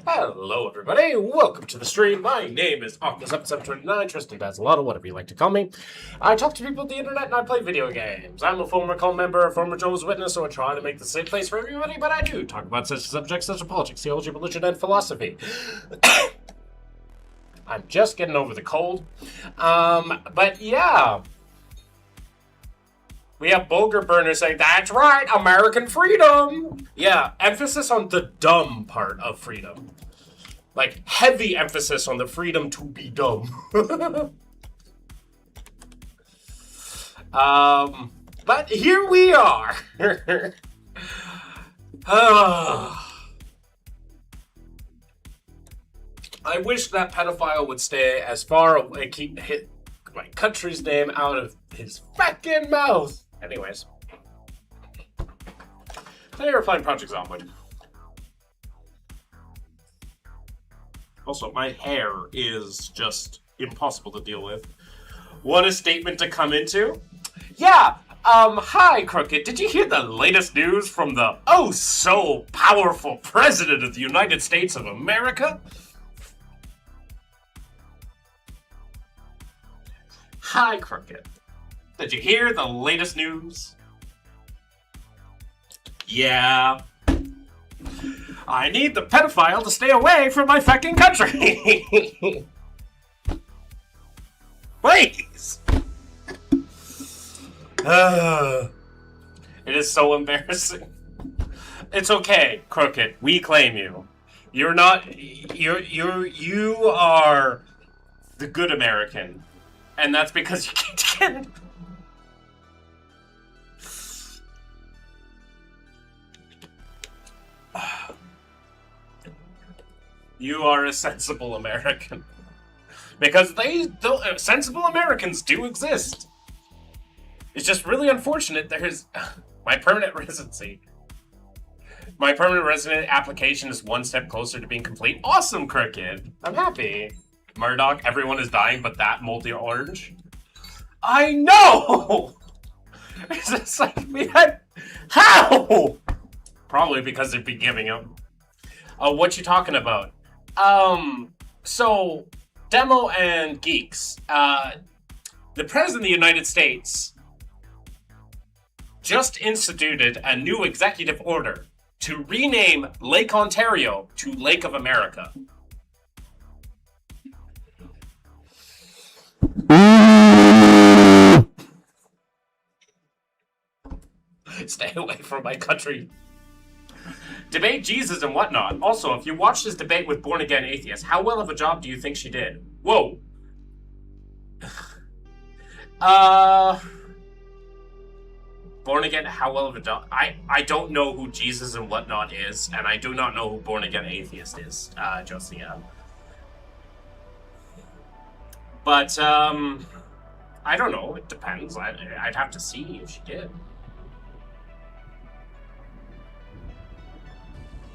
Hello, everybody. Welcome to the stream. My name is Octus729, Tristan Basilotto, whatever you like to call me. I talk to people on the internet and I play video games. I'm a former cult member, a former Jehovah's Witness, so I try to make the safe place for everybody, but I do talk about such subjects such as politics, theology, religion, and philosophy. I'm just getting over the cold. But yeah. We have Bulgar Burner saying, that's right, American freedom! Yeah, emphasis on the dumb part of freedom. Like, heavy emphasis on the freedom to be dumb. But here we are. I wish that pedophile would stay as far away, keep my country's name out of his fucking mouth. Anyways. Today we're playing Project Zomboid. Also, my hair is just impossible to deal with. What a statement to come into. Yeah, hi, Crooked. Did you hear the latest news from the oh-so-powerful President of the United States of America? Hi, Crooked. Did you hear the latest news? Yeah. I need the pedophile to stay away from my fucking country. Please. It is so embarrassing. It's okay, Crooked. We claim you. You are the good American. And that's because you can't get it. You are a sensible American. Because sensible Americans do exist. It's just really unfortunate there's my permanent residency. My permanent resident application is one step closer to being complete. Awesome, Cricket. I'm happy. Murdoch, everyone is dying but that moldy orange. I know! It's just like we had... How? Probably because they'd be giving up. What you talking about? So, Demo and Geeks, the President of the United States just instituted a new executive order to rename Lake Ontario to Lake of America. Stay away from my country. Debate Jesus and whatnot. Also, if you watched this debate with born-again atheists, how well of a job do you think she did? Whoa. Born-again, how well of a job? I don't know who Jesus and whatnot is, and I do not know who born-again atheist is, Josiah. But, I don't know. It depends. I'd have to see if she did.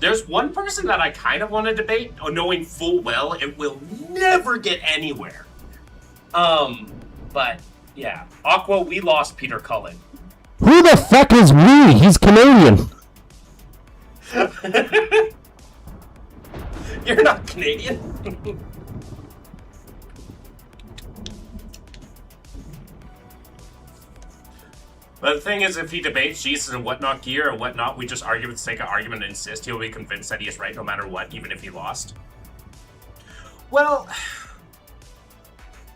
There's one person that I kind of want to debate, knowing full well it will never get anywhere. But, yeah. Aqua, we lost Peter Cullen. Who the fuck is we? He's Canadian. You're not Canadian. But the thing is, if he debates Jesus and whatnot gear or whatnot, we just argue for the sake of argument and insist he'll be convinced that he is right no matter what, even if he lost. Well,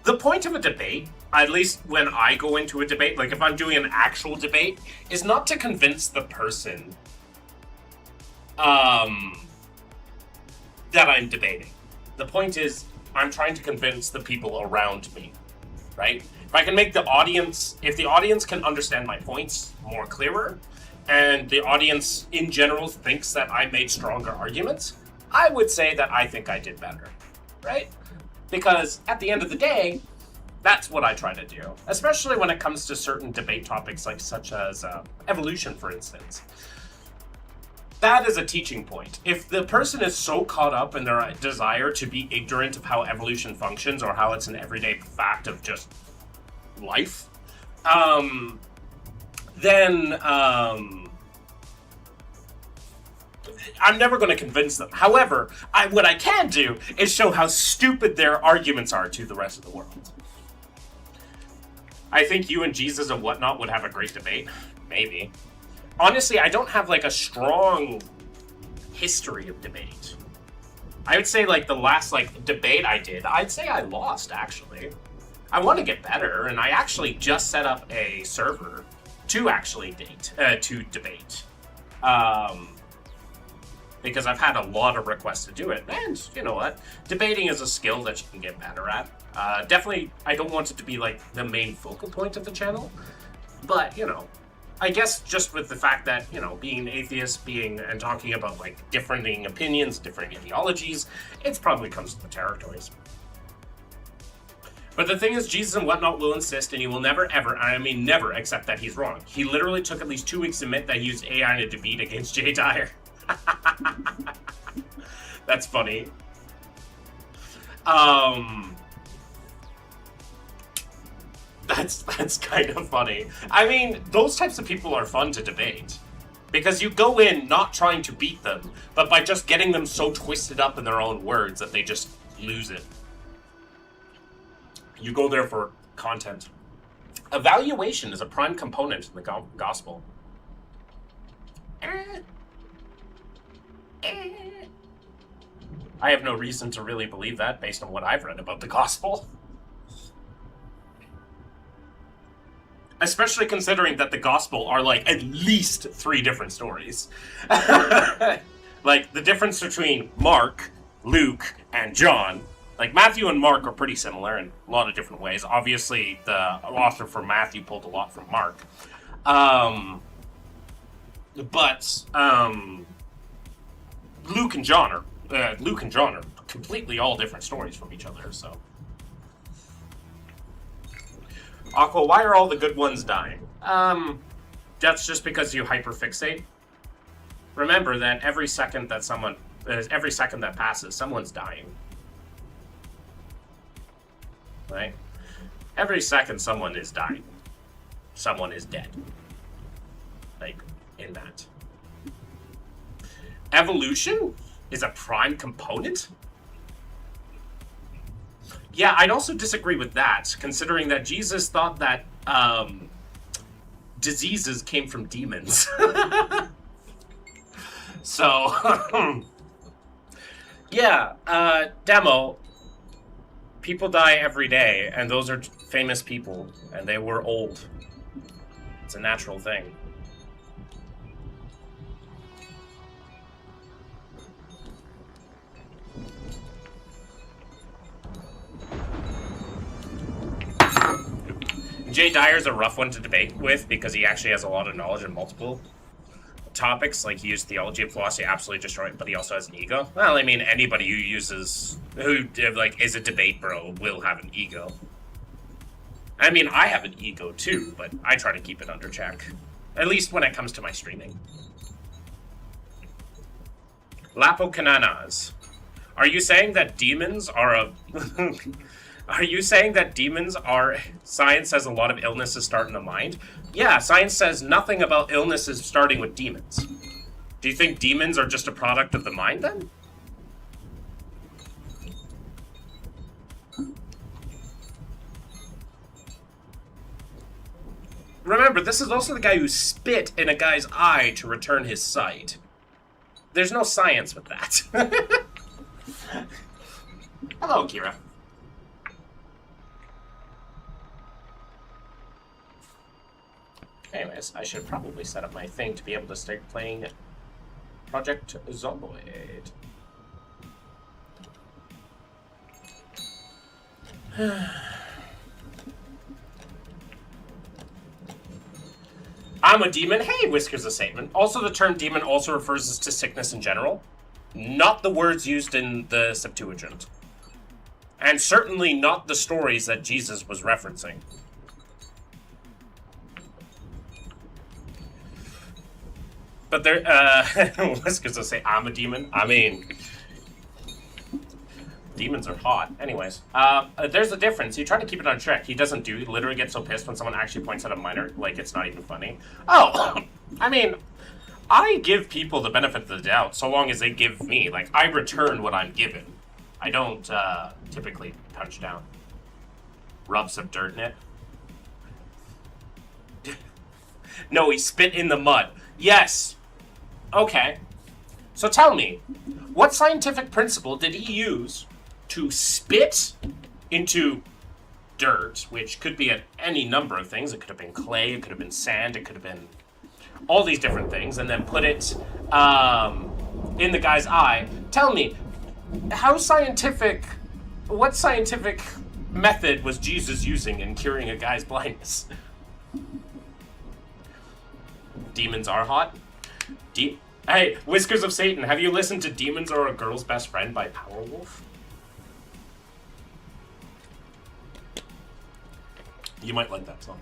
the point of a debate, at least when I go into a debate, like if I'm doing an actual debate, is not to convince the person that I'm debating. The point is, I'm trying to convince the people around me, right? If I can make the audience, if the audience can understand my points more clearer, and the audience in general thinks that I made stronger arguments, I would say that I think I did better, right? Because at the end of the day, that's what I try to do, especially when it comes to certain debate topics, like such as evolution, for instance. That is a teaching point. If the person is so caught up in their desire to be ignorant of how evolution functions or how it's an everyday fact of just life, then I'm never going to convince them. However, what I can do is show how stupid their arguments are to the rest of the world. I think you and Jesus and whatnot would have a great debate. Maybe. Honestly, I don't have like a strong history of debate. I would say like the last like debate I did, I'd say I lost actually. I want to get better, and I actually just set up a server to actually debate. Because I've had a lot of requests to do it, and you know what? Debating is a skill that you can get better at. Definitely, I don't want it to be like the main focal point of the channel, but you know, I guess just with the fact that, you know, being an atheist, and talking about like differing opinions, different ideologies, it probably comes to the territories. But the thing is, Jesus and whatnot will insist, and he will never, ever, I mean never, accept that he's wrong. He literally took at least 2 weeks to admit that he used AI in a debate against Jay Dyer. That's funny. That's kind of funny. I mean, those types of people are fun to debate. Because you go in not trying to beat them, but by just getting them so twisted up in their own words that they just lose it. You go there for content. Evaluation is a prime component in the gospel. I have no reason to really believe that based on what I've read about the gospel. Especially considering that the gospel are like at least 3 different stories. Like the difference between Mark, Luke, and John. Like Matthew and Mark are pretty similar in a lot of different ways. Obviously, the author for Matthew pulled a lot from Mark. But Luke and John are completely all different stories from each other. So, Aqua, why are all the good ones dying? That's just because you hyperfixate. Remember that every second that passes, someone's dying. Right? Every second someone is dying. Someone is dead. Like, in that. Evolution is a prime component? Yeah, I'd also disagree with that, considering that Jesus thought that diseases came from demons. So, yeah, demo. People die every day, and those are famous people, and they were old. It's a natural thing. Jay Dyer's a rough one to debate with because he actually has a lot of knowledge in multiple topics. Like, he used theology and philosophy, absolutely destroyed, but he also has an ego. Well, I mean, anybody who like is a debate bro will have an ego. I mean, I have an ego too, but I try to keep it under check. At least when it comes to my streaming. Lapo Cananas. Are you saying that demons are a... Are you saying that science says a lot of illnesses start in the mind? Yeah, science says nothing about illnesses starting with demons. Do you think demons are just a product of the mind then? Remember, this is also the guy who spit in a guy's eye to return his sight. There's no science with that. Hello, Kira. Anyways, I should probably set up my thing to be able to start playing Project Zomboid. I'm a demon. Hey, Whiskers of Satan. Also, the term demon also refers to sickness in general, not the words used in the Septuagint. And certainly not the stories that Jesus was referencing. But there, Whiskers will say, I'm a demon. I mean, demons are hot. Anyways, there's a difference. You try to keep it on track. He doesn't do. He literally gets so pissed when someone actually points out a minor, like it's not even funny. Oh, I mean, I give people the benefit of the doubt so long as they give me. Like, I return what I'm given. I don't typically punch down. Rub some dirt in it. No, he spit in the mud. Yes. Okay. So tell me, what scientific principle did he use to spit into dirt, which could be any number of things? It could have been clay, it could have been sand, it could have been all these different things, and then put it in the guy's eye. Tell me, what scientific method was Jesus using in curing a guy's blindness? Demons are hot. Hey, Whiskers of Satan, have you listened to Demons Are a Girl's Best Friend by Powerwolf? You might like that song.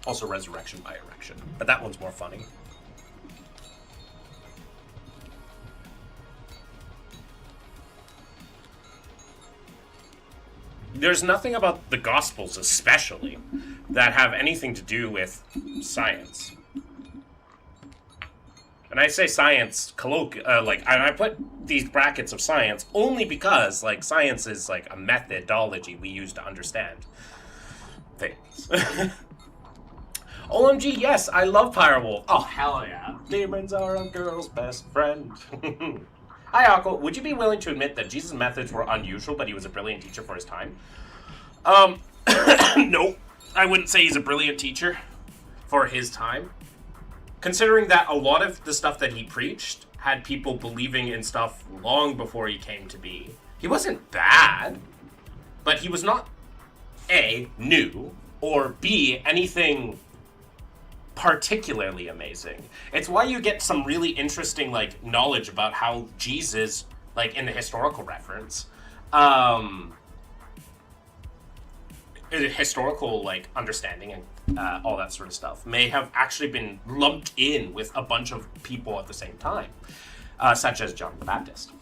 Also Resurrection by Erection, but that one's more funny. There's nothing about the Gospels, especially, that have anything to do with science. And I say science, I put these brackets of science only because, like, science is, like, a methodology we use to understand things. OMG, yes, I love Firewolf. Oh, hell yeah. Demons are a girl's best friend. Hi, Akko. Would you be willing to admit that Jesus' methods were unusual, but he was a brilliant teacher for his time? No. I wouldn't say he's a brilliant teacher for his time. Considering that a lot of the stuff that he preached had people believing in stuff long before he came to be. He wasn't bad, but he was not, A, new, or B, anything particularly amazing. It's why you get some really interesting, like, knowledge about how Jesus, like, in the historical reference, historical, like, understanding and all that sort of stuff may have actually been lumped in with a bunch of people at the same time, such as John the Baptist.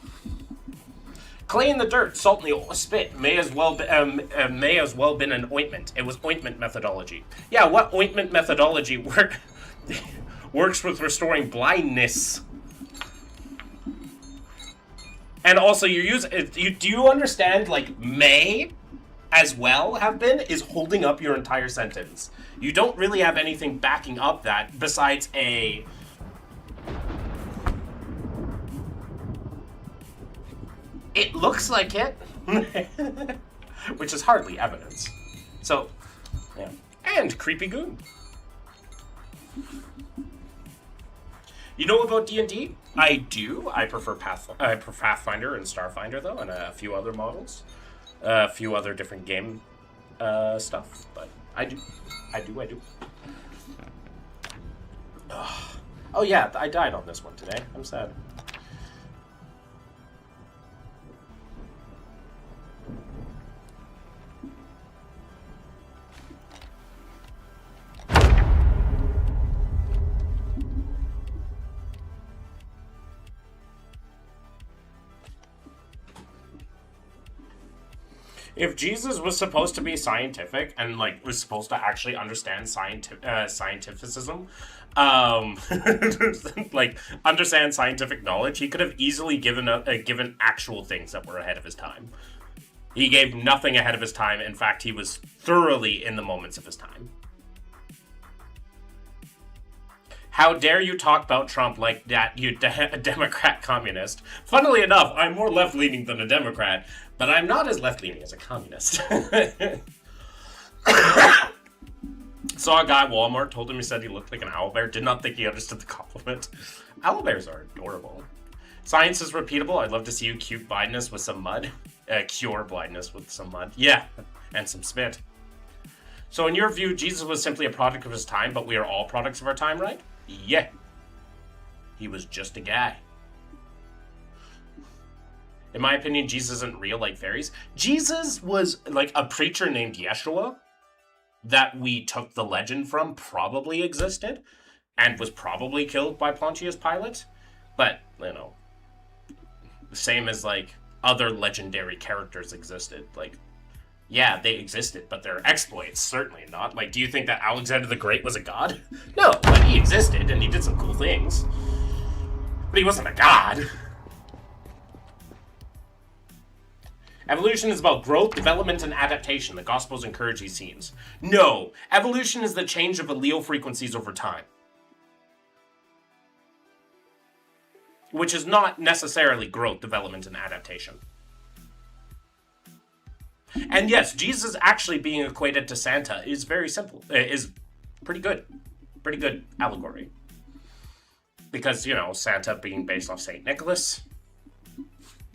Clay in the dirt, salt in the spit may as well been an ointment. It was ointment methodology. Yeah, what ointment methodology works with restoring blindness? And also, do you understand, like, may as well have been is holding up your entire sentence. You don't really have anything backing up that besides a... It looks like it. Which is hardly evidence. So, yeah. And Creepy Goon. You know about D&D? I do. I prefer Pathfinder and Starfinder, though, and a few other models. A few other different game stuff, but I do. Oh yeah, I died on this one today. I'm sad. If Jesus was supposed to be scientific and, like, was supposed to actually understand scientificism, like, understand scientific knowledge, he could have easily given actual things that were ahead of his time. He gave nothing ahead of his time. In fact, he was thoroughly in the moments of his time. How dare you talk about Trump like that, you Democrat communist? Funnily enough, I'm more left-leaning than a Democrat, but I'm not as left-leaning as a communist. Saw a guy at Walmart, told him he said he looked like an owlbear, did not think he understood the compliment. Owlbears are adorable. Science is repeatable. I'd love to see you cure blindness with some mud. Cure blindness with some mud. Yeah, and some spit. So in your view, Jesus was simply a product of his time, but we are all products of our time, right? Yeah. He was just a guy. In my opinion, Jesus isn't real like fairies. Jesus was like a preacher named Yeshua that we took the legend from, probably existed, and was probably killed by Pontius Pilate. But, you know, the same as like other legendary characters existed. Like, yeah, they existed, but their exploits, certainly not. Like, do you think that Alexander the Great was a god? No, but he existed and he did some cool things. But he wasn't a god. Evolution is about growth, development, and adaptation. The Gospels encourage these themes. No, evolution is the change of allele frequencies over time. Which is not necessarily growth, development, and adaptation. And yes, Jesus actually being equated to Santa is very simple. Is pretty good. Pretty good allegory. Because, you know, Santa being based off St. Nicholas,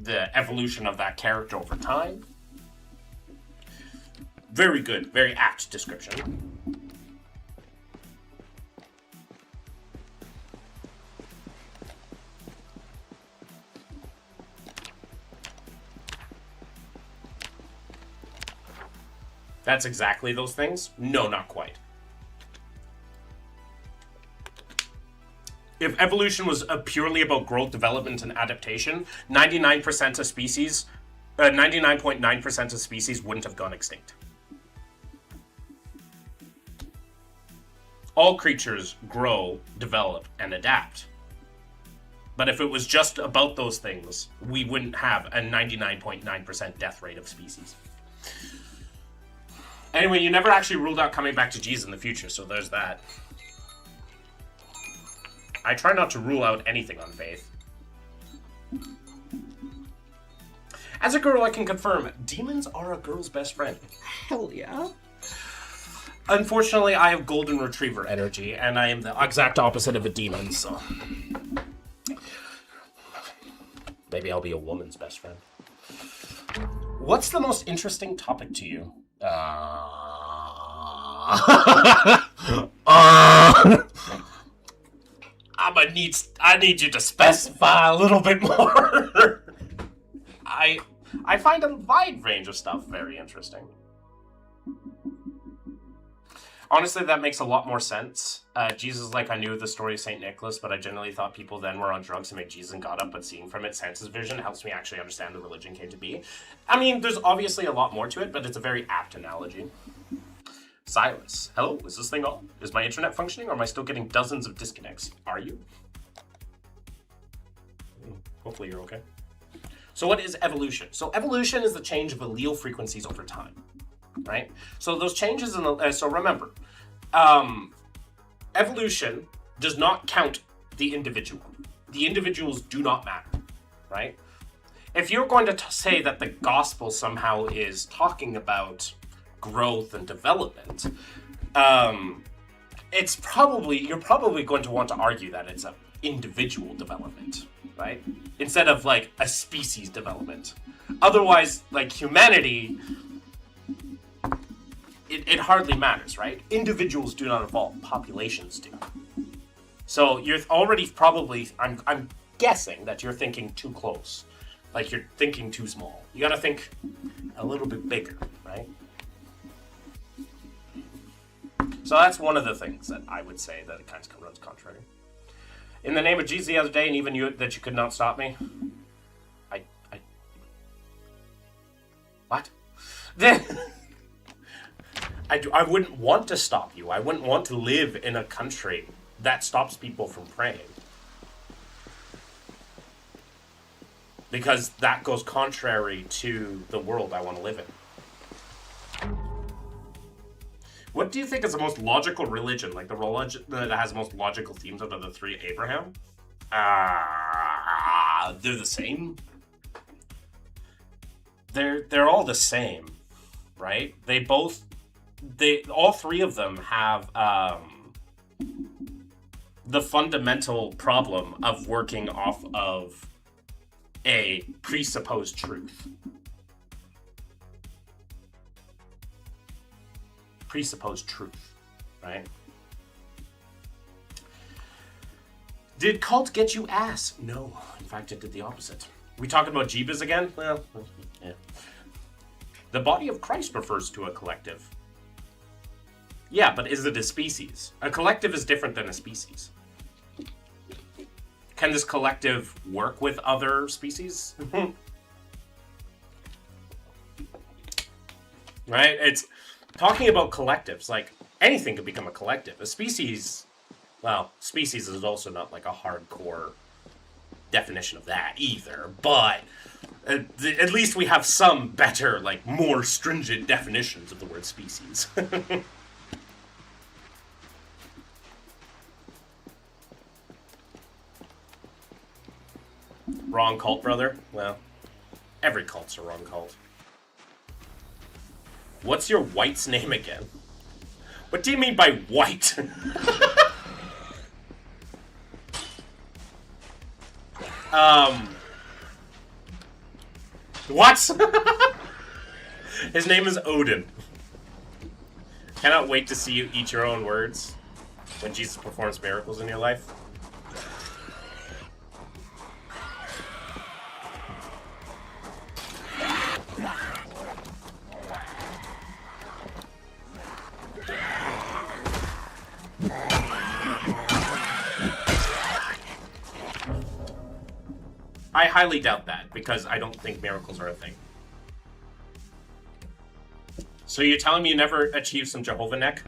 the evolution of that character over time. Very good, very apt description. That's exactly those things? No, not quite. If evolution was purely about growth, development, and adaptation, 99% of species, 99.9% of species wouldn't have gone extinct. All creatures grow, develop, and adapt. But if it was just about those things, we wouldn't have a 99.9% death rate of species. Anyway, you never actually ruled out coming back to Jesus in the future, so there's that. I try not to rule out anything on faith. As a girl, I can confirm, demons are a girl's best friend. Hell yeah. Unfortunately, I have golden retriever energy, and I am the exact opposite of a demon, so... maybe I'll be a woman's best friend. What's the most interesting topic to you? I need you to specify a little bit more. I find a wide range of stuff very interesting. Honestly, that makes a lot more sense. Jesus, like, I knew the story of St. Nicholas, but I generally thought people then were on drugs to make Jesus and got up, but seeing from it, Santa's vision helps me actually understand the religion came to be. I mean, there's obviously a lot more to it, but it's a very apt analogy. Silas, hello, is this thing on? Is my internet functioning, or am I still getting dozens of disconnects? Are you? Hopefully you're okay. So what is evolution? So evolution is the change of allele frequencies over time, right? So those changes in the, so remember, evolution does not count the individual. The individuals do not matter, right? If you're going to say that the gospel somehow is talking about growth and development, it's probably, you're probably going to want to argue that it's an individual development, right? Instead of like a species development. Otherwise, like humanity, it hardly matters, right? Individuals do not evolve, populations do. So you're already probably, I'm guessing that you're thinking too close. Like you're thinking too small. You gotta think a little bit bigger, right? So that's one of the things that I would say that it kind of runs contrary. In the name of Jesus the other day, and even you, that you could not stop me. What? Then I wouldn't want to stop you. I wouldn't want to live in a country that stops people from praying. Because that goes contrary to the world I want to live in. What do you think is the most logical religion? Like the religion that has the most logical themes out of the three Abraham? They're the same. They're all the same, right? All three of them have the fundamental problem of working off of a presupposed truth. Presupposed truth, right? Did cult get you ass? No, in fact, it did the opposite. We talking about Jeebas again? Well, yeah. The body of Christ refers to a collective. Yeah, but is it a species? A collective is different than a species. Can this collective work with other species? Right? It's talking about collectives. Like, anything could become a collective. A species, well, species is also not like a hardcore definition of that either, but at least we have some better, like, more stringent definitions of the word species. Wrong cult, brother? Well, every cult's a wrong cult. What's your white's name again? What do you mean by white? What? His name is Odin. Cannot wait to see you eat your own words when Jesus performs miracles in your life. I highly doubt that, because I don't think miracles are a thing. So you're telling me you never achieved some Jehovah neck?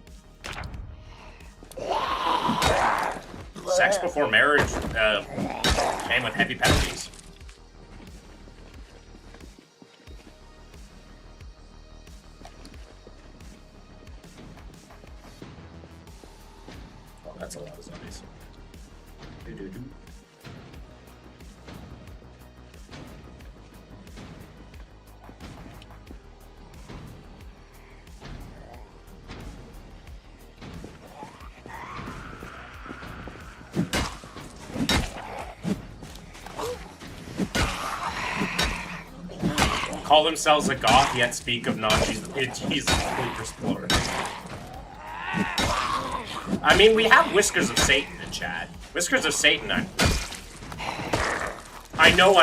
Sex before marriage came with heavy penalties. Oh, that's a lot of zombies. Do-do-do. Call themselves a goth, yet speak of Nazis. Jesus, explorer. I mean, we have Whiskers of Satan in chat. Whiskers of Satan, I know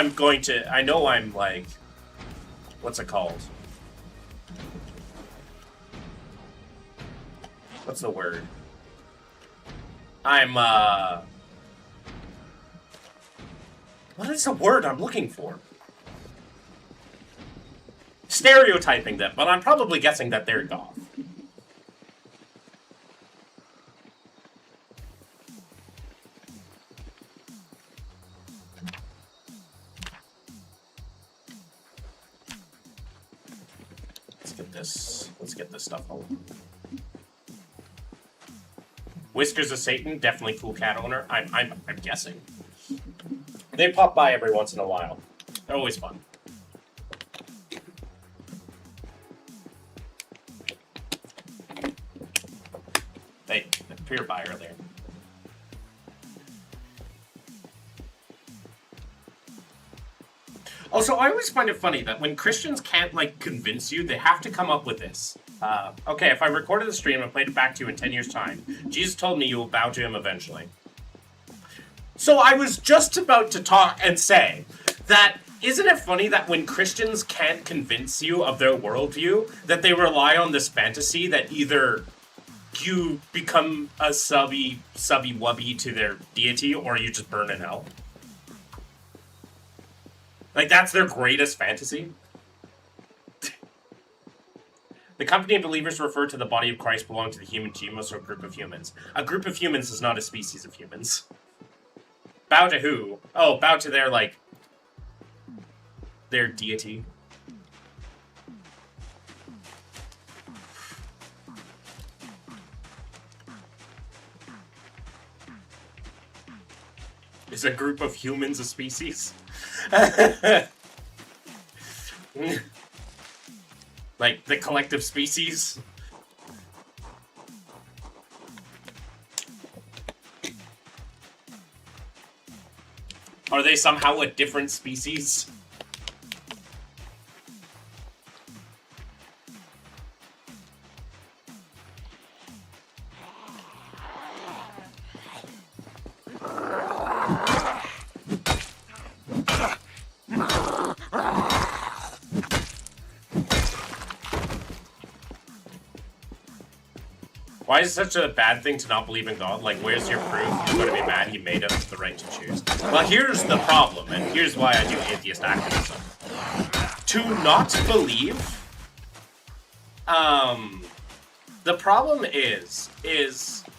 I'm like, what's it called? What's the word? What is the word I'm looking for? Stereotyping them, but I'm probably guessing that they're goth. Let's get this stuff home. Whiskers of Satan, definitely cool cat owner. I'm guessing. They pop by every once in a while. They're always fun. They appeared by earlier. Also, I always find it funny that when Christians can't, like, convince you, they have to come up with this. Okay, if I recorded the stream and played it back to you in 10 years' time, Jesus told me you will bow to him eventually. So I was just about to talk and say that, isn't it funny that when Christians can't convince you of their worldview, that they rely on this fantasy that either you become a subby-wubby to their deity, or you just burn in hell? Like, that's their greatest fantasy? The company of believers refer to the body of Christ belong to the human genus or group of humans. A group of humans is not a species of humans. Bow to who? Oh, bow to their, like, their deity. Is a group of humans a species? Like, the collective species? Are they somehow a different species? Why is it such a bad thing to not believe in God? Like, where's your proof? You're going to be mad he made us the right to choose. Well, here's the problem, and here's why I do atheist activism. To not believe, the problem is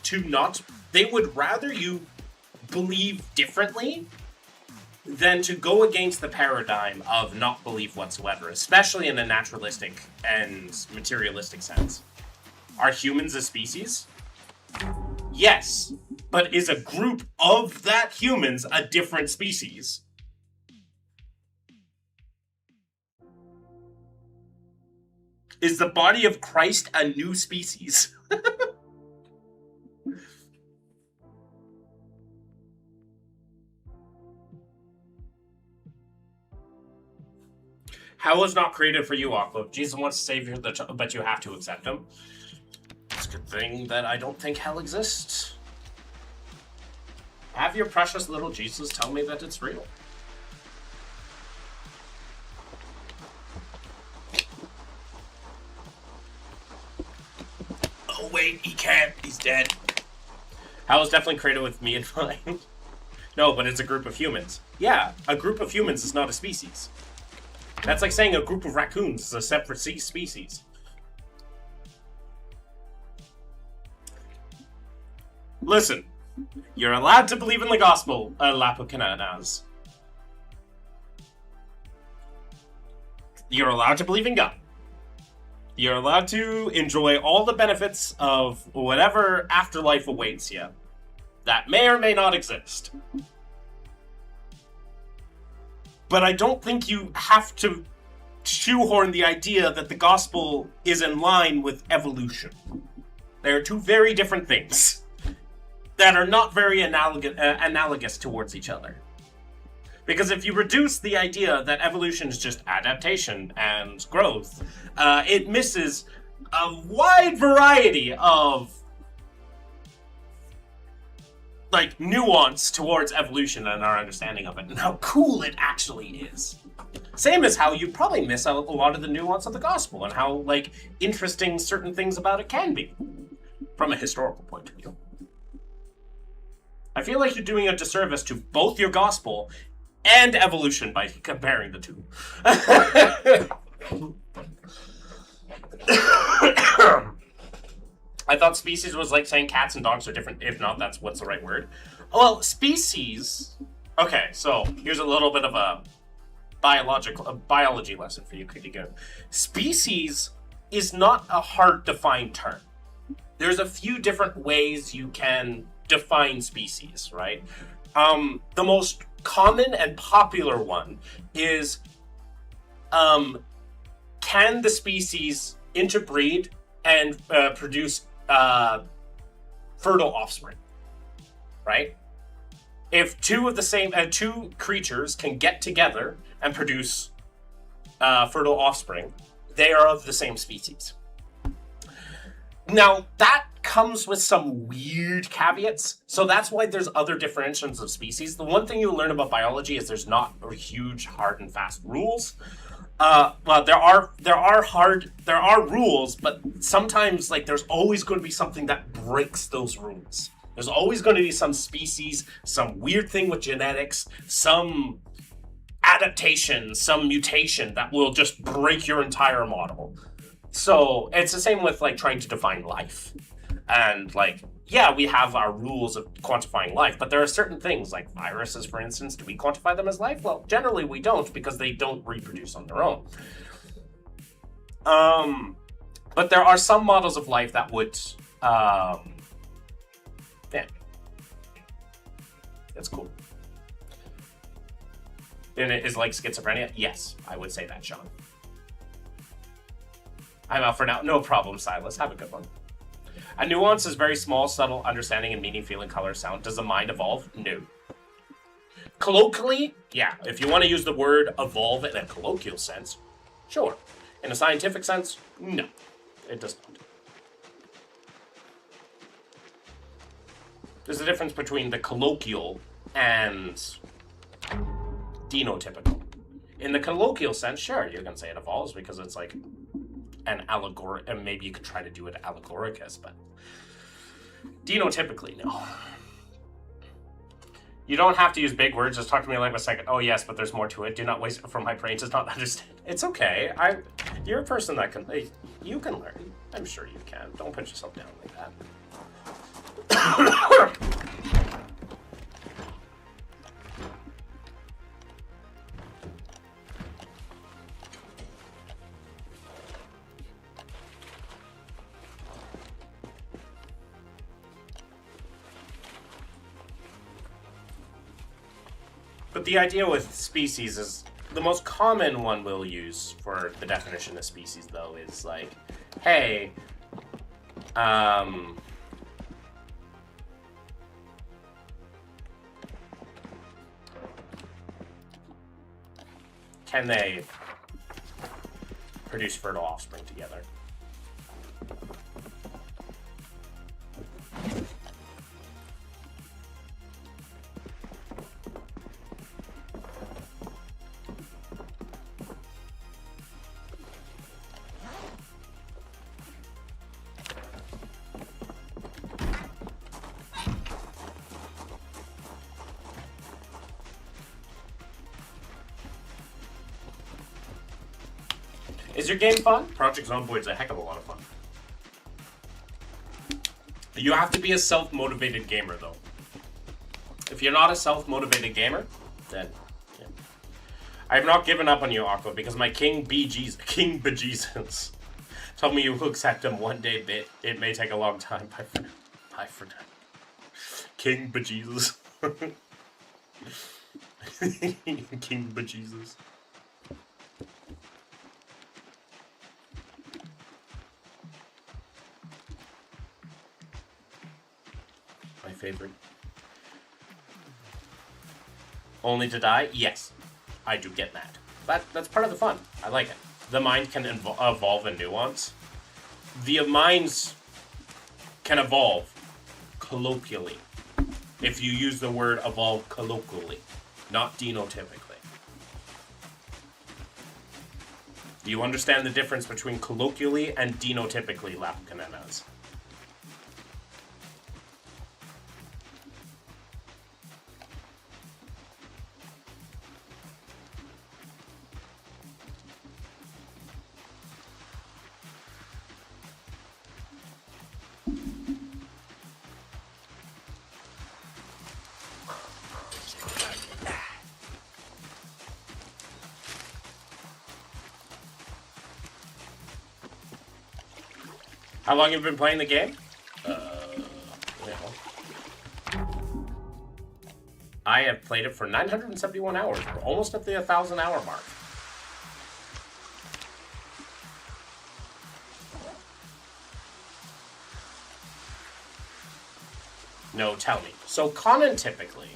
to not, they would rather you believe differently than to go against the paradigm of not belief whatsoever, especially in a naturalistic and materialistic sense. Are humans a species? Yes, but is a group of that humans a different species? Is the body of Christ a new species? Hell is not created for you, Aqua. Jesus wants to save you, but you have to accept him. It's a good thing that I don't think hell exists. Have your precious little Jesus tell me that it's real. Oh wait, he can't. He's dead. Hell is definitely created with me in mind. No, but it's a group of humans. Yeah, a group of humans is not a species. That's like saying a group of raccoons is a separate species. Listen, you're allowed to believe in the gospel, Lapukanaz. You're allowed to believe in God. You're allowed to enjoy all the benefits of whatever afterlife awaits you. That may or may not exist. But I don't think you have to shoehorn the idea that the gospel is in line with evolution. They are two very different things that are not very analogous towards each other. Because if you reduce the idea that evolution is just adaptation and growth, it misses a wide variety of like nuance towards evolution and our understanding of it and how cool it actually is. Same as how you probably miss out a lot of the nuance of the gospel and how like interesting certain things about it can be from a historical point of view. I feel like you're doing a disservice to both your gospel and evolution by comparing the two. I thought species was like saying cats and dogs are different. If not, that's what's the right word. Species. Okay, so here's a little bit of a biology lesson for you, Kitty Goon. Species is not a hard defined term. There's a few different ways you can define species, right? The most common and popular one is, can the species interbreed and produce fertile offspring, right? If two creatures can get together and produce fertile offspring, they are of the same species. Now, that comes with some weird caveats, so that's why there's other differentiations of species. The one thing you learn about biology is there's not huge, hard and fast rules. Well, there are rules, but sometimes like there's always going to be something that breaks those rules. There's always going to be some species, some weird thing with genetics, some adaptation, some mutation that will just break your entire model. So it's the same with like trying to define life. And like, yeah, we have our rules of quantifying life, but there are certain things like viruses, for instance. Do we quantify them as life? Well, generally we don't because they don't reproduce on their own. But there are some models of life that would, yeah, that's cool. And it is like schizophrenia? Yes, I would say that, Sean. I'm out for now. No problem, Silas. Have a good one. A nuance is very small, subtle understanding and meaning, feeling, color, sound. Does the mind evolve? No. Colloquially, yeah. If you want to use the word evolve in a colloquial sense, sure. In a scientific sense, no. It does not. There's a difference between the colloquial and denotypical. In the colloquial sense, sure, you can say it evolves because it's like an allegory, and maybe you could try to do it allegoricus, but Denotypically, no. You don't have to use big words. Just talk to me like a second. Oh, yes, but there's more to it. Do not waste it from my brain does not understand. It's okay. You're a person that can... You can learn. I'm sure you can. Don't put yourself down like that. But the idea with species is, the most common one we'll use for the definition of species, though, is like, hey, can they produce fertile offspring together? Is your game fun? Project Zomboid's a heck of a lot of fun. You have to be a self-motivated gamer, though. If you're not a self-motivated gamer, then yeah. I have not given up on you, Aqua, because my King Bejesus told me you will accept him one day, bit. It may take a long time. Bye for now. King Bejesus. King Bejesus. Favorite. Only to die? Yes. I do get that. That's part of the fun. I like it. The mind can evolve and nuance. The minds can evolve colloquially. If you use the word evolve colloquially, not denotypically. Do you understand the difference between colloquially and denotypically, Lapkanenas? How long have you been playing the game? I have played it for 971 hours. We're almost at the 1,000-hour mark. No, tell me. So canon typically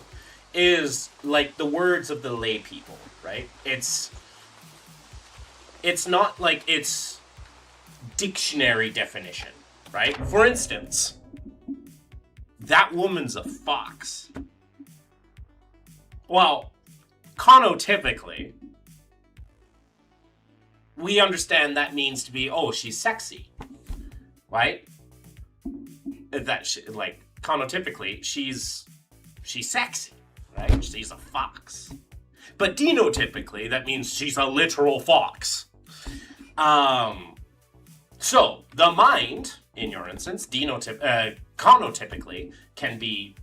is like the words of the lay people, right? It's not like it's dictionary definition, right? For instance, that woman's a fox. Well, conotypically, we understand that means to be, oh, she's sexy, right? Like, conotypically, she's sexy, right? She's a fox. But denotypically, that means she's a literal fox. So, the mind, in your instance, conotypically, can be,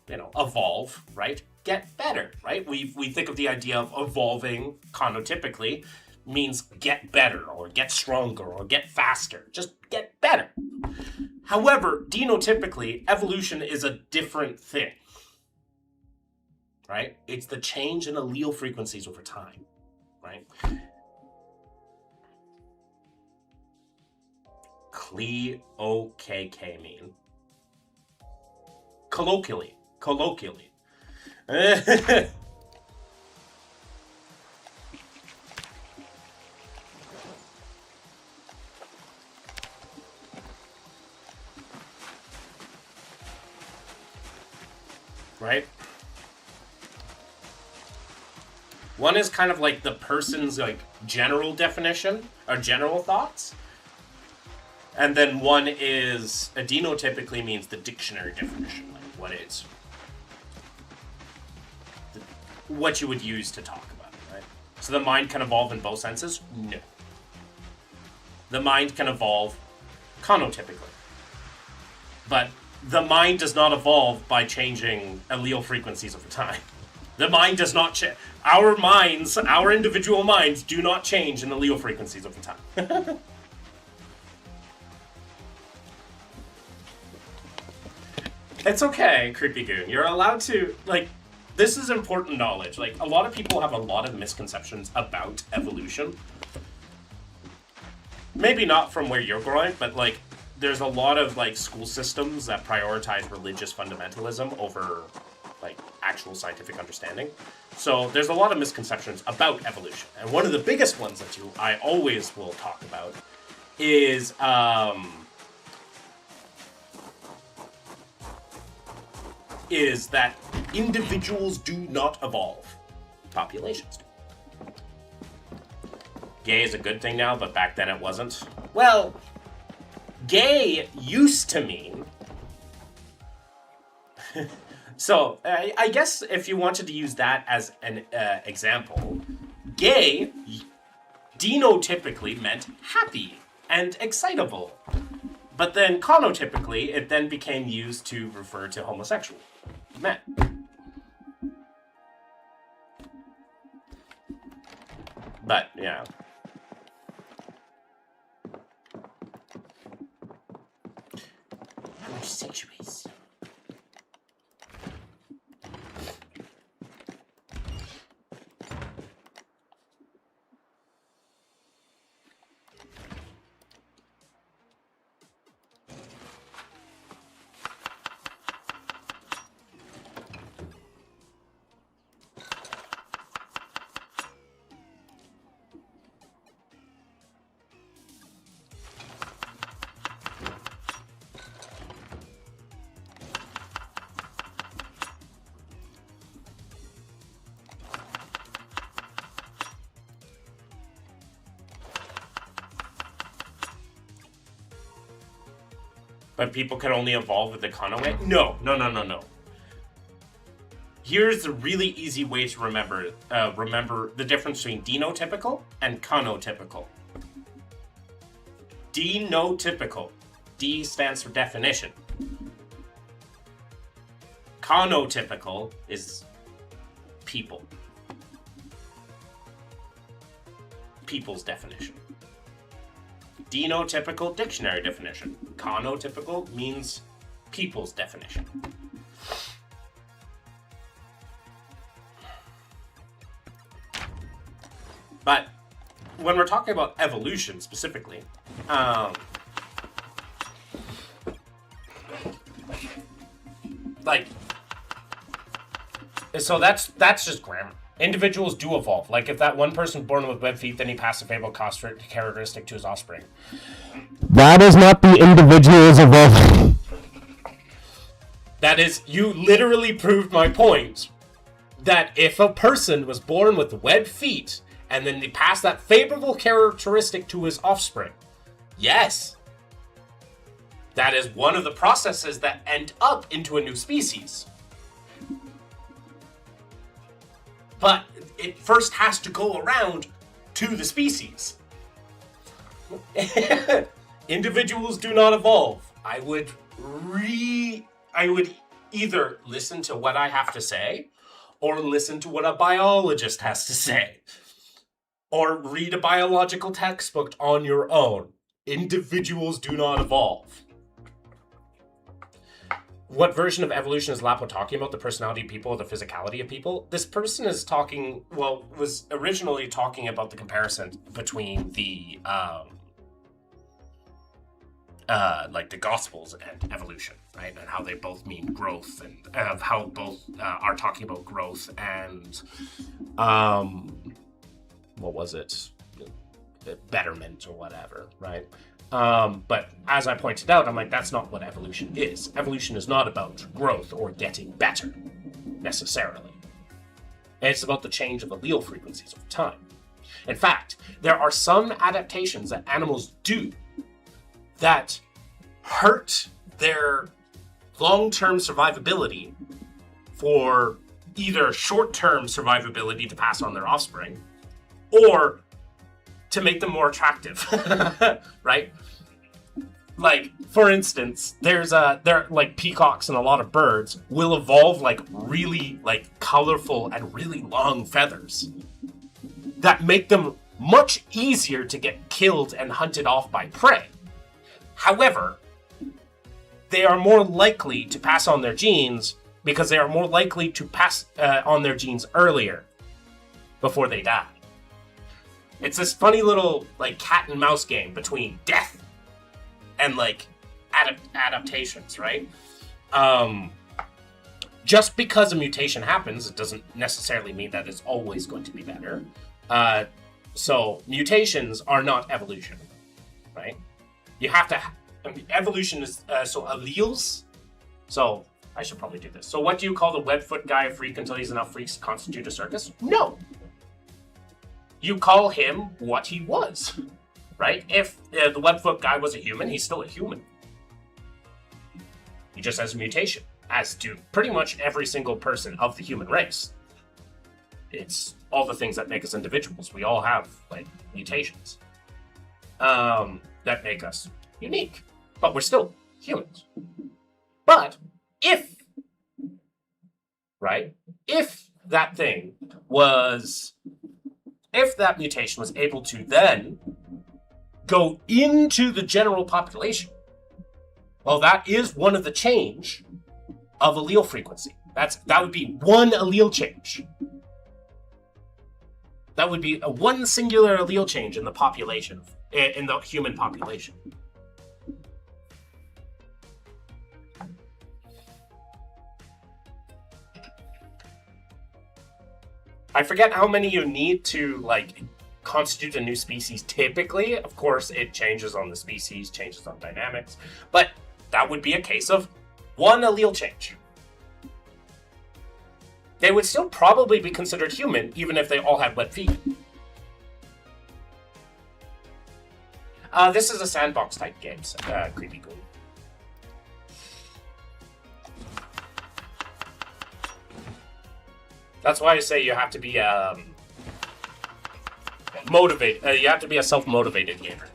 evolve, right? Get better, right? We think of the idea of evolving conotypically means get better, or get stronger, or get faster. Just get better. However, denotypically, evolution is a different thing, right? It's the change in allele frequencies over time, right? Cle-O-K-K mean? Colloquially. Right? One is kind of like the person's like general definition or general thoughts. And then one is, a denotypically means the dictionary definition, like what you would use to talk about it, right? So the mind can evolve in both senses? No. The mind can evolve conotypically. But the mind does not evolve by changing allele frequencies over time. The mind does not change. Our minds, our individual minds, do not change in allele frequencies over time. It's okay, Creepy Goon. You're allowed to, like, this is important knowledge. Like, a lot of people have a lot of misconceptions about evolution. Maybe not from where you're growing, but, like, there's a lot of, like, school systems that prioritize religious fundamentalism over, like, actual scientific understanding. So there's a lot of misconceptions about evolution. And one of the biggest ones that I always will talk about is, is that individuals do not evolve. Populations do. Gay is a good thing now, but back then it wasn't. Well, gay used to mean... So, I guess if you wanted to use that as an example, gay denotypically meant happy and excitable. But then conotypically, it then became used to refer to homosexual men. But, yeah. Homosexuals. But people can only evolve with the cono way? No. Here's a really easy way to remember the difference between denotypical and conotypical. Denotypical. D stands for definition. Conotypical is people. People's definition. Denotypical, dictionary definition. Conotypical means people's definition. But when we're talking about evolution specifically, so that's just grammar. Individuals do evolve. Like, if that one person born with web feet, then he passed a favorable characteristic to his offspring. That is not the individuals evolving. That is, you literally proved my point. That if a person was born with webbed feet, and then they passed that favorable characteristic to his offspring, yes, that is one of the processes that end up into a new species. But it first has to go around to the species. Individuals do not evolve. I would either listen to what I have to say, or listen to what a biologist has to say, or read a biological textbook on your own. Individuals do not evolve. What version of evolution is Lapo talking about? The personality of people or the physicality of people? This person is was originally talking about the comparison between the, the Gospels and evolution, right? And how they both mean growth, and how both are talking about growth and, what was it? Betterment or whatever, right? But as I pointed out, I'm like, that's not what evolution is. Evolution is not about growth or getting better, necessarily. It's about the change of allele frequencies over time. In fact, there are some adaptations that animals do that hurt their long-term survivability for either short-term survivability to pass on their offspring or to make them more attractive, right? Like, for instance, there like peacocks and a lot of birds will evolve like really like colorful and really long feathers that make them much easier to get killed and hunted off by prey. However, they are more likely to pass on their genes because they are more likely to pass on their genes earlier before they die. It's this funny little like cat and mouse game between death and like adaptations, right? Just because a mutation happens, it doesn't necessarily mean that it's always going to be better. So mutations are not evolution, right? You have to. Evolution is so alleles. So I should probably do this. So what do you call the webfoot guy a freak until he's enough freaks to constitute a circus? No. You call him what he was, right? If the webfoot guy was a human, he's still a human. He just has a mutation, as do pretty much every single person of the human race. It's all the things that make us individuals. We all have like mutations that make us unique, but we're still humans. But if that mutation was able to then go into the general population, well, that is one of the change of allele frequency. That would be one allele change. That would be a one singular allele change in the population, in the human population. I forget how many you need to like constitute a new species typically. Of course, it changes on the species, changes on dynamics, but that would be a case of one allele change. They would still probably be considered human, even if they all had web feet. This is a sandbox type game, Creepy Goon. That's why I say you have to be motivated. You have to be a self-motivated gamer.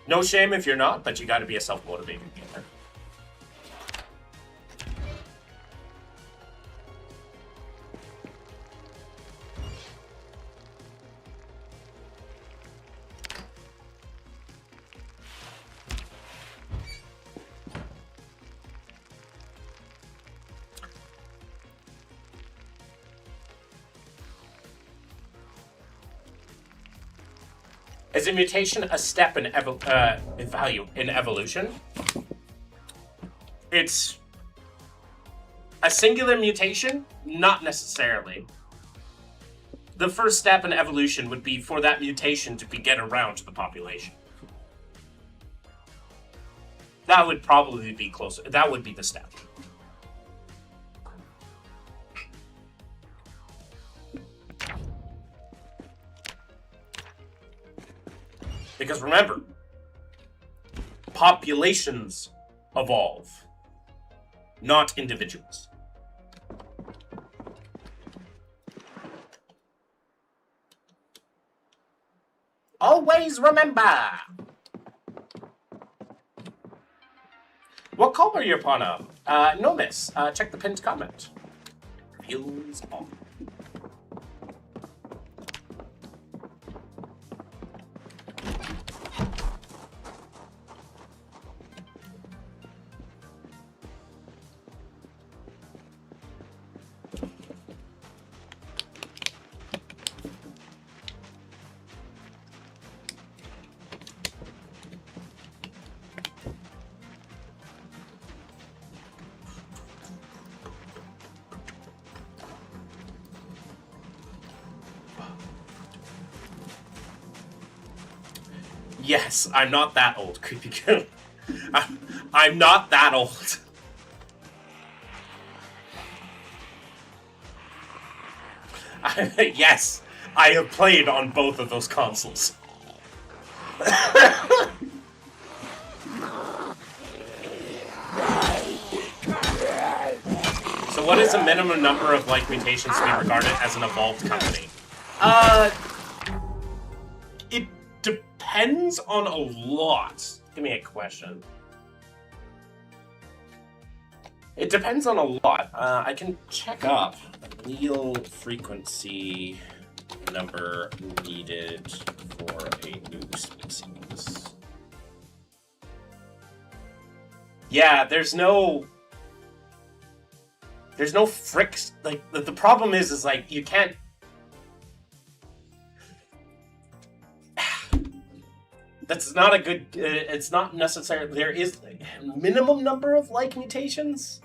No shame if you're not, but you got to be a self-motivated gamer. Is a mutation a step in evolution? It's a singular mutation? Not necessarily. The first step in evolution would be for that mutation to get around to the population. That would probably be closer. That would be the step. Because remember, populations evolve, not individuals. Always remember! What color are you upon? No miss. Check the pinned comment. Feels on. Yes, I'm not that old, Creepy Goon. I'm not that old. Yes, I have played on both of those consoles. So what is the minimum number of like mutations to be regarded as an evolved company? It depends on a lot. Give me a question. It depends on a lot. I can check up allele frequency number needed for a new species. Yeah, there's no fricks. Like the problem is like you can't. That's not a good. It's not necessarily. There is a minimum number of like mutations.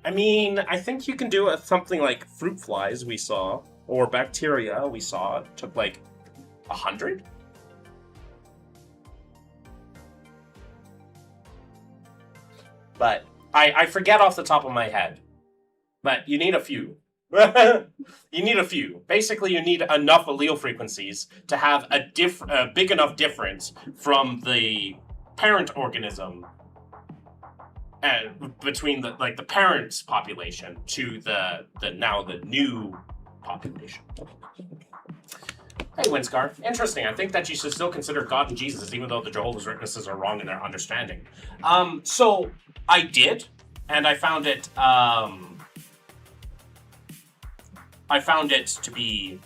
I mean, I think you can do something like fruit flies we saw, or bacteria we saw. It took like 100. But I forget off the top of my head. But you need a few. You need a few. Basically, you need enough allele frequencies to have a big enough difference from the parent organism between the parent's population to the new population. Hey, Winscar. Interesting. I think that you should still consider God and Jesus, even though the Jehovah's Witnesses are wrong in their understanding. So I did, and I found it. I found it to be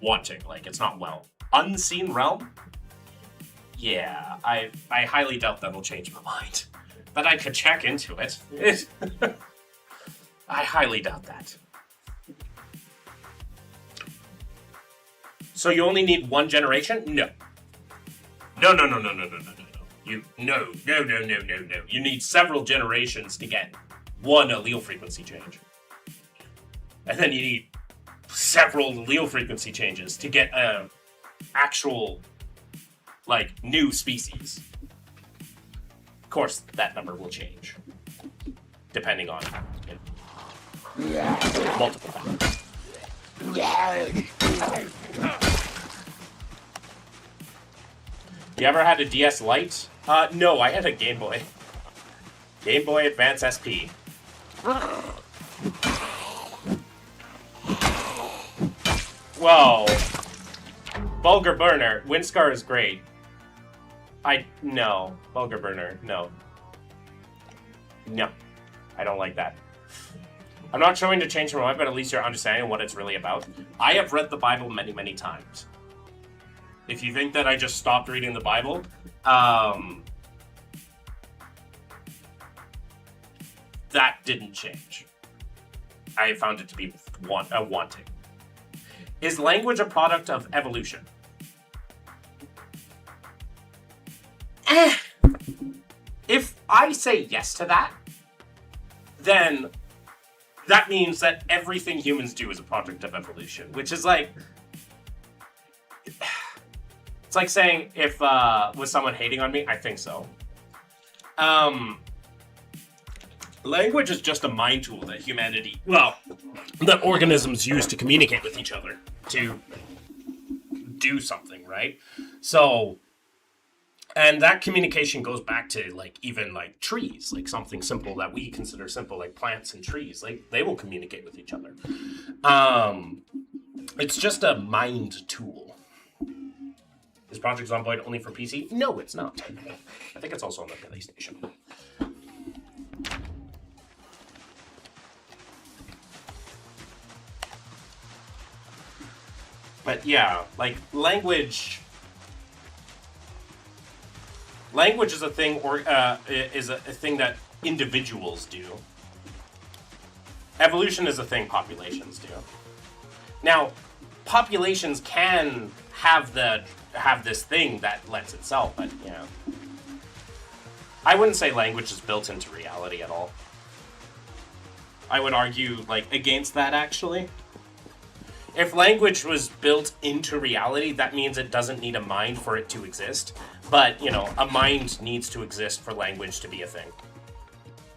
wanting. Like, it's not well. Unseen realm? Yeah, I highly doubt that'll change my mind. But I could check into it. I highly doubt that. So you only need one generation? No. No. No. You need several generations to get one allele frequency change. And then you need several allele frequency changes to get an actual, like, new species. Of course, that number will change, depending on multiple factors. You ever had a DS Lite? No, I had a Game Boy. Game Boy Advance SP. Whoa. Vulgar Burner. Windscar is great. No. Vulgar Burner. No. No. I don't like that. I'm not trying to change my mind, but at least you're understanding what it's really about. I have read the Bible many, many times. If you think that I just stopped reading the Bible, that didn't change. I found it to be wanting. Is language a product of evolution? If I say yes to that, then that means that everything humans do is a product of evolution, which is like... It's like saying if, was someone hating on me? I think so. Language is just a mind tool that that organisms use to communicate with each other, to do something, right? So, and that communication goes back to, like, even, like, trees, like, something simple that we consider simple, like plants and trees, like, they will communicate with each other. It's just a mind tool. Is Project Zomboid only for PC? No, it's not. I think it's also on the PlayStation. But yeah, like, language is a thing, or is a thing that individuals do. Evolution is a thing populations do. Now, populations can have this thing that lets itself, but yeah. I wouldn't say language is built into reality at all. I would argue, like, against that, actually. If language was built into reality, that means it doesn't need a mind for it to exist. But, you know, a mind needs to exist for language to be a thing.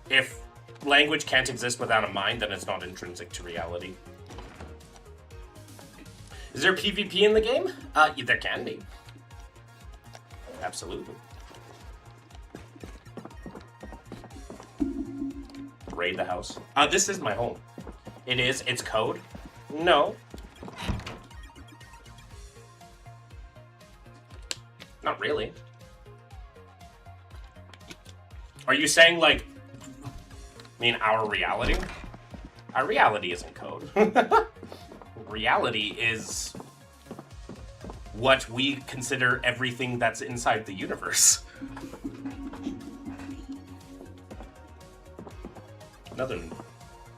If language can't exist without a mind, then it's not intrinsic to reality. Is there PvP in the game? There can be. raid the house. This is my home. It is. It's code. No. Not really. Are you saying, like, I mean, our reality? Our reality isn't code. Reality is what we consider everything that's inside the universe. Nothing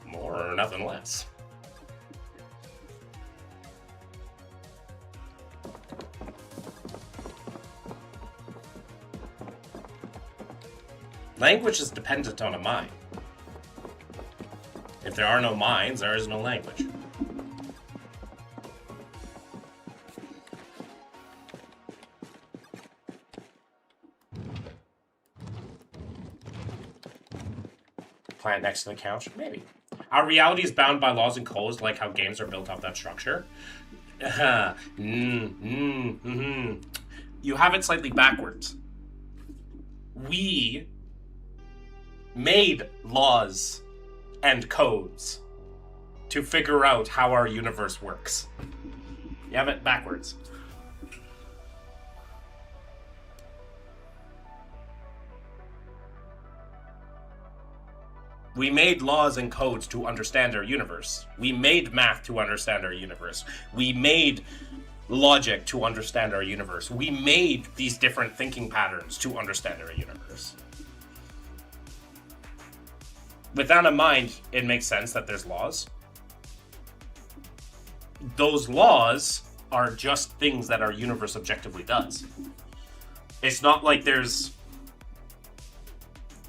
more or nothing less. Language is dependent on a mind. If there are no minds, there is no language. Plant next to the couch? Maybe. Our reality is bound by laws and codes, like how games are built off that structure. You have it slightly backwards. We made laws and codes to figure out how our universe works. You have it backwards. We made laws and codes to understand our universe. We made math to understand our universe. We made logic to understand our universe. We made these different thinking patterns to understand our universe. Without a mind, it makes sense that there's laws. Those laws are just things that our universe objectively does. It's not like there's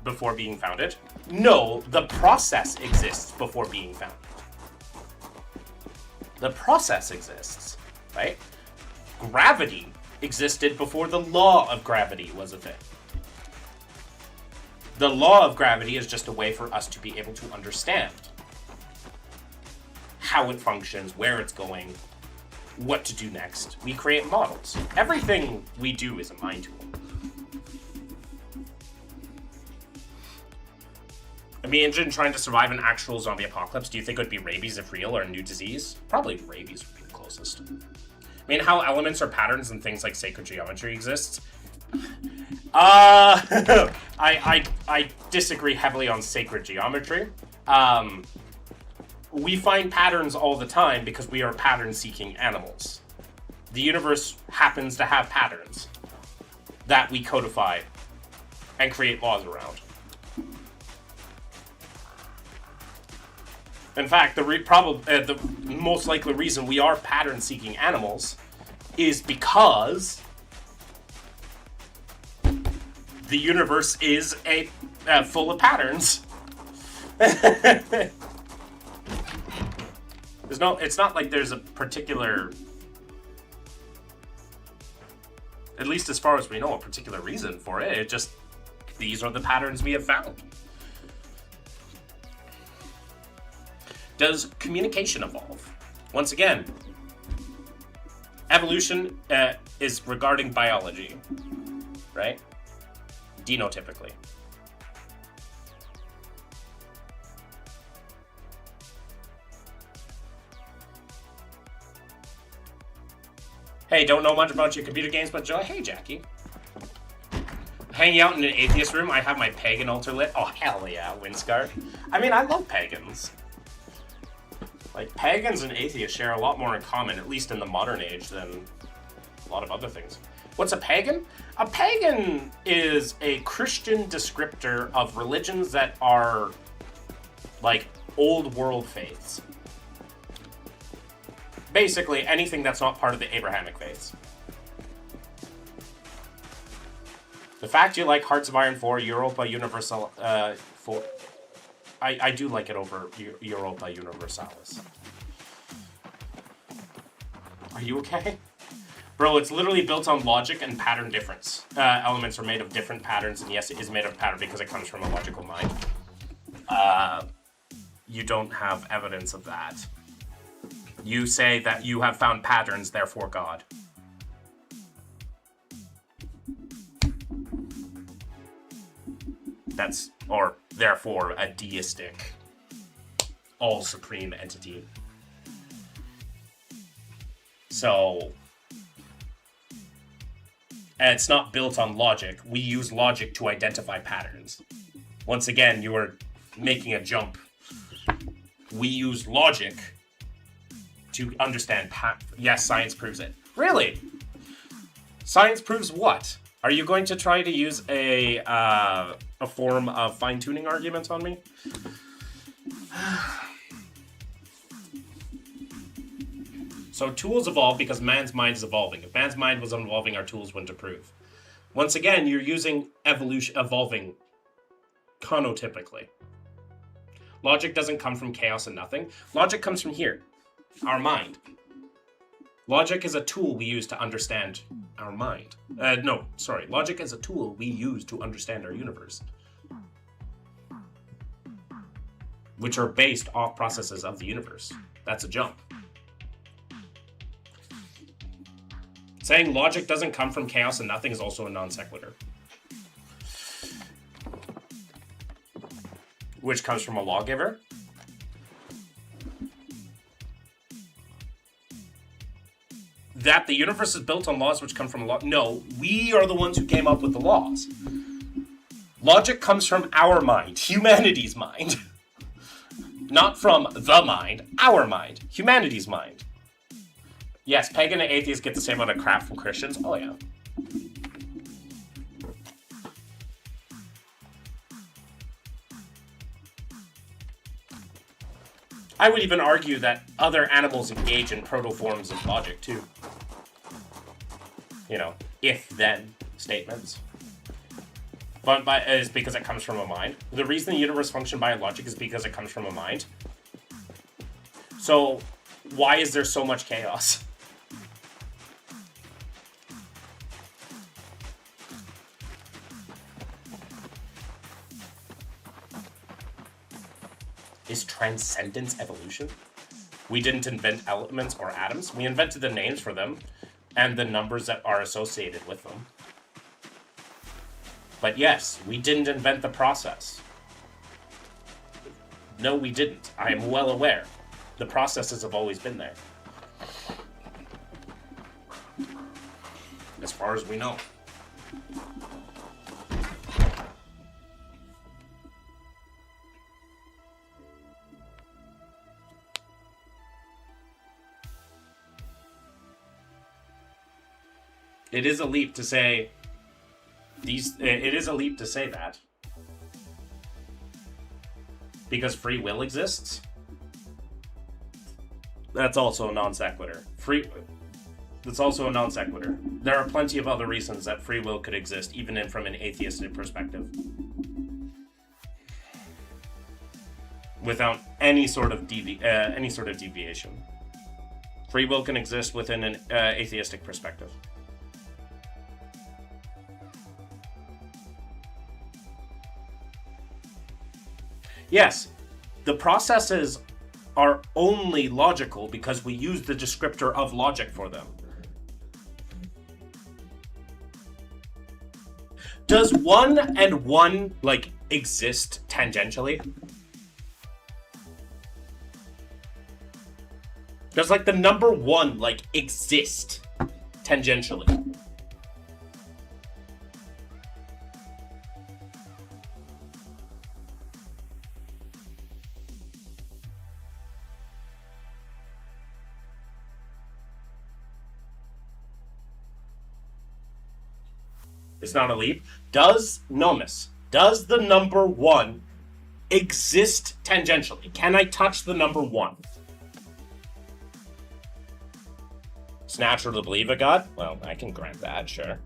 before being founded. No, the process exists before being founded. The process exists, right? Gravity existed before the law of gravity was a thing. The law of gravity is just a way for us to be able to understand how it functions, where it's going, what to do next. We create models. Everything we do is a mind tool. Imagine trying to survive an actual zombie apocalypse. Do you think it would be rabies if real, or a new disease? Probably rabies would be the closest. I mean, how elements or patterns and things like sacred geometry exists? I disagree heavily on sacred geometry. We find patterns all the time because we are pattern-seeking animals. The universe happens to have patterns that we codify and create laws around. In fact, the most likely reason we are pattern-seeking animals is because the universe is full of patterns. It's not like there's a particular, at least as far as we know, a particular reason for it. It just, these are the patterns we have found. Does communication evolve? Once again, evolution is regarding biology, right? Denotypically. Hey, don't know much about your computer games, but joy. Hey, Jackie. Hanging out in an atheist room, I have my pagan altar lit. Oh, hell yeah, Windscar. I mean, I love pagans. Like, pagans and atheists share a lot more in common, at least in the modern age, than a lot of other things. What's a pagan? A pagan is a Christian descriptor of religions that are, like, old world faiths. Basically, anything that's not part of the Abrahamic faiths. The fact you like Hearts of Iron 4, Europa Universal 4... I do like it over Europa Universalis. Are you okay? Bro, it's literally built on logic and pattern difference. Elements are made of different patterns, and yes, it is made of pattern because it comes from a logical mind. You don't have evidence of that. You say that you have found patterns, therefore God. or therefore a deistic, all-supreme entity. So, and it's not built on logic. We use logic to identify patterns. Once again, you are making a jump. We use logic to understand yes, science proves it. Really? Science proves what? Are you going to try to use a form of fine-tuning argument on me? So tools evolve because man's mind is evolving. If man's mind was evolving, our tools wouldn't improve. Once again, you're using evolving chronotypically. Logic doesn't come from chaos and nothing. Logic comes from here, our mind. Logic is a tool we use to understand our mind. Logic is a tool we use to understand our universe, which are based off processes of the universe. That's a jump. Saying logic doesn't come from chaos and nothing is also a non sequitur, which comes from a lawgiver. That the universe is built on laws which come from a law. No, we are the ones who came up with the laws. Logic comes from our mind, humanity's mind. Not from the mind, our mind, humanity's mind. Yes, pagan and atheists get the same amount of crap from Christians. Oh, yeah. I would even argue that other animals engage in proto-forms of logic, too. You know, if-then statements. But it's because it comes from a mind. The reason the universe functions by logic is because it comes from a mind. So, why is there so much chaos? Is transcendence evolution? We didn't invent elements or atoms. We invented the names for them and the numbers that are associated with them. But yes, we didn't invent the process. No, we didn't. I am well aware. The processes have always been there. As far as we know. It is a leap to say it is a leap to say that. Because free will exists. That's also a non sequitur. That's also a non sequitur. There are plenty of other reasons that free will could exist, even from an atheistic perspective. Without any sort of deviation. Free will can exist within an atheistic perspective. Yes, the processes are only logical because we use the descriptor of logic for them. Does 1 and 1, exist tangentially? Does, the number 1, exist tangentially? It's not a leap. Does the number 1 exist tangentially? Can I touch the number 1? It's natural to believe a God? Well, I can grant that, sure.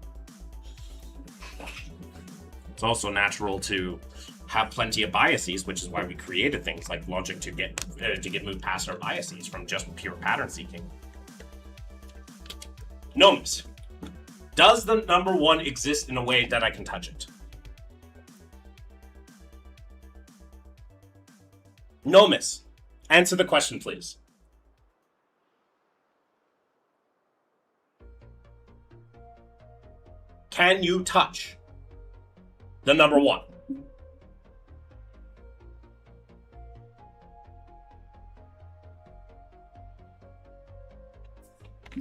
It's also natural to have plenty of biases, which is why we created things like logic to get moved past our biases from just pure pattern seeking. Nomis. Does the number 1 exist in a way that I can touch it? Nomis. Answer the question, please. Can you touch the number 1?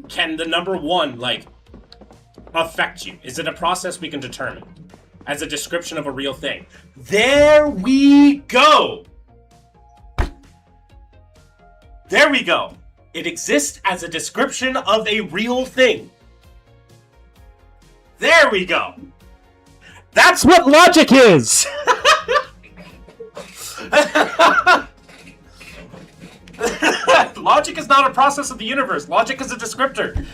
can the number 1, like, affect you? Is it a process we can determine as a description of a real thing? There we go! There we go! It exists as a description of a real thing. There we go! That's what logic is! Logic is not a process of the universe. Logic is a descriptor.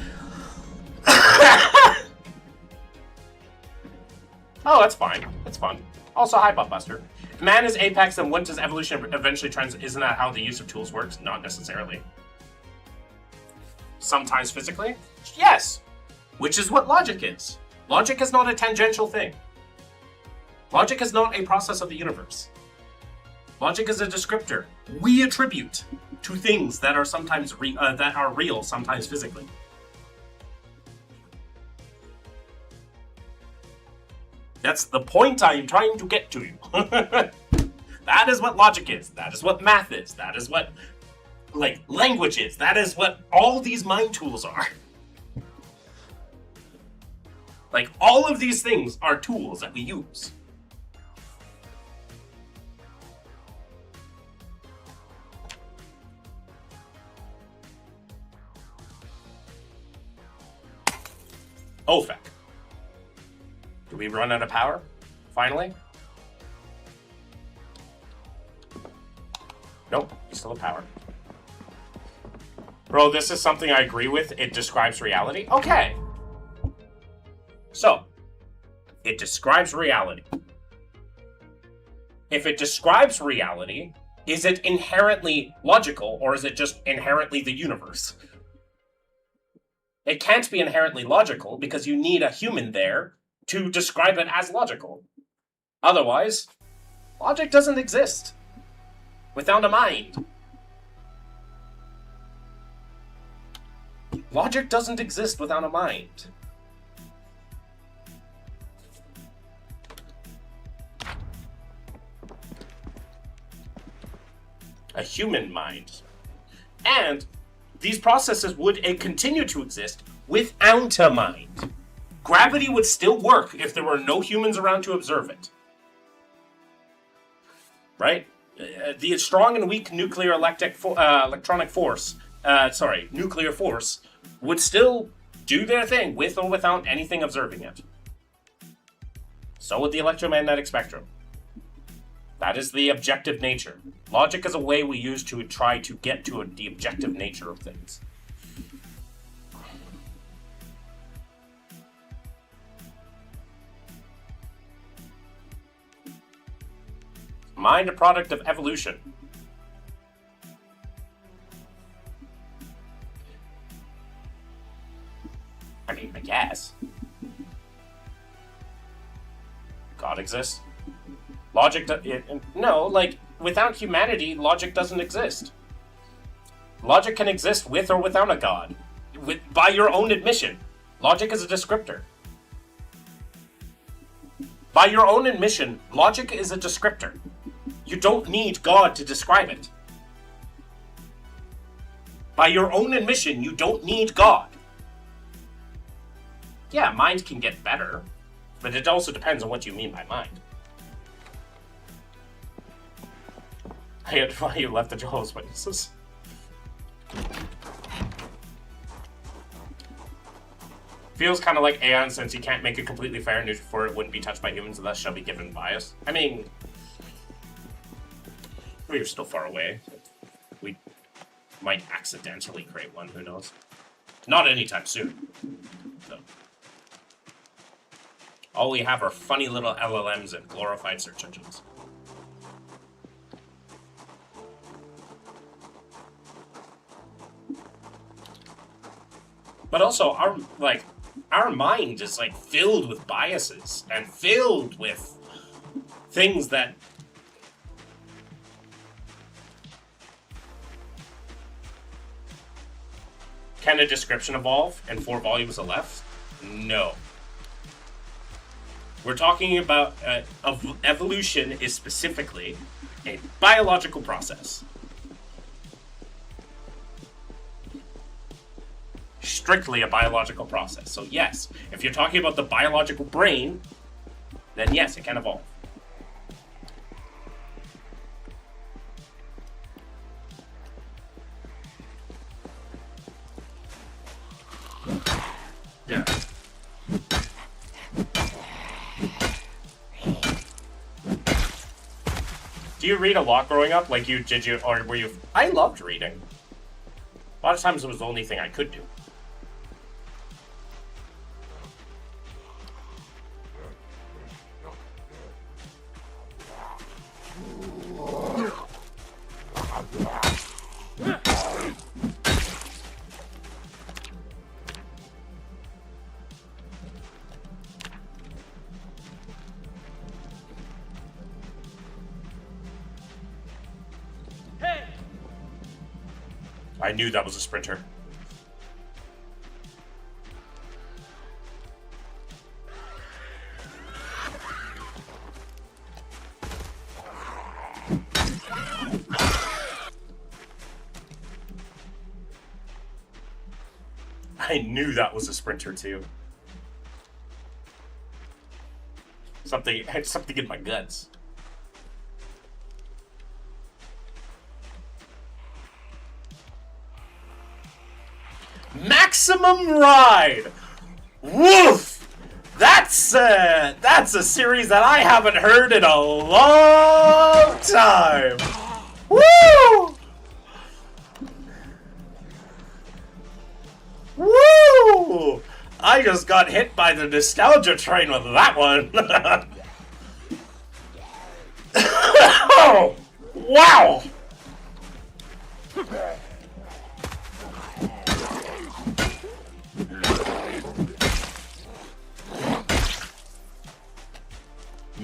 Oh, that's fine. That's fun. Also, hi, Buttbuster. Man is apex, and when does evolution eventually trans? Isn't that how the use of tools works? Not necessarily. Sometimes physically? Yes. Which is what logic is. Logic is not a tangential thing. Logic is not a process of the universe. Logic is a descriptor we attribute to things that are sometimes that are real, sometimes physically. That's the point I am trying to get to you. That is what logic is. That is what math is. That is what, like, language is. That is what all these mind tools are. Like, all of these things are tools that we use. OFAC. Did we run out of power? Finally? Nope, we still have power. Bro, this is something I agree with. It describes reality. Okay. So, it describes reality. If it describes reality, is it inherently logical, or is it just inherently the universe? It can't be inherently logical because you need a human there to describe it as logical. Otherwise, logic doesn't exist without a mind. Logic doesn't exist without a mind. A human mind. And these processes would continue to exist without a mind. Gravity would still work if there were no humans around to observe it. Right? The strong and weak nuclear electronic force, nuclear force, would still do their thing with or without anything observing it. So would the electromagnetic spectrum. That is the objective nature. Logic is a way we use to try to get to the objective nature of things. Mind a product of evolution. I mean, I guess. God exists? Logic, no, like, without humanity, logic doesn't exist. Logic can exist with or without a god. By your own admission, logic is a descriptor. By your own admission, logic is a descriptor. You don't need God to describe it. By your own admission, you don't need God. Yeah, mind can get better, but it also depends on what you mean by mind. I had why you left the Jehovah's Witnesses. Feels kind of like Aeon, since you can't make it completely fair and neutral for it wouldn't be touched by humans and thus shall be given bias. I mean, we're still far away. We might accidentally create one, who knows? Not anytime soon. So. All we have are funny little LLMs and glorified search engines. But also, our mind is like filled with biases and filled with things that can a description evolve in 4 volumes or less? No. We're talking about evolution is specifically a biological process. strictly a biological process. So yes, if you're talking about the biological brain, then yes, it can evolve. Yeah. Do you read a lot growing up? Like did you, or were you? I loved reading. A lot of times it was the only thing I could do. I knew that was a sprinter. I knew that was a sprinter too. Something in my guts. Maximum Ride! Woof! That's a series that I haven't heard in a long time. Woo! Woo! I just got hit by the nostalgia train with that one. Oh! Wow!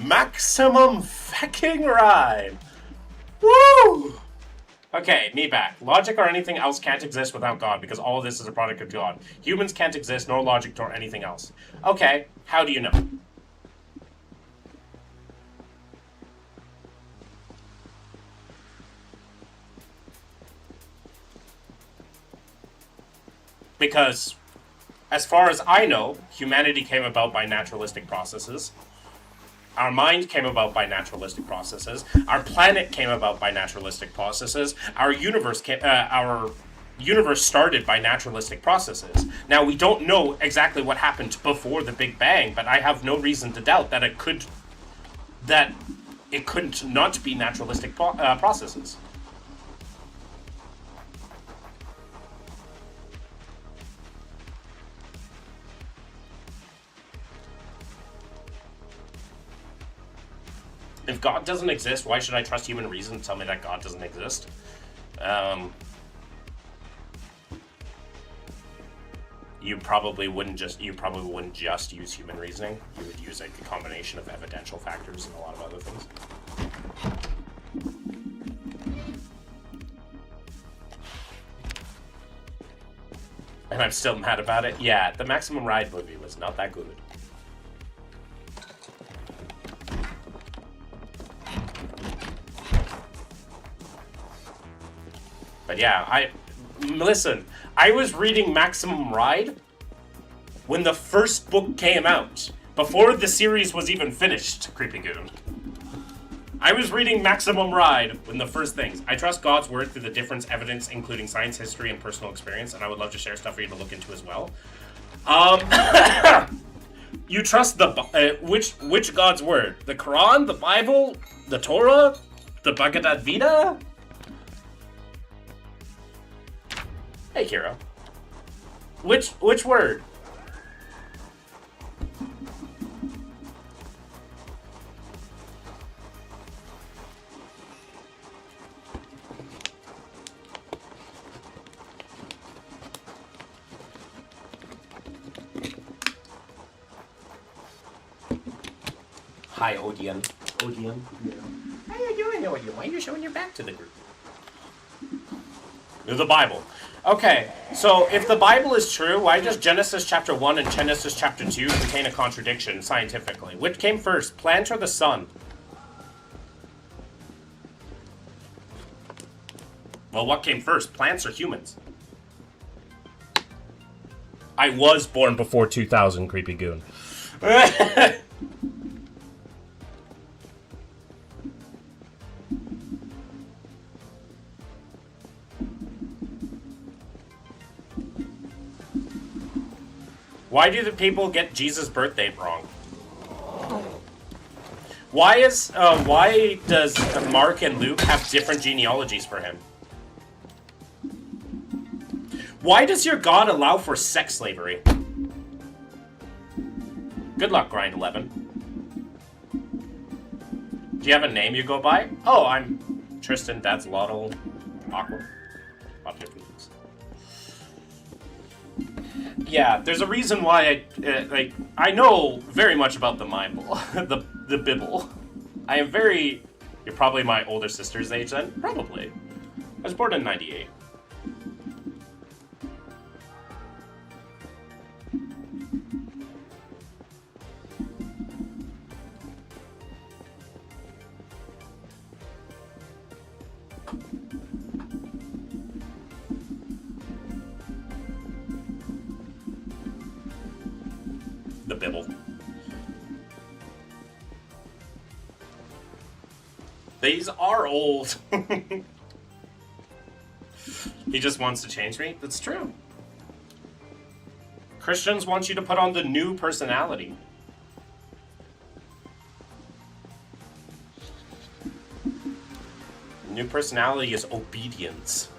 Maximum fucking Ride! Woo! Okay, me back. Logic or anything else can't exist without God because all of this is a product of God. Humans can't exist, nor logic, nor anything else. Okay, how do you know? Because, as far as I know, humanity came about by naturalistic processes. Our mind came about by naturalistic processes. Our planet came about by naturalistic processes. Our universe started by naturalistic processes. Now, we don't know exactly what happened before the Big Bang, but I have no reason to doubt that it couldn't not be naturalistic processes. If God doesn't exist, why should I trust human reason to tell me that God doesn't exist? You probably wouldn't just use human reasoning. You would use like a combination of evidential factors and a lot of other things. And I'm still mad about it. Yeah, the Maximum Ride movie was not that good. But yeah, listen, I was reading Maximum Ride when the first book came out, before the series was even finished, Creepy Goon. I was reading Maximum Ride when the first things. I trust God's word through the difference evidence, including science, history, and personal experience, and I would love to share stuff for you to look into as well. You trust the which God's word? The Quran, the Bible, the Torah, the Bhagavad Gita? Hey, Kira. Which word? Hi, Odion. Odion? Yeah. How you doing, Odion? Why are you showing your back to the group? The Bible. Okay, so if the Bible is true, why does Genesis chapter 1 and Genesis chapter 2 contain a contradiction scientifically? Which came first, plant or the sun? Well, what came first, plants or humans? I was born before 2000, creepy goon. Why do the people get Jesus' birth date wrong? Why does Mark and Luke have different genealogies for him? Why does your God allow for sex slavery? Good luck, Grind 11. Do you have a name you go by? Oh, I'm Tristan, that's Lottle. Awkward. Yeah, there's a reason why I know very much about the Bible. the Bible. I am very... You're probably my older sister's age then? Probably. I was born in 98. The Bible. These are old. He just wants to change me? That's true. Christians want you to put on the new personality. New personality is obedience.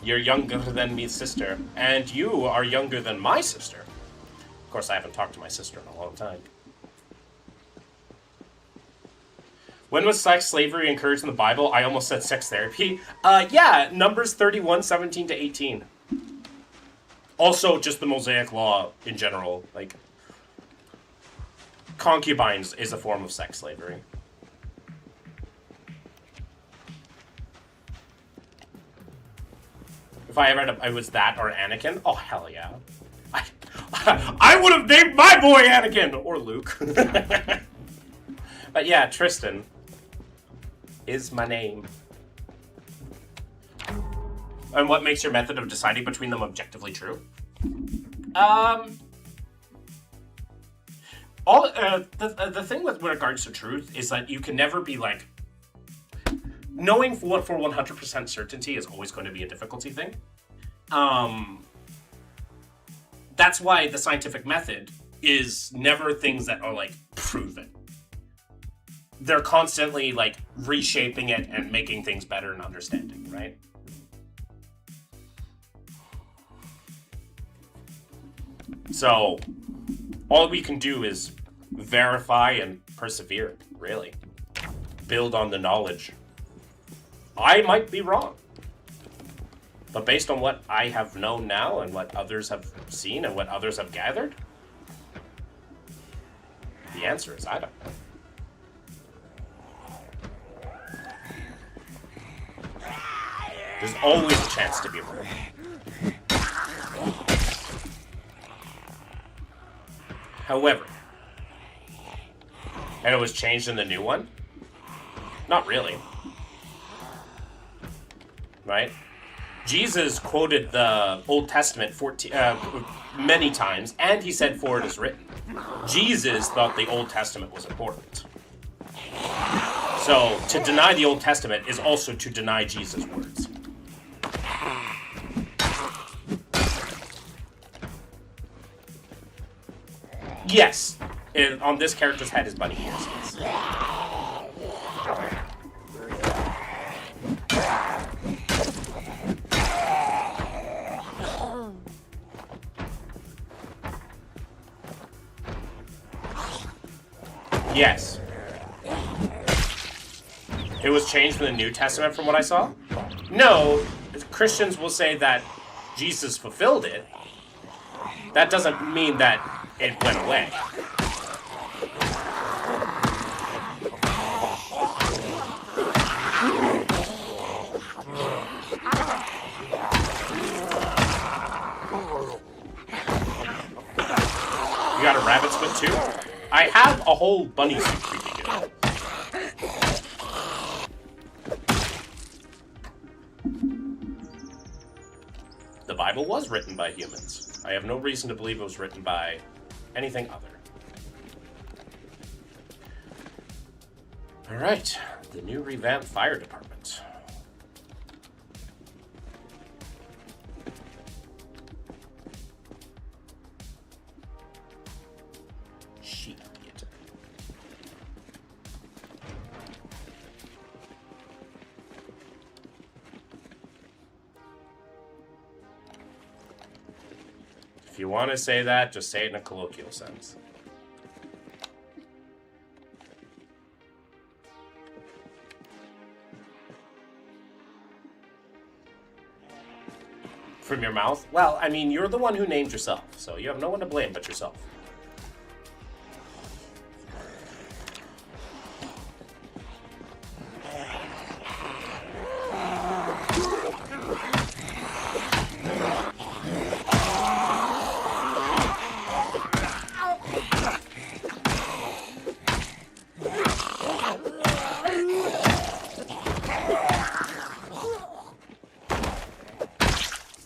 You're younger than me, sister, and you are younger than my sister. Of course, I haven't talked to my sister in a long time. When was sex slavery encouraged in the Bible? I almost said sex therapy. Yeah, Numbers 31, 17 to 18. Also, just the Mosaic Law in general. Like, concubines is a form of sex slavery. If I ever I was that or Anakin, oh hell yeah. I would have named my boy Anakin or Luke. But yeah, Tristan is my name. And what makes your method of deciding between them objectively true? The thing with regards to truth is that you can never be like, knowing what for 100% certainty is always going to be a difficulty thing. That's why the scientific method is never things that are like proven. They're constantly like reshaping it and making things better and understanding, right? So all we can do is verify and persevere, really. Build on the knowledge. I might be wrong. But based on what I have known now and what others have seen and what others have gathered, the answer is I don't know. There's always a chance to be wrong. However, and it was changed in the new one? Not really. Right? Jesus quoted the Old Testament many times, and he said, "For it is written." Jesus thought the Old Testament was important. So, to deny the Old Testament is also to deny Jesus' words. Yes, on this character's head is bunny ears. Yes. It was changed in the New Testament from what I saw? No, Christians will say that Jesus fulfilled it. That doesn't mean that it went away. You got a rabbit's foot too? I have a whole bunny suit creepy good. The Bible was written by humans. I have no reason to believe it was written by anything other. Alright, the new revamped fire department. Shit. If you want to say that, just say it in a colloquial sense. From your mouth? Well, I mean, you're the one who named yourself, so you have no one to blame but yourself.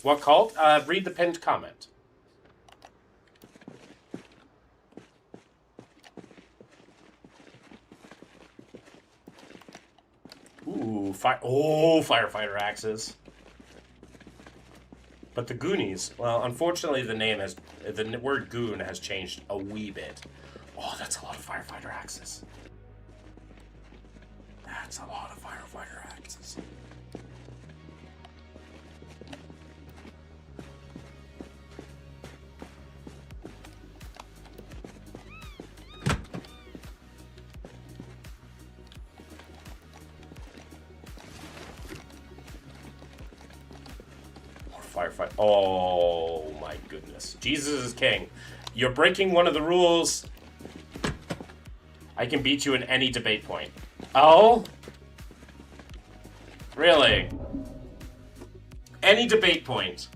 What cult? Read the pinned comment. Ooh, firefighter axes. But the Goonies, well, unfortunately the word goon has changed a wee bit. Oh, that's a lot of firefighter axes. That's a lot of firefighter axes. Firefight. Oh my goodness. Jesus is king. You're breaking one of the rules. I can beat you in any debate point. Oh? Really? Any debate point.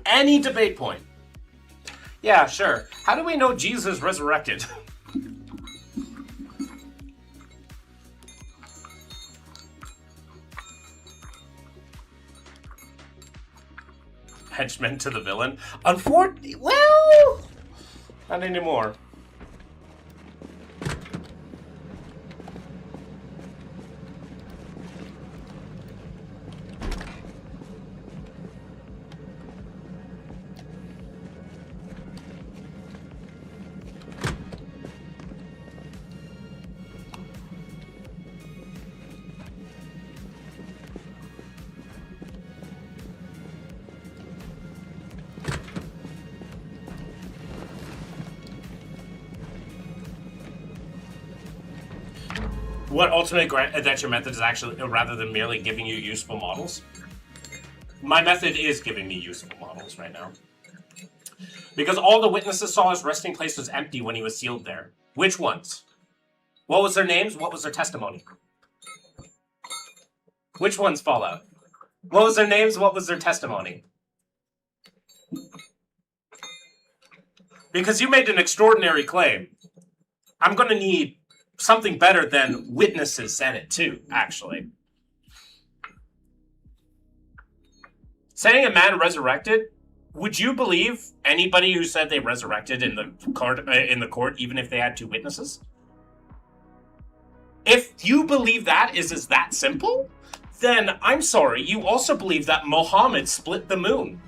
Any debate point. Yeah, sure. How do we know Jesus resurrected? Henchmen to the villain. Unfortunately, well, not anymore. What ultimate adventure method is actually, rather than merely giving you useful models? My method is giving me useful models right now. Because all the witnesses saw his resting place was empty when he was sealed there. Which ones? What was their names? What was their testimony? Which ones, Fallout? What was their names? What was their testimony? Because you made an extraordinary claim. I'm going to need something better than witnesses said it too, actually. Saying a man resurrected, would you believe anybody who said they resurrected in the court, even if they had two witnesses? If you believe that is that simple, then I'm sorry, you also believe that Muhammad split the moon.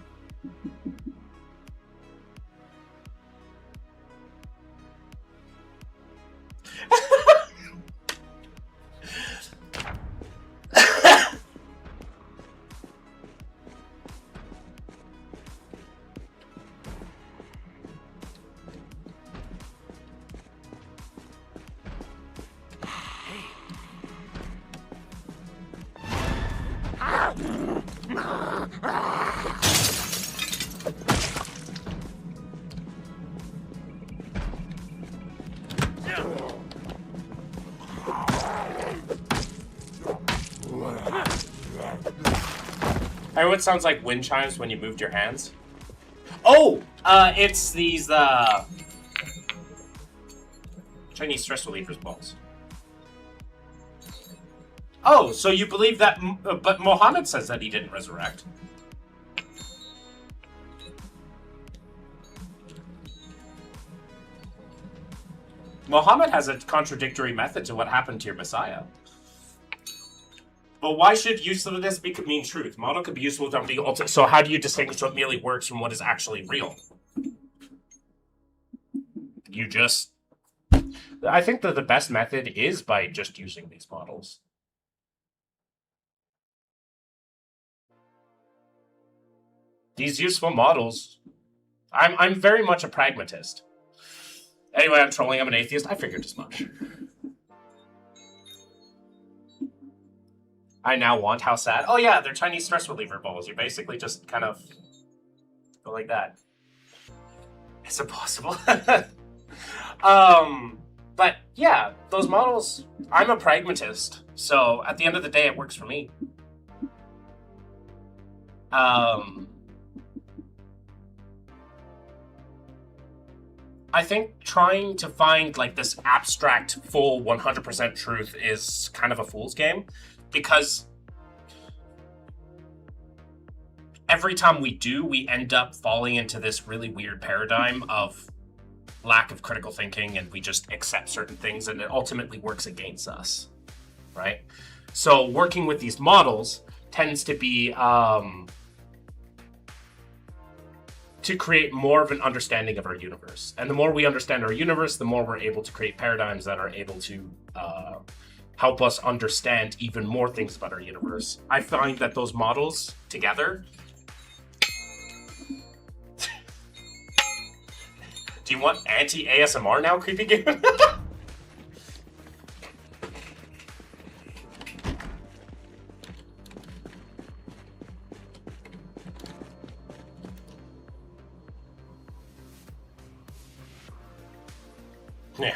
I know it sounds like wind chimes when you moved your hands. Oh! It's these, Chinese stress relievers balls. Oh, so you believe that, but Muhammad says that he didn't resurrect. Muhammad has a contradictory method to what happened to your Messiah. But why should usefulness mean truth? Model could be useful without being ultimate. So how do you distinguish what merely works from what is actually real? You just... I think that the best method is by just using these models. These useful models... I'm very much a pragmatist. Anyway, I'm trolling, I'm an atheist. I figured as much. I now want how sad. Oh yeah, they're Chinese stress reliever balls. You basically just kind of go like that. Is it possible? But yeah, those models, I'm a pragmatist. So at the end of the day, it works for me. I think trying to find like this abstract, full 100% truth is kind of a fool's game, because every time we do, we end up falling into this really weird paradigm of lack of critical thinking, and we just accept certain things, and it ultimately works against us, right? So working with these models tends to be to create more of an understanding of our universe. And the more we understand our universe, the more we're able to create paradigms that are able to help us understand even more things about our universe. I find that those models together... Do you want anti-ASMR now, creepy game? Yeah.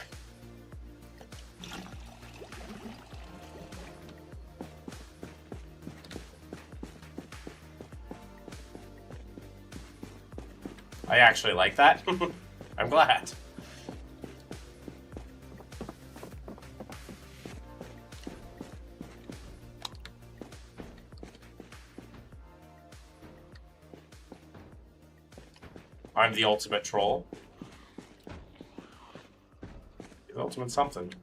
I actually like that. I'm glad. I'm the ultimate troll. The ultimate something.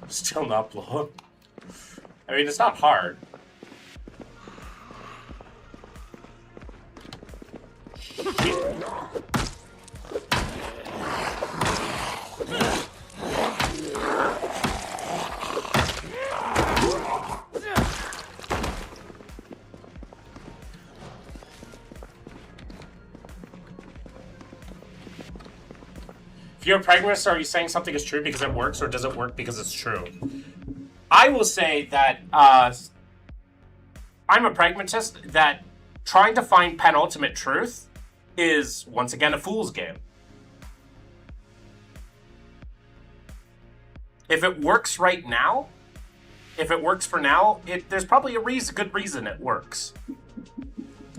Still not blown. I mean, it's not hard. If you're a pragmatist, are you saying something is true because it works, or does it work because it's true? I will say that I'm a pragmatist, that trying to find penultimate truth is, once again, a fool's game. If it works right now, if it works for now, there's probably a good reason it works.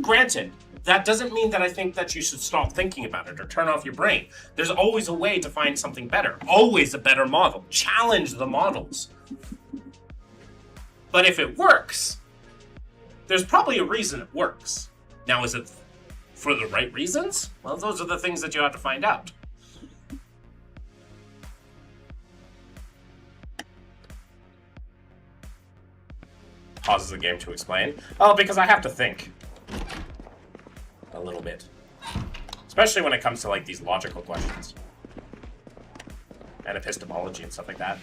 Granted, that doesn't mean that I think that you should stop thinking about it or turn off your brain. There's always a way to find something better. Always a better model. Challenge the models. But if it works, there's probably a reason it works. Now, is it for the right reasons? Well, those are the things that you have to find out. Pauses the game to explain. Oh, because I have to think. A little bit. Especially when it comes to, like, these logical questions. And epistemology and stuff like that.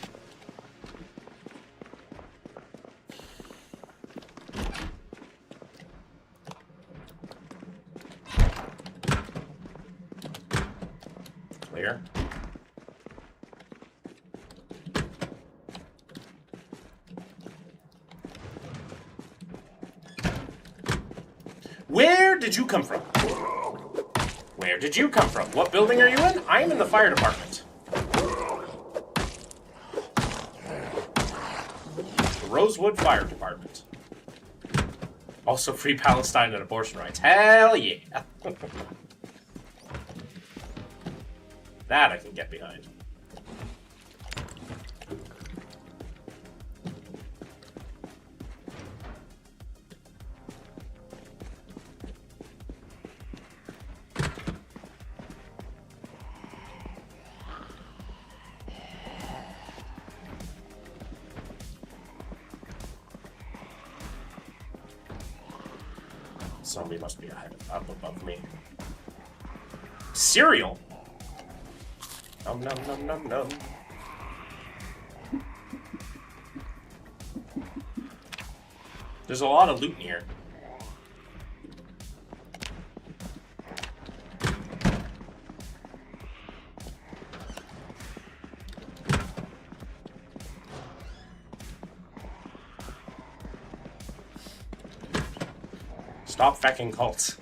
Clear. Where did you come from? Where did you come from? What building are you in? I'm in the fire department. The Rosewood Fire Department. Also free Palestine and abortion rights. Hell yeah. That I can get behind. Zombie must be up above me. Cereal? Nom nom nom nom nom. There's a lot of loot in here. Stop fecking cults.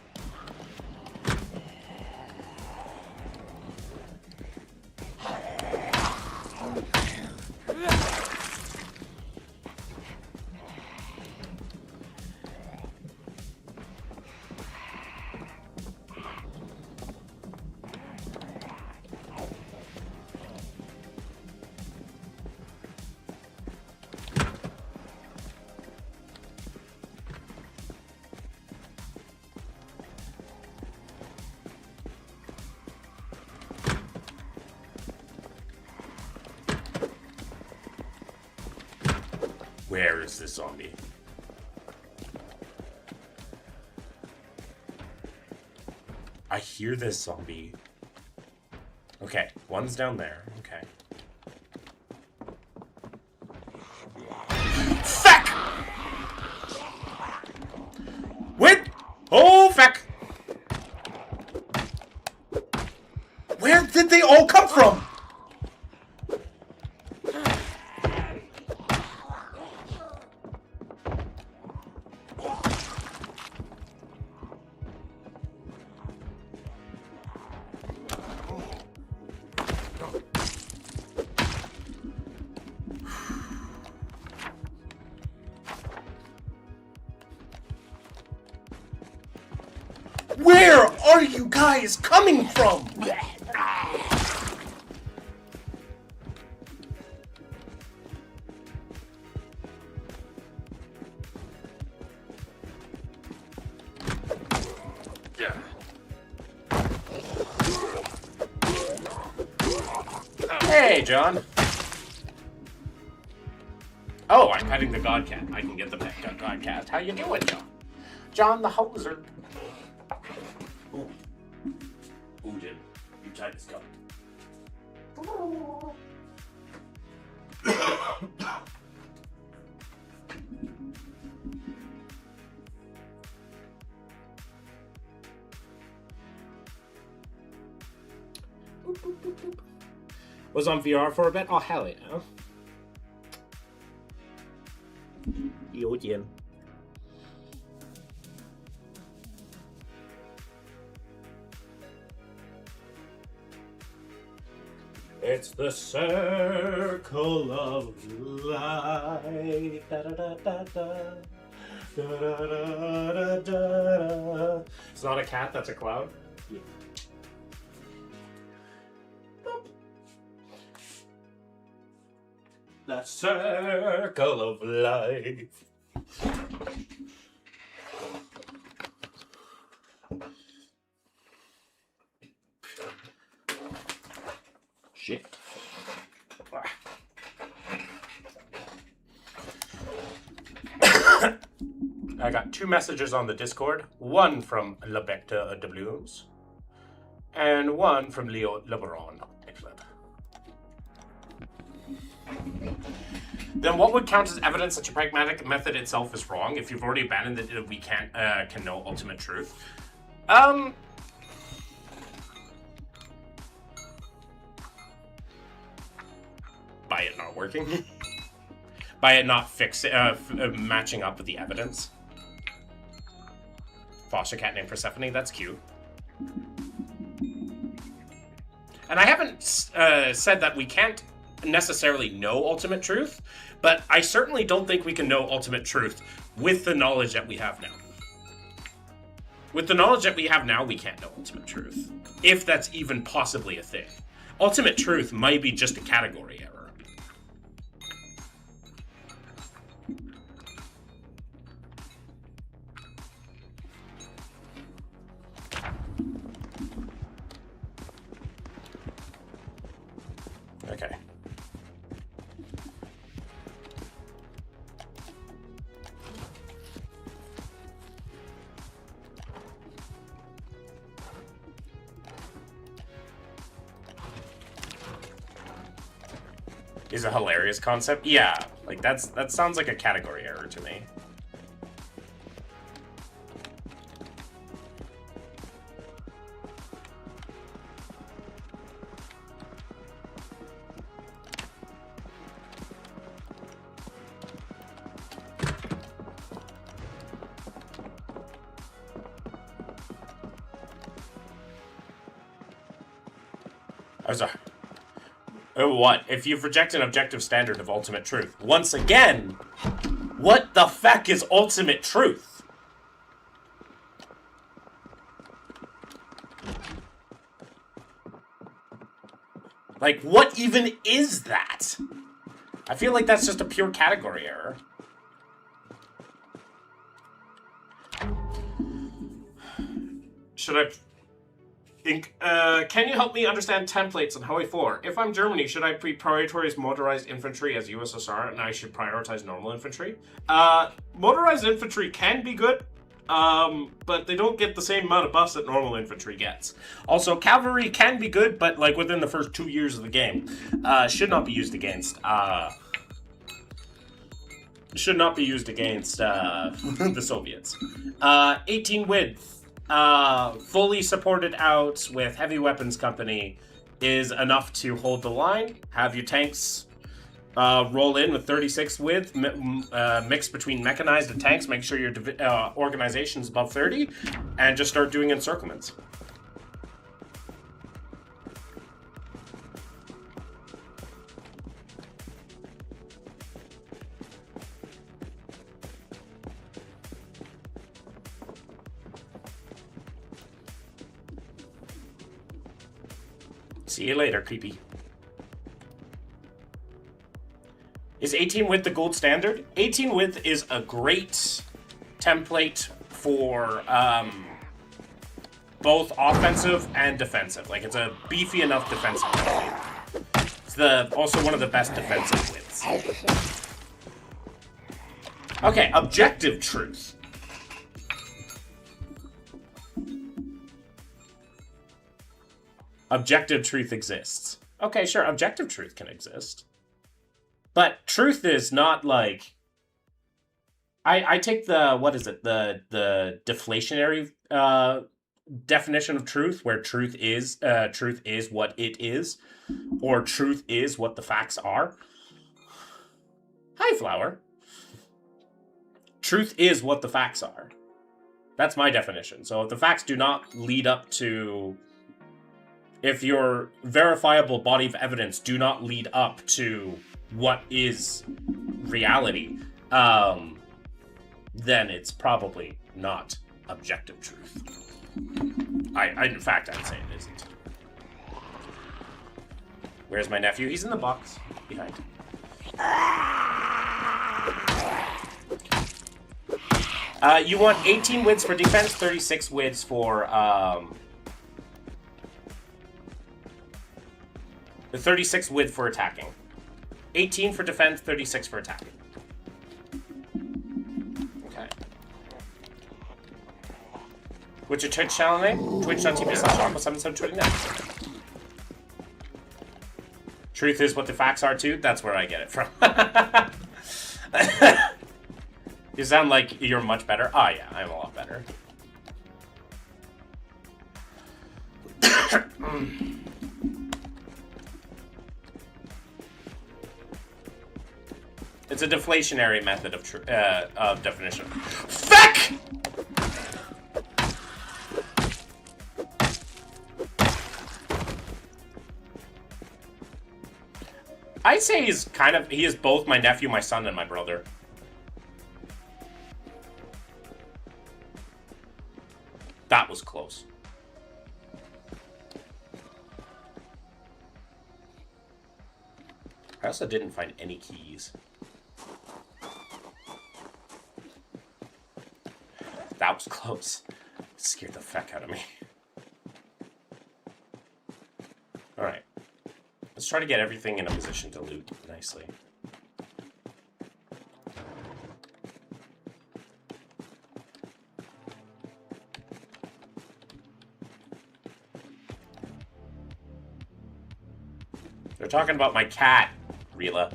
Where is this zombie? I hear this zombie. Okay, one's down there. Okay. Feck! Wait! Oh, feck! Where did they all come from? Where are you guys coming from? Hey, John. Oh, I'm petting the god cat. I can get the pet god cat. How you doing, John? John the hoser. Ooh. Ooh, Jim. You tried this gun. Was on VR for a bit? Oh, hell yeah. Yo, Jim. It's the circle of life. Da, da, da, da, da. Da, da, da, da, da. It's not a cat, that's a cloud. Yeah. The circle of life. Shit. I got 2 messages on the Discord. One from Lebecta Doubloons. And one from Leo LeBron. Excellent. Then what would count as evidence that your pragmatic method itself is wrong if you've already abandoned that we can know ultimate truth? By it not working. By it not matching up with the evidence. Foster cat named Persephone, that's cute. And I haven't said that we can't necessarily know ultimate truth, but I certainly don't think we can know ultimate truth with the knowledge that we have now. With the knowledge that we have now, we can't know ultimate truth, if that's even possibly a thing. Ultimate truth might be just a category error. Okay. Is a hilarious concept? Yeah, like that sounds like a category error to me. Oh, what? If you've rejected an objective standard of ultimate truth. Once again, what the feck is ultimate truth? Like, what even is that? I feel like that's just a pure category error. Should I... can you help me understand templates on Hoey 4? If I'm Germany, should I prioritize motorized infantry as USSR and I should prioritize normal infantry? Motorized infantry can be good, but they don't get the same amount of buffs that normal infantry gets. Also, cavalry can be good, but like within the first 2 years of the game. Should not be used against, the Soviets. 18 width. Fully supported out with heavy weapons company is enough to hold the line. Have your tanks roll in with 36 width, mixed between mechanized and tanks. Make sure your organization's above 30, and just start doing encirclements. See you later, creepy. Is 18 width the gold standard? 18 width is a great template for both offensive and defensive. Like, it's a beefy enough defensive template. It's also one of the best defensive widths. Okay, objective truth. Objective truth exists. Okay, sure, objective truth can exist. But truth is not like... I take the, what is it, the deflationary definition of truth, where truth is what it is, or truth is what the facts are. Hi, Flower. Truth is what the facts are. That's my definition. So if the facts do not lead up to... If your verifiable body of evidence do not lead up to what is reality, then it's probably not objective truth. In fact, I'd say it isn't. Where's my nephew? He's in the box behind. You want 18 widths for defense, 36 widths for... The 36 width for attacking. 18 for defense, 36 for attacking. Okay. What's your Twitch channel name? Twitch.tv/aqua7729. Truth is what the facts are too? That's where I get it from. You sound like you're much better. Oh yeah, I'm a lot better. It's a deflationary method of definition. Fuck! I'd say he is both my nephew, my son, and my brother. That was close. I also didn't find any keys. That was close. It scared the feck out of me. Alright. Let's try to get everything in a position to loot nicely. They're talking about my cat, Rila.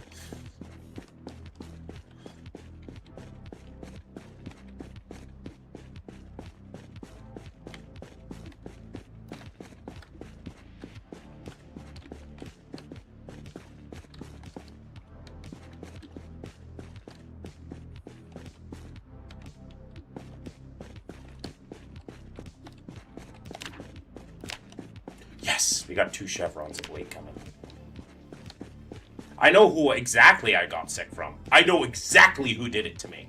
Yes, we got 2 chevrons of weight coming. I know who exactly I got sick from. I know exactly who did it to me.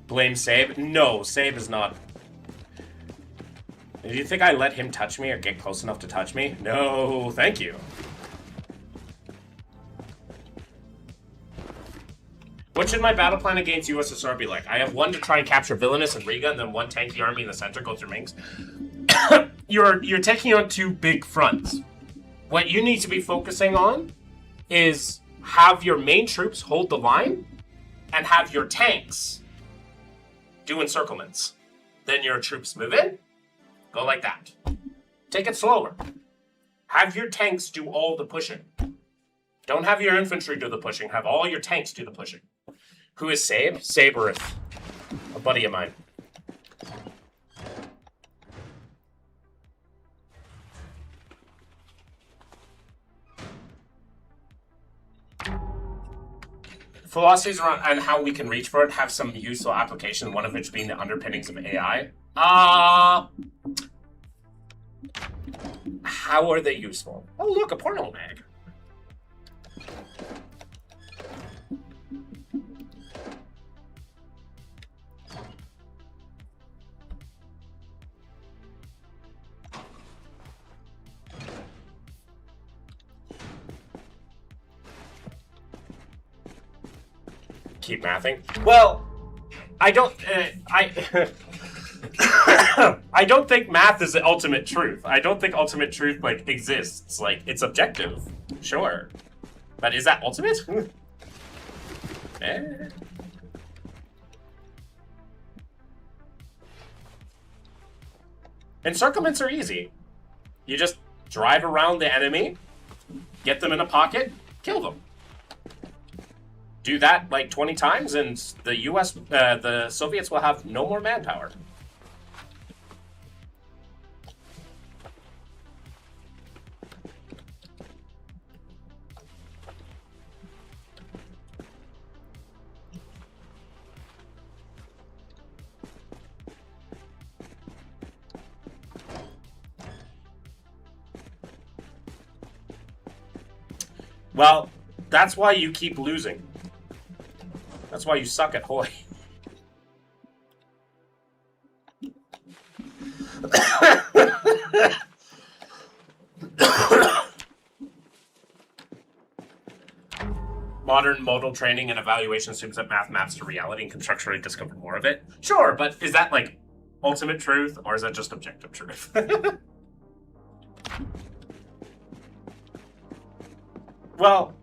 Blame Sabe? No, Sabe is not. Do you think I let him touch me or get close enough to touch me? No, thank you. What should my battle plan against USSR be like? I have 1 to try and capture Villainous and Riga, and then 1 tanky army in the center, go through Minsk. You're taking on 2 big fronts. What you need to be focusing on is have your main troops hold the line and have your tanks do encirclements. Then your troops move in, go like that. Take it slower. Have your tanks do all the pushing. Don't have your infantry do the pushing, have all your tanks do the pushing. Who is Sabe? Saberith. A buddy of mine. Philosophies around and how we can reach for it have some useful application, one of which being the underpinnings of AI. How are they useful? Oh, look, a portal mag. Keep mathing. Well, I don't. I don't think math is the ultimate truth. I don't think ultimate truth like exists. Like it's objective, sure, but is that ultimate? Encirclements are easy. You just drive around the enemy, get them in a pocket, kill them. Do that like 20 times, and the the Soviets will have no more manpower. Well, that's why you keep losing. That's why you suck at Hoy. Modern modal training and evaluation assumes that math maps to reality and can structurally discover more of it. Sure, but is that like ultimate truth or is that just objective truth? Well,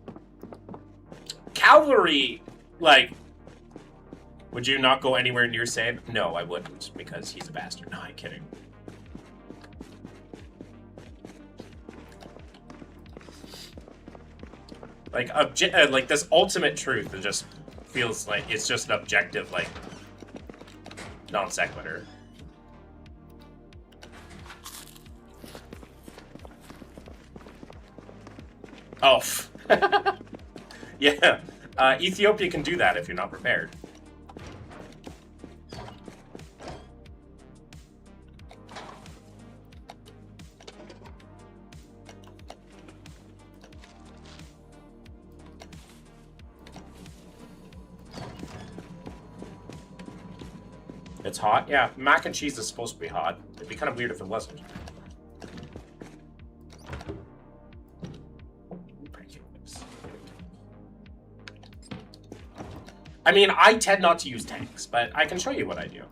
cavalry, like, would you not go anywhere near Sabe? No, I wouldn't, because he's a bastard. No, I'm kidding. Like, like this ultimate truth, it just feels like it's just an objective, like, non sequitur. Oh. Yeah. Ethiopia can do that if you're not prepared. It's hot? Yeah, mac and cheese is supposed to be hot. It'd be kind of weird if it wasn't. I mean, I tend not to use tanks, but I can show you what I do.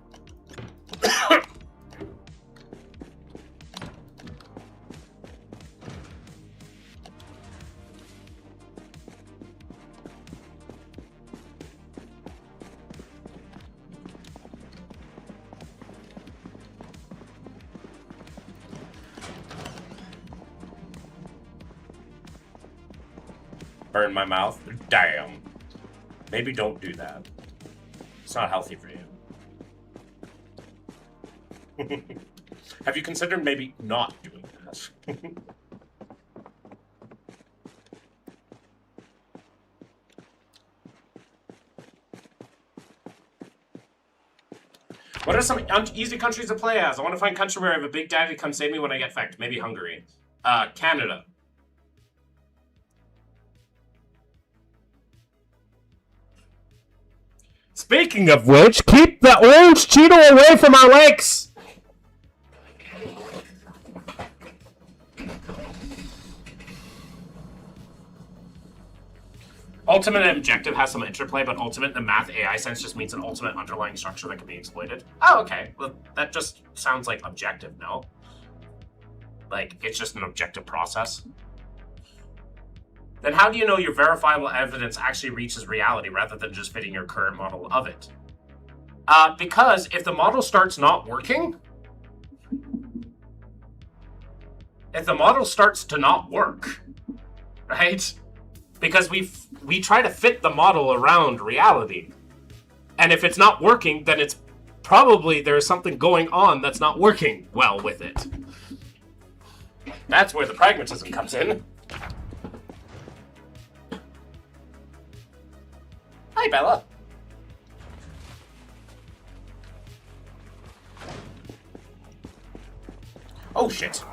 Burn my mouth? Damn. Maybe don't do that. It's not healthy for you. Have you considered maybe not doing that? What are some easy countries to play as? I want to find a country where I have a big daddy to come save me when I get fecked. Maybe Hungary. Canada. Speaking of which, keep the orange Cheeto away from our lakes! Ultimate and objective has some interplay, but ultimate in the math AI sense just means an ultimate underlying structure that can be exploited. Oh, okay. Well, that just sounds like objective, no? Like, it's just an objective process. Then how do you know your verifiable evidence actually reaches reality rather than just fitting your current model of it? Because if the model starts not working, if the model starts to not work, right? Because we try to fit the model around reality. And if it's not working, then it's probably there's something going on that's not working well with it. That's where the pragmatism comes in. Hi, Bella. Oh, shit.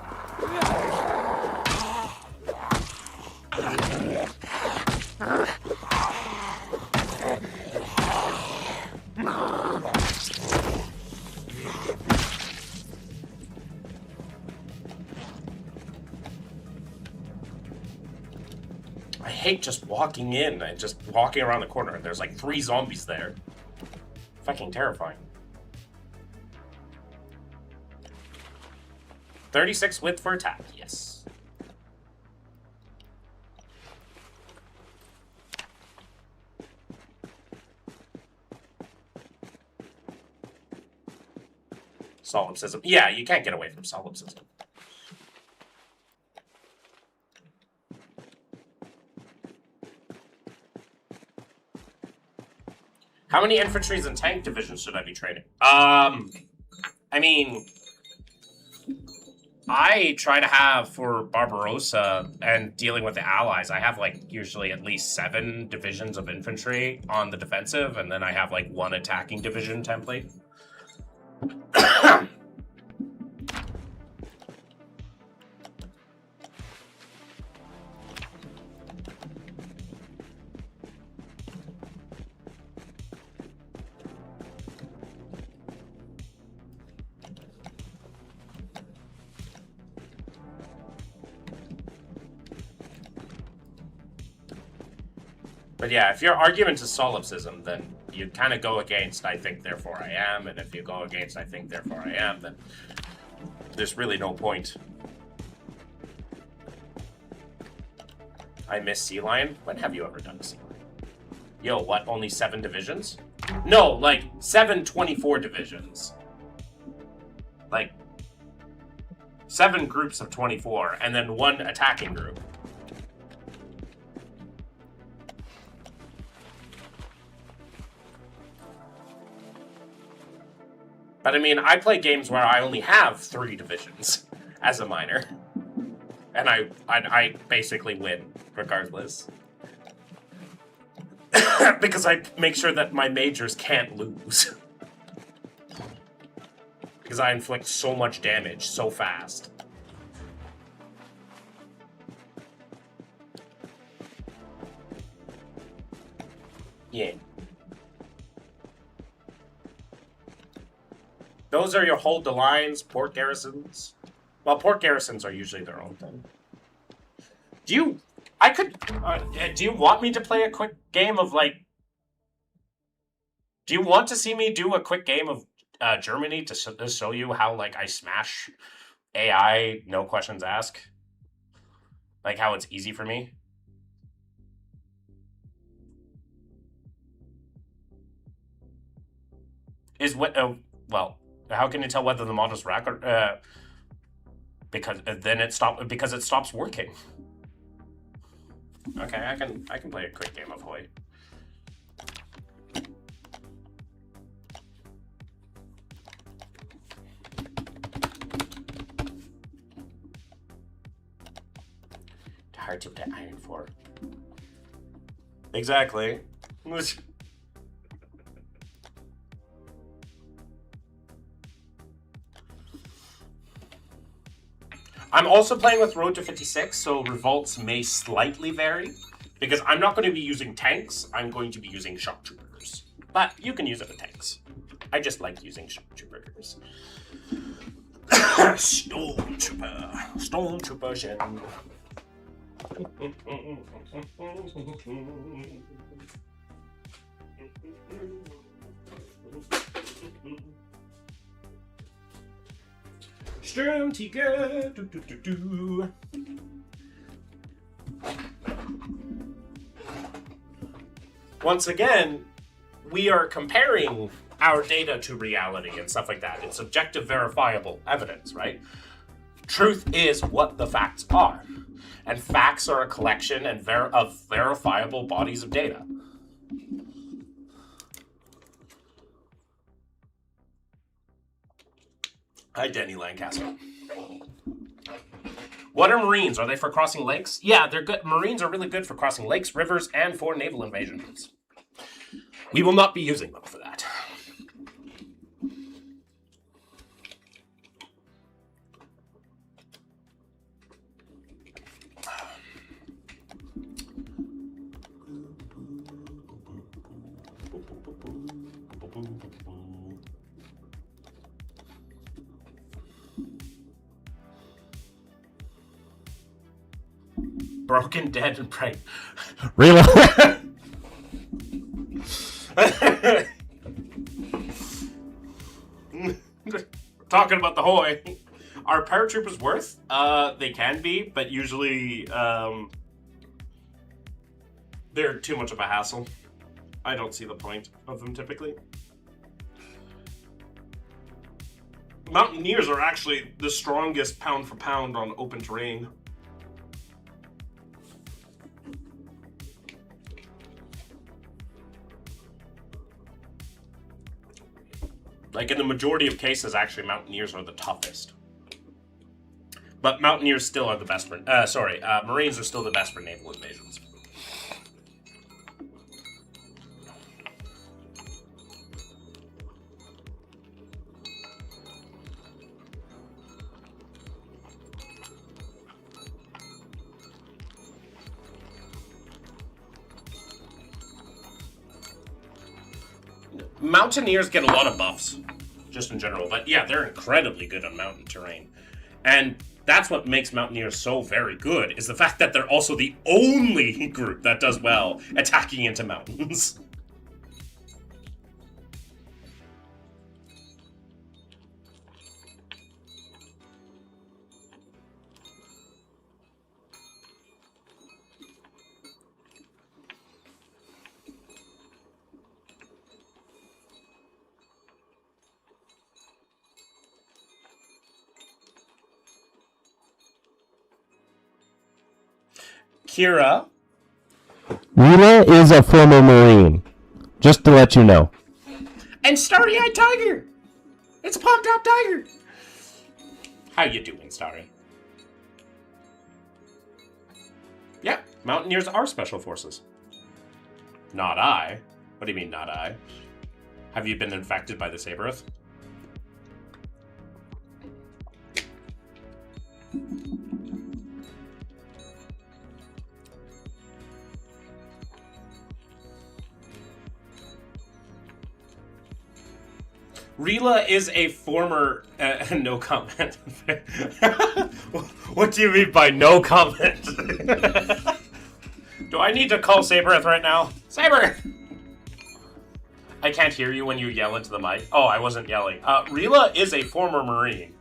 I hate just walking in and just walking around the corner and there's like 3 zombies there. Fucking terrifying. 36 width for attack, yes. Solipsism. Yeah, you can't get away from solipsism. How many infantries and tank divisions should I be training? I mean, I try to have for Barbarossa and dealing with the allies, I have like usually at least 7 divisions of infantry on the defensive, and then I have like 1 attacking division template. But yeah, if your argument is solipsism, then you kind of go against I think, therefore I am, and if you go against I think, therefore I am, then there's really no point. I miss Sea Lion? When have you ever done a Sea Lion? Yo, what, only 7 divisions? No, like 7 24 divisions. Like 7 groups of 24, and then 1 attacking group. But I mean, I play games where I only have 3 divisions as a minor. And I basically win, regardless. Because I make sure that my majors can't lose. Because I inflict so much damage so fast. Yeah. Those are your hold the lines, port garrisons. Well, port garrisons are usually their own thing. Do you want me to play a quick game of, like... Do you want to see me do a quick game of Germany to show you how, like, I smash AI, no questions asked? Like, how it's easy for me? Is what... well, how can you tell whether the model's rack or... because then it stops working. Okay, I can play a quick game of Hoi. Hard to iron for. Exactly. I'm also playing with Road to 56, so revolts may slightly vary. Because I'm not going to be using tanks, I'm going to be using shock troopers. But you can use it with tanks. I just like using shock troopers. Stormtrooper Shen. Sturmtiger. Once again, we are comparing our data to reality and stuff like that. It's objective, verifiable evidence, right? Truth is what the facts are. And facts are a collection of verifiable bodies of data. Hi, Denny Lancaster. What are Marines? Are they for crossing lakes? Yeah, they're good. Marines are really good for crossing lakes, rivers, and for naval invasions. We will not be using them for that. Broken, dead, and praying. Really? Talking about the Hoi. Are paratroopers worth? They can be, but usually they're too much of a hassle. I don't see the point of them typically. Mountaineers are actually the strongest pound for pound on open terrain. Like, in the majority of cases, actually, Mountaineers are the toughest. But Mountaineers still are the best for... Marines are still the best for naval invasions. Mountaineers get a lot of buffs, just in general. But yeah, they're incredibly good on mountain terrain. And that's what makes Mountaineers so very good, is the fact that they're also the only group that does well attacking into mountains. Kira. Rita is a former Marine. Just to let you know. And Starry-Eyed Tiger. It's a Pumped Out Tiger. How you doing, Starry? Yeah, Mountaineers are special forces. Not I. What do you mean, not I? Have you been infected by the Sabereth? Rila is a former... no comment. What do you mean by no comment? Do I need to call Sabereth right now? Saber! I can't hear you when you yell into the mic. Oh, I wasn't yelling. Rila is a former Marine.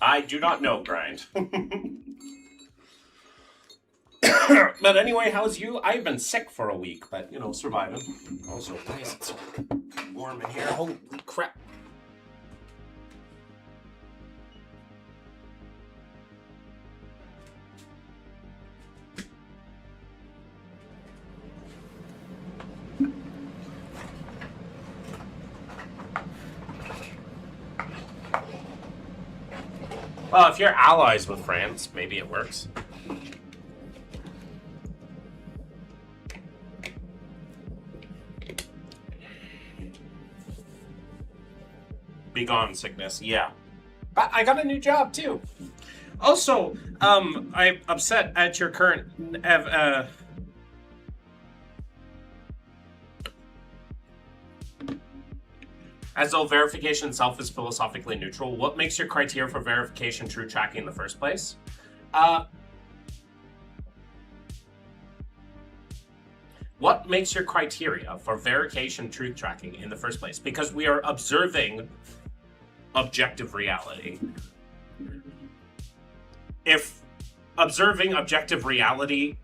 I do not know, Grind. But anyway, how's you? I've been sick for a week, but, you know, surviving. Also, why is it so warm in here? Holy crap. Well, if you're allies with France, maybe it works. Be gone, sickness. Yeah. But I got a new job, too. Also, I'm upset at your current... As though verification itself is philosophically neutral, what makes your criteria for verification true tracking in the first place? What makes your criteria for verification truth tracking in the first place? Because we are observing objective reality. If observing objective reality,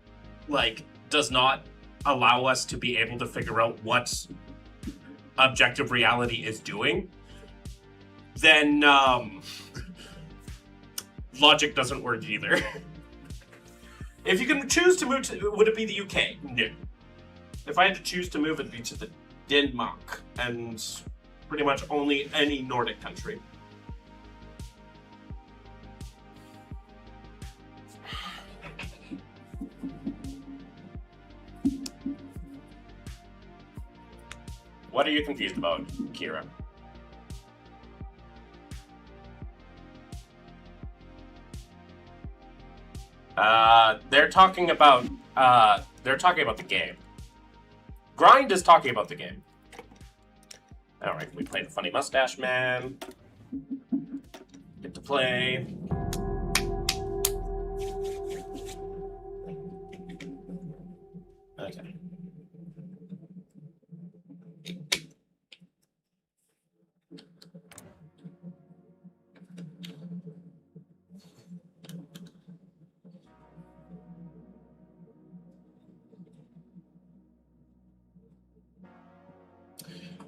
like, does not allow us to be able to figure out what objective reality is doing, then logic doesn't work either. If you can choose to move to, would it be the UK? No. If I had to choose to move, it'd be to the Denmark and pretty much only any Nordic country. What are you confused about, Kira? They're talking about the game. Grind is talking about the game. All right, we played the Funny Mustache Man. Get to play. Okay.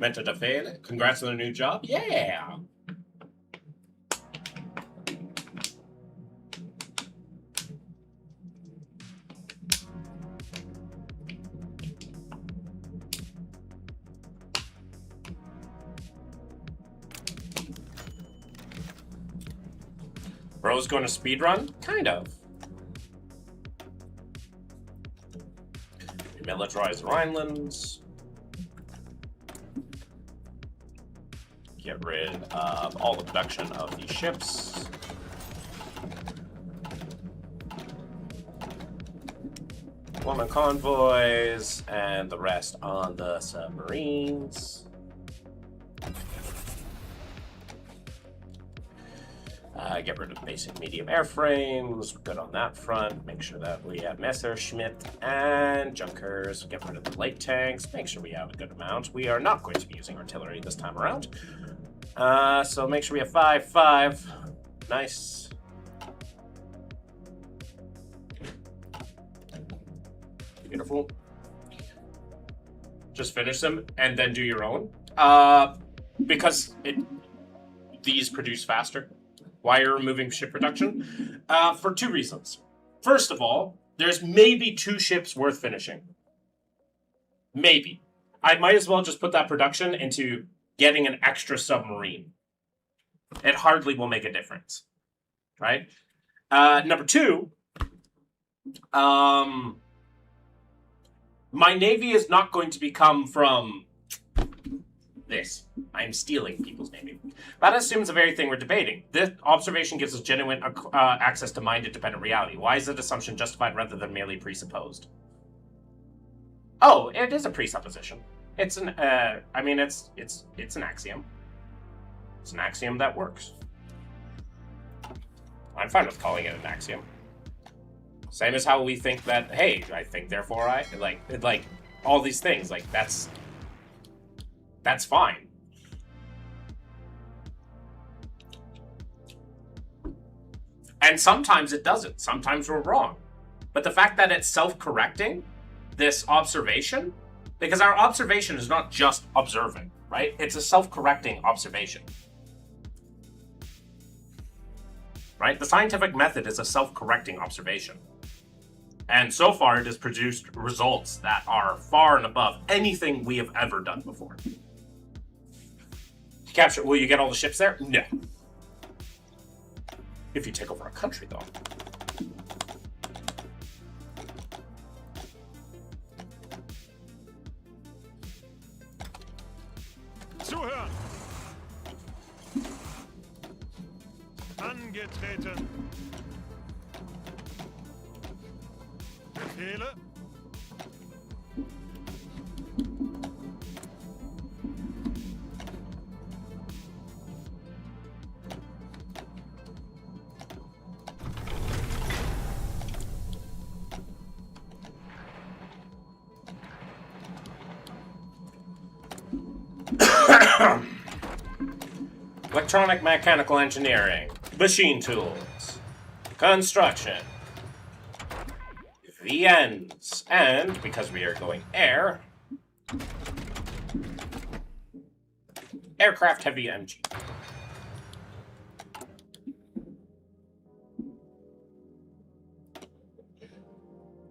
Meant to fail. Congrats on the new job. Yeah. Bro's going to speedrun? Kind of. Militarize Rhinelands. Get rid of all the production of these ships. Woman convoys, and the rest on the submarines. Get rid of basic medium airframes. We're good on that front. Make sure that we have Messerschmitt and Junkers. Get rid of the light tanks. Make sure we have a good amount. We are not going to be using artillery this time around. So make sure we have 5. Nice. Beautiful. Just finish them and then do your own. Because these produce faster. Why you're removing ship production? For 2 reasons. First of all, there's maybe 2 ships worth finishing. Maybe. I might as well just put that production into getting an extra submarine. It hardly will make a difference. Right? Number 2, my navy is not going to become from this. I'm stealing people's navy. That assumes the very thing we're debating. This observation gives us genuine access to mind-independent reality. Why is that assumption justified rather than merely presupposed? Oh, it is a presupposition. It's an. I mean, it's an axiom. It's an axiom that works. I'm fine with calling it an axiom. Same as how we think that, hey, I think, therefore I, like, all these things, like, that's fine. And sometimes it doesn't. Sometimes we're wrong. But the fact that it's self-correcting, this observation, because our observation is not just observing, right? It's a self-correcting observation. Right? The scientific method is a self-correcting observation. And so far, it has produced results that are far and above anything we have ever done before. Capture, will you get all the ships there? No. If you take over a country, though. Zuhören! Angetreten! Befehle? Electronic mechanical engineering, machine tools, construction, VNs, and because we are going air, aircraft heavy MG.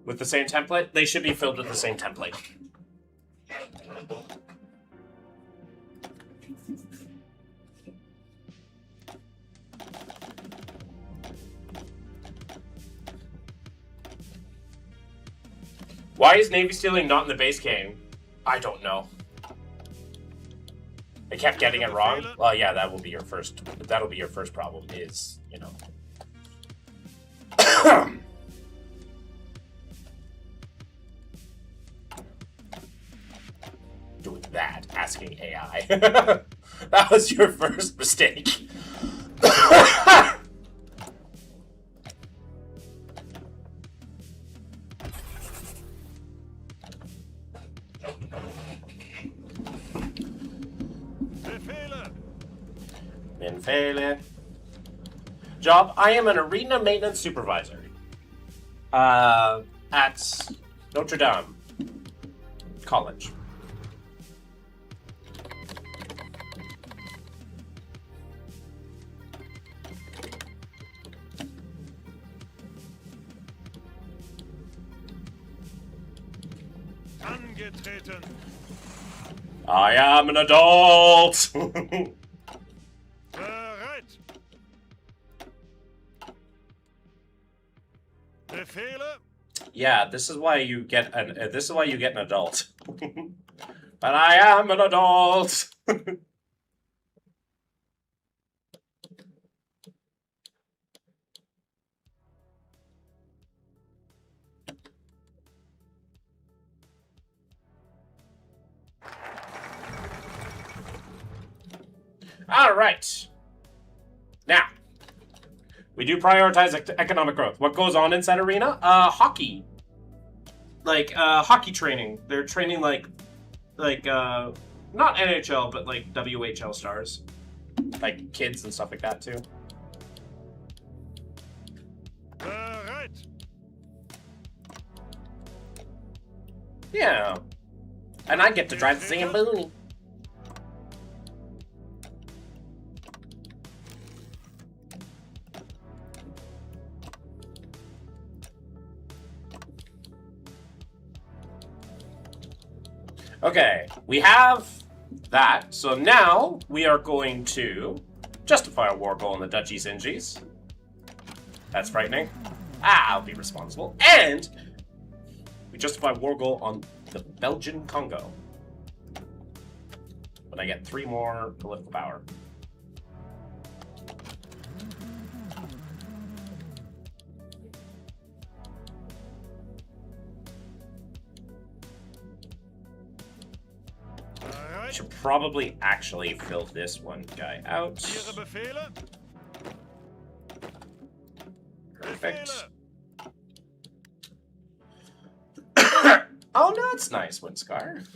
With the same template? They should be filled with the same template. Why is Navy stealing not in the base game? I don't know. I kept getting it wrong. Well, yeah, that will be your first. That'll be your first problem. Is, you know. Doing that, asking AI. That was your first mistake. Befehle. Job, I am an arena maintenance supervisor. At Notre Dame College. Angetreten. I am an adult. Bereit. Befehle. Yeah, this is why you get an adult. But I am an adult. All right. Now, we do prioritize economic growth. What goes on inside arena? Hockey. Like, hockey training. They're training like, not NHL, but like WHL stars. Like kids and stuff like that too. Bereit. Yeah. And I get to drive the Zamboni. Okay, we have that. So now we are going to justify a war goal in the Duchies Ingies. That's frightening. I'll be responsible. And we justify a war goal on the Belgian Congo. When I get 3 more political power. Should probably actually fill this one guy out. Ihre Befehle? Perfect. Oh, that's nice, Windscar.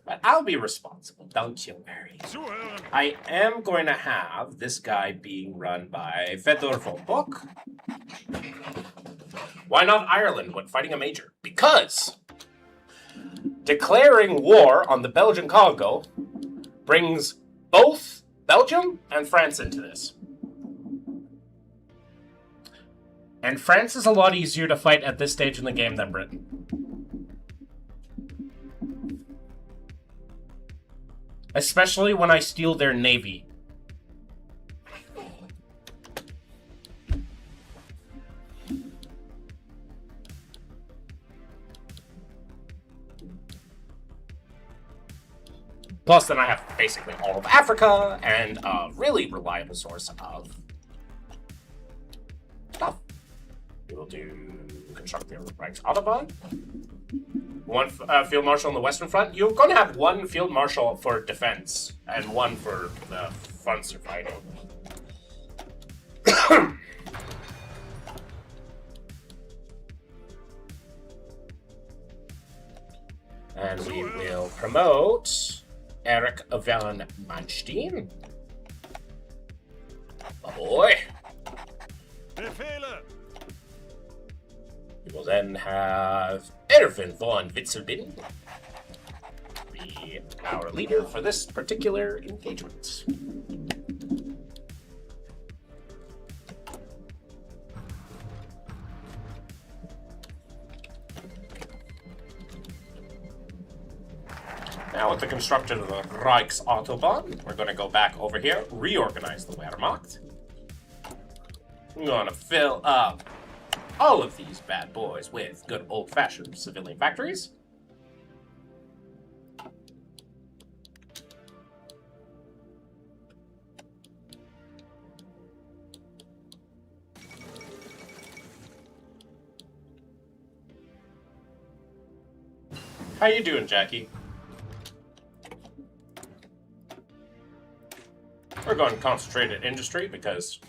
But I'll be responsible, don't you worry. Zuhören. I am going to have this guy being run by Fedor von Bock. Why not Ireland when fighting a major? Because declaring war on the Belgian Congo brings both Belgium and France into this. And France is a lot easier to fight at this stage in the game than Britain. Especially when I steal their navy. Plus, then I have basically all of Africa and a really reliable source of stuff. We will do construct the Reichs Autobahn. 1 field marshal on the Western Front. You're going to have 1 field marshal for defense and 1 for the fronts you're fighting. And we will promote Eric van Manstein. Oh boy. Befehle. We will then have Erwin von Witzelbin be our leader for this particular engagement. Now with the construction of the Reichs Autobahn, we're going to go back over here, reorganize the Wehrmacht. We're going to fill up all of these bad boys with good old-fashioned civilian factories. How you doing, Jackie? We're going to concentrate at industry because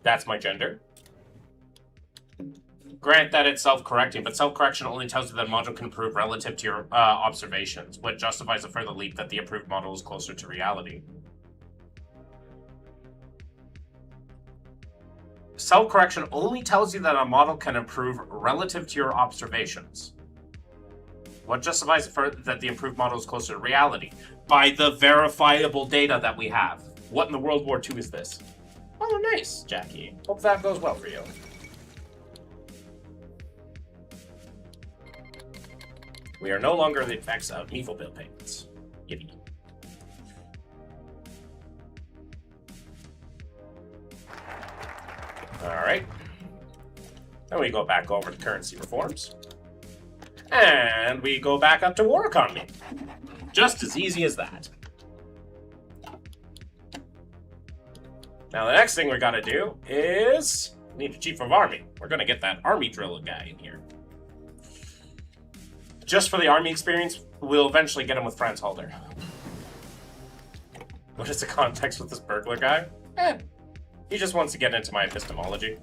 that's my gender. Grant that it's self-correcting, but self-correction only tells you that a module can improve relative to your observations, which justifies a further leap that the approved model is closer to reality. Self-correction only tells you that a model can improve relative to your observations. What justifies that the improved model is closer to reality? By the verifiable data that we have. What in the World War II is this? Oh, nice, Jackie. Hope that goes well for you. We are no longer the effects of Neefel bill payments. Yippee. Alright. Then we go back over to currency reforms. And we go back up to war economy. Just as easy as that. Now the next thing we gotta do is need a chief of army. We're gonna get that army drill guy in here. Just for the army experience, we'll eventually get him with Franz Halder. What is the context with this burglar guy? He just wants to get into my epistemology.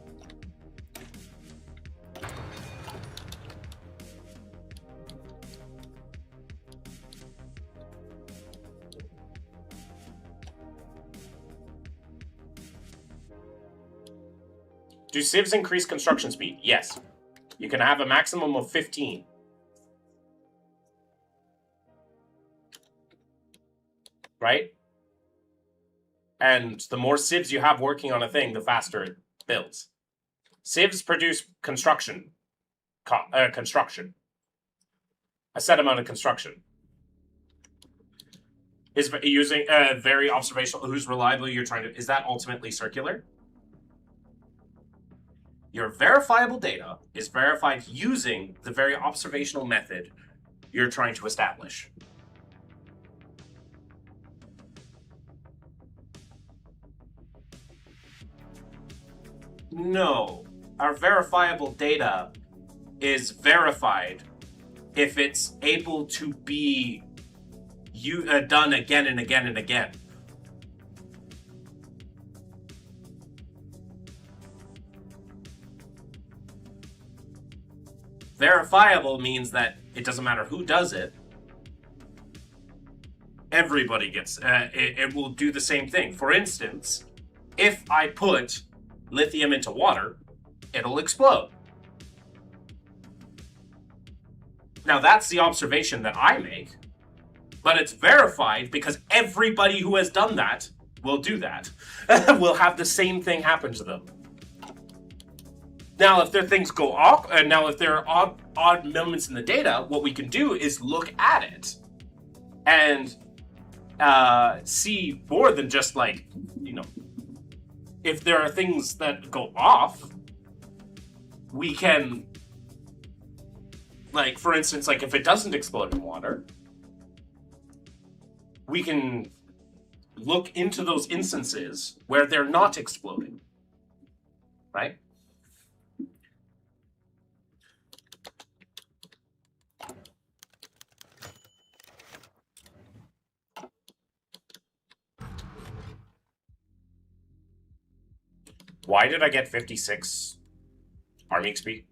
Do civs increase construction speed? Yes. You can have a maximum of 15. Right? And the more civs you have working on a thing, the faster it builds. Civs produce construction. Construction. a set amount of construction. Is using very observational, who's reliable you're trying to, is that ultimately circular? Your verifiable data is verified using the very observational method you're trying to establish. No, our verifiable data is verified if it's able to be done again and again and again. Verifiable means that it doesn't matter who does it. Everybody gets, it will do the same thing. For instance, if I put lithium into water, it'll explode. Now that's the observation that I make, but it's verified because everybody who has done that will do that. Will have the same thing happen to them. Now, if there things go off, and now if there are odd moments in the data, what we can do is look at it and see more than just like, you know, if there are things that go off, we can, like, for instance, like if it doesn't explode in water, we can look into those instances where they're not exploding, right? Why did I get 56 army XP?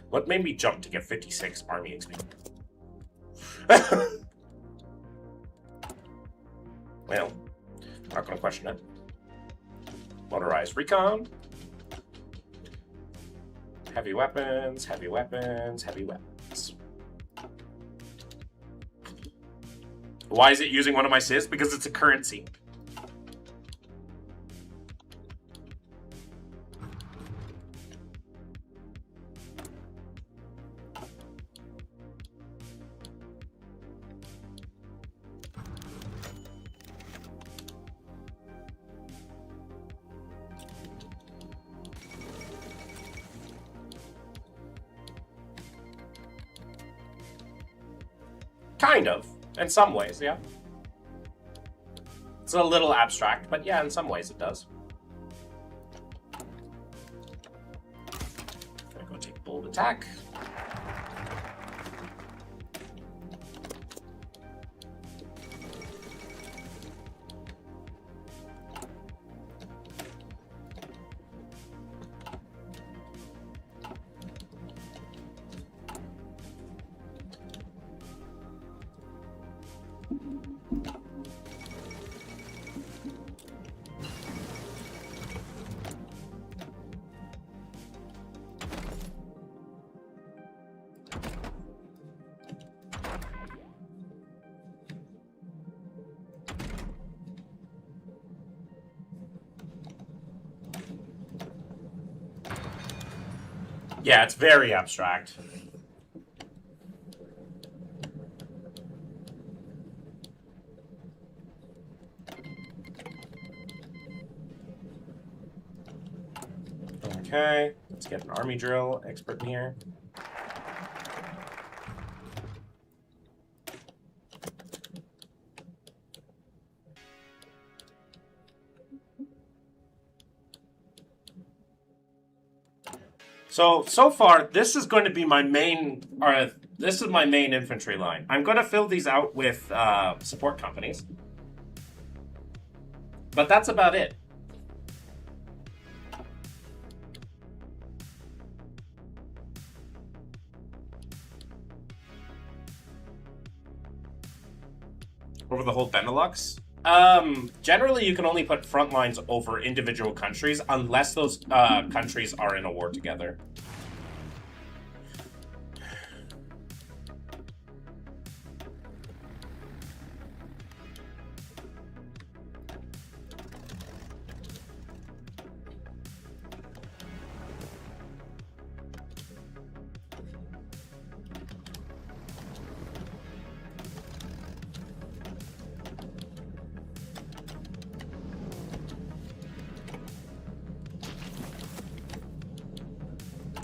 What made me jump to get 56 army XP? Well, not gonna question it. Motorized recon. Heavy weapons, heavy weapons, heavy weapons. Why is it using one of my sys? Because it's a currency. Kind of. In some ways, yeah. It's a little abstract, but yeah, in some ways it does. Gonna go take bold attack. Yeah, it's very abstract. Okay, let's get an army drill expert in here. So far, this is going to be my main, this is my main infantry line. I'm going to fill these out with support companies. But that's about it. Over the whole Benelux? Generally, you can only put front lines over individual countries unless those countries are in a war together.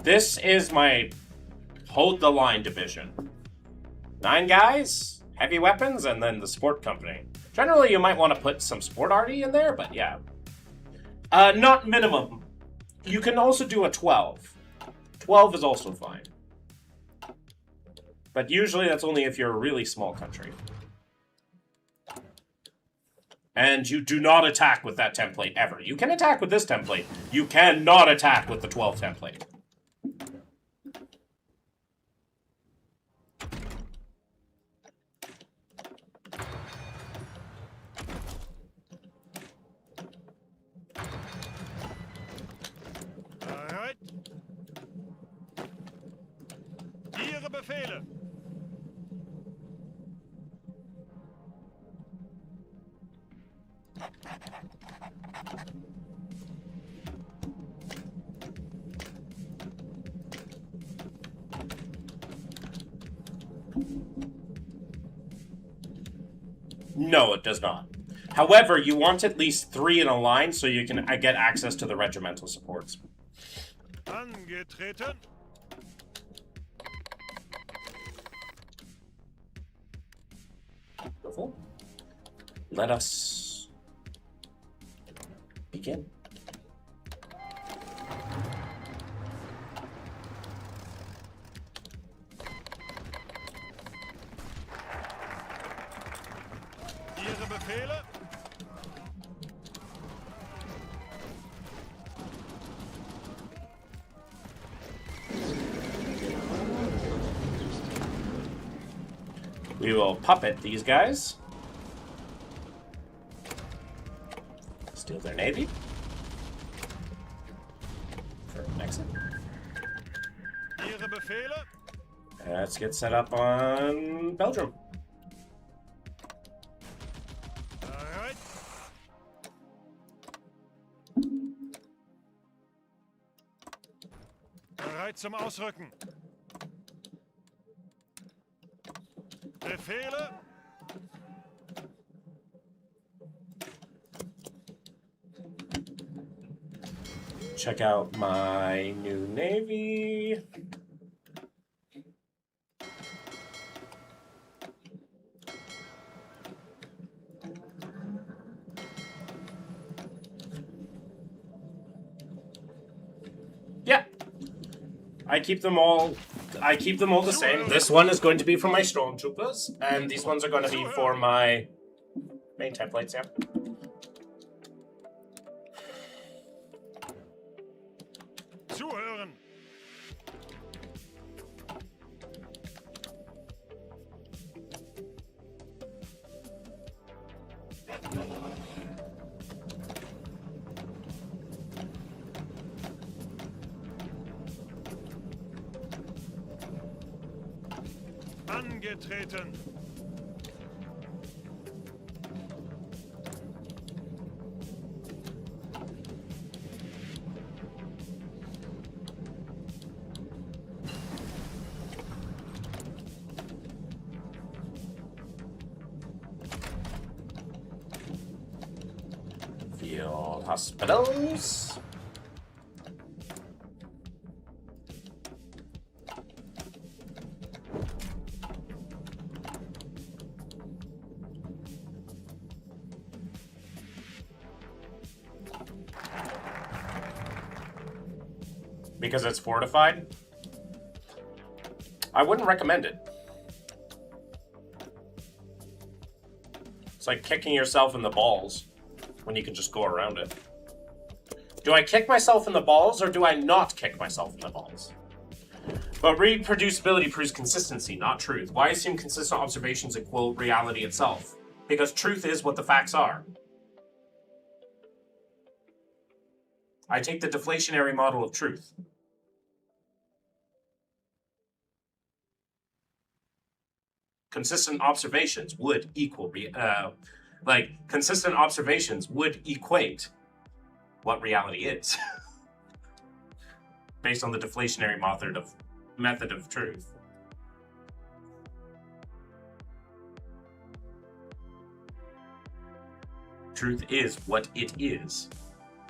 This is my hold the line division. 9 guys, heavy weapons, and then the sport company. Generally, you might want to put some sport arty in there, but yeah. Not minimum. You can also do a 12. 12 is also fine. But usually that's only if you're a really small country. And you do not attack with that template ever. You can attack with this template. You cannot attack with the 12 template. Bereit. Ihre Befehle. No, it does not. However, you want at least 3 in a line so you can get access to the regimental supports. Angetreten. Beautiful. Let us begin. Ihre Befehle. We will puppet these guys. Steal their navy. For next. Ihre Befehle. Let's get set up on Belgium. Bereit. Bereit zum Ausrücken. Befehle. Check out my new navy. Yeah. I keep them all the same. This one is going to be for my stormtroopers, and these ones are going to be for my main templates, yeah. Zuhören. Angetreten. Field hospitals. Because it's fortified? I wouldn't recommend it. It's like kicking yourself in the balls when you can just go around it. Do I kick myself in the balls or do I not kick myself in the balls? But reproducibility proves consistency, not truth. Why assume consistent observations equal reality itself? Because truth is what the facts are. I take the deflationary model of truth. Consistent observations would equal, consistent observations would equate what reality is, based on the deflationary method of truth. Truth is what it is.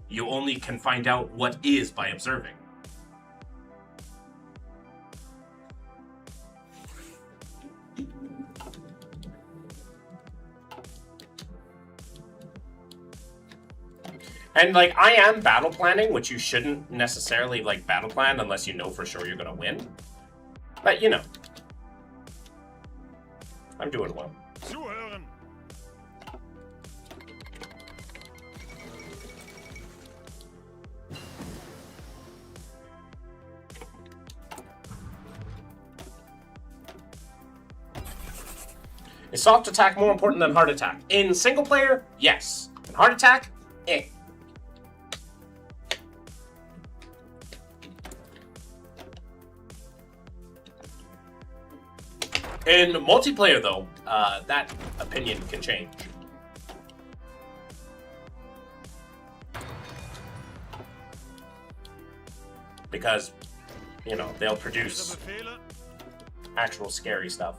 You only can find out what is by observing. And, like, I am battle planning, which you shouldn't necessarily, like, battle plan unless you know for sure you're gonna win. But, you know. I'm doing well. Zuhören. Is soft attack more important than hard attack? In single player, yes. In hard attack, eh. In multiplayer, though, that opinion can change. Because, you know, they'll Ihre produce Befehle. actual scary stuff.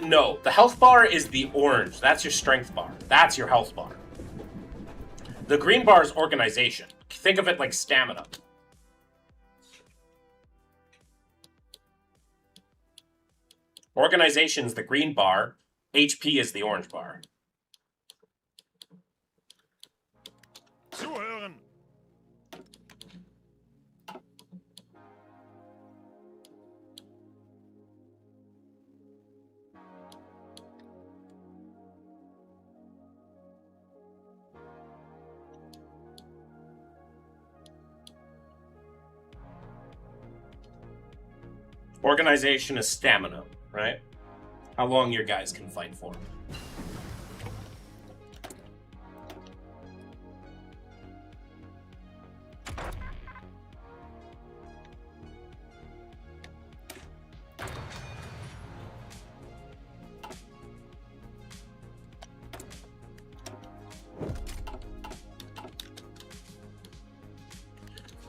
No, the health bar is the orange. That's your strength bar. That's your health bar. The green bar is organization. Think of it like stamina. Organization is the green bar. HP is the orange bar. Zuhören. Organization is stamina, right? How long your guys can fight for.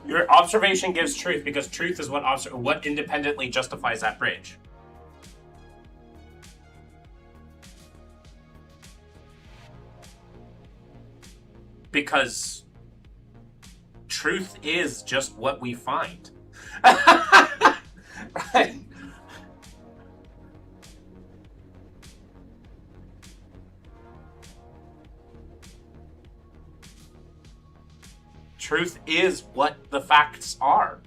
Your observation gives truth because truth is what independently justifies that bridge. Because truth is just what we find. Right? Truth is what the facts are.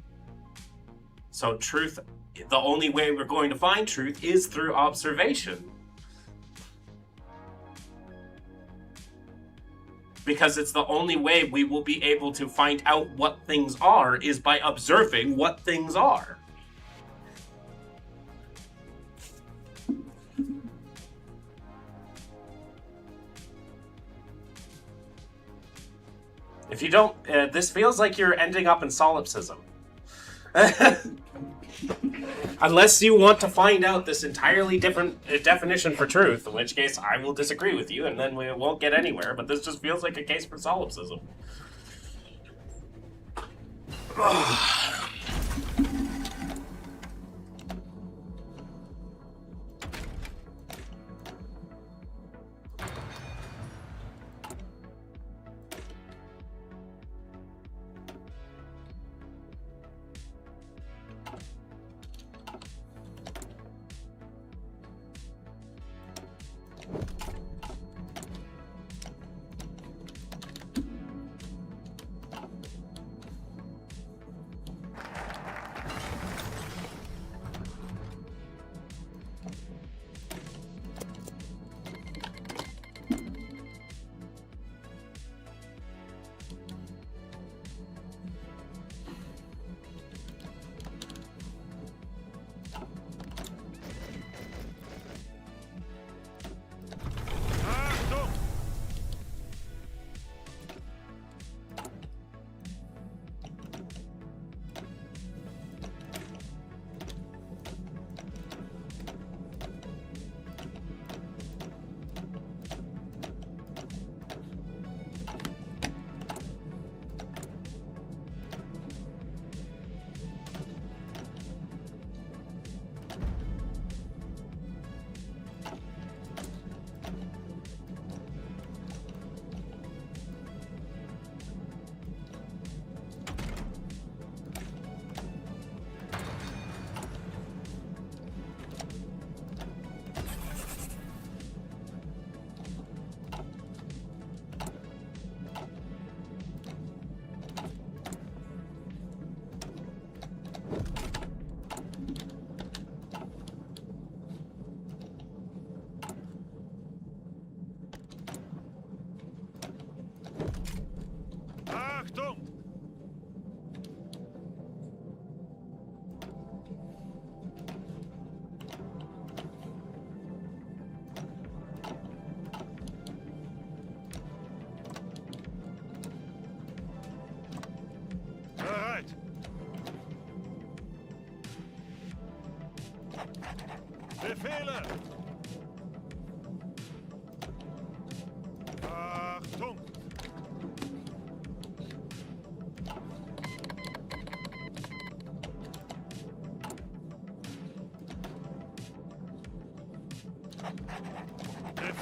So truth, the only way we're going to find truth is through observation. Because it's the only way we will be able to find out what things are is by observing what things are. If you don't, this feels like you're ending up in solipsism. Unless you want to find out this entirely different definition for truth, in which case I will disagree with you and then we won't get anywhere, but this just feels like a case for solipsism.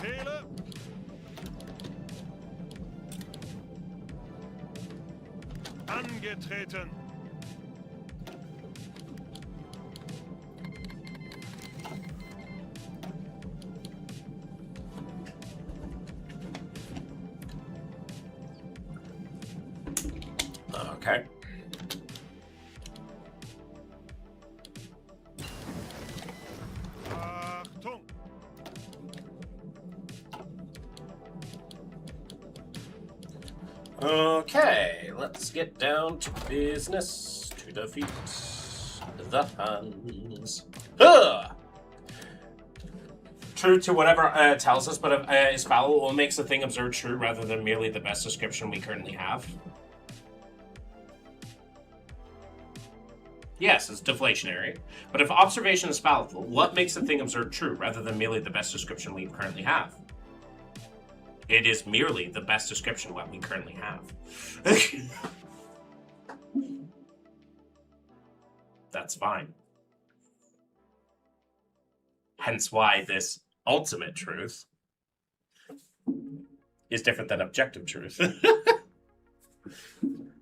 Befehle. Angetreten. Okay. Achtung. Okay, let's get down to business to defeat the Huns. Huh! True to whatever it tells us, but is fallible. What makes the thing observed true rather than merely the best description we currently have? Yes, it's deflationary. But if observation is fallible, what makes the thing observed true rather than merely the best description we currently have? It is merely the best description what we currently have. That's fine. Hence why this ultimate truth is different than objective truth.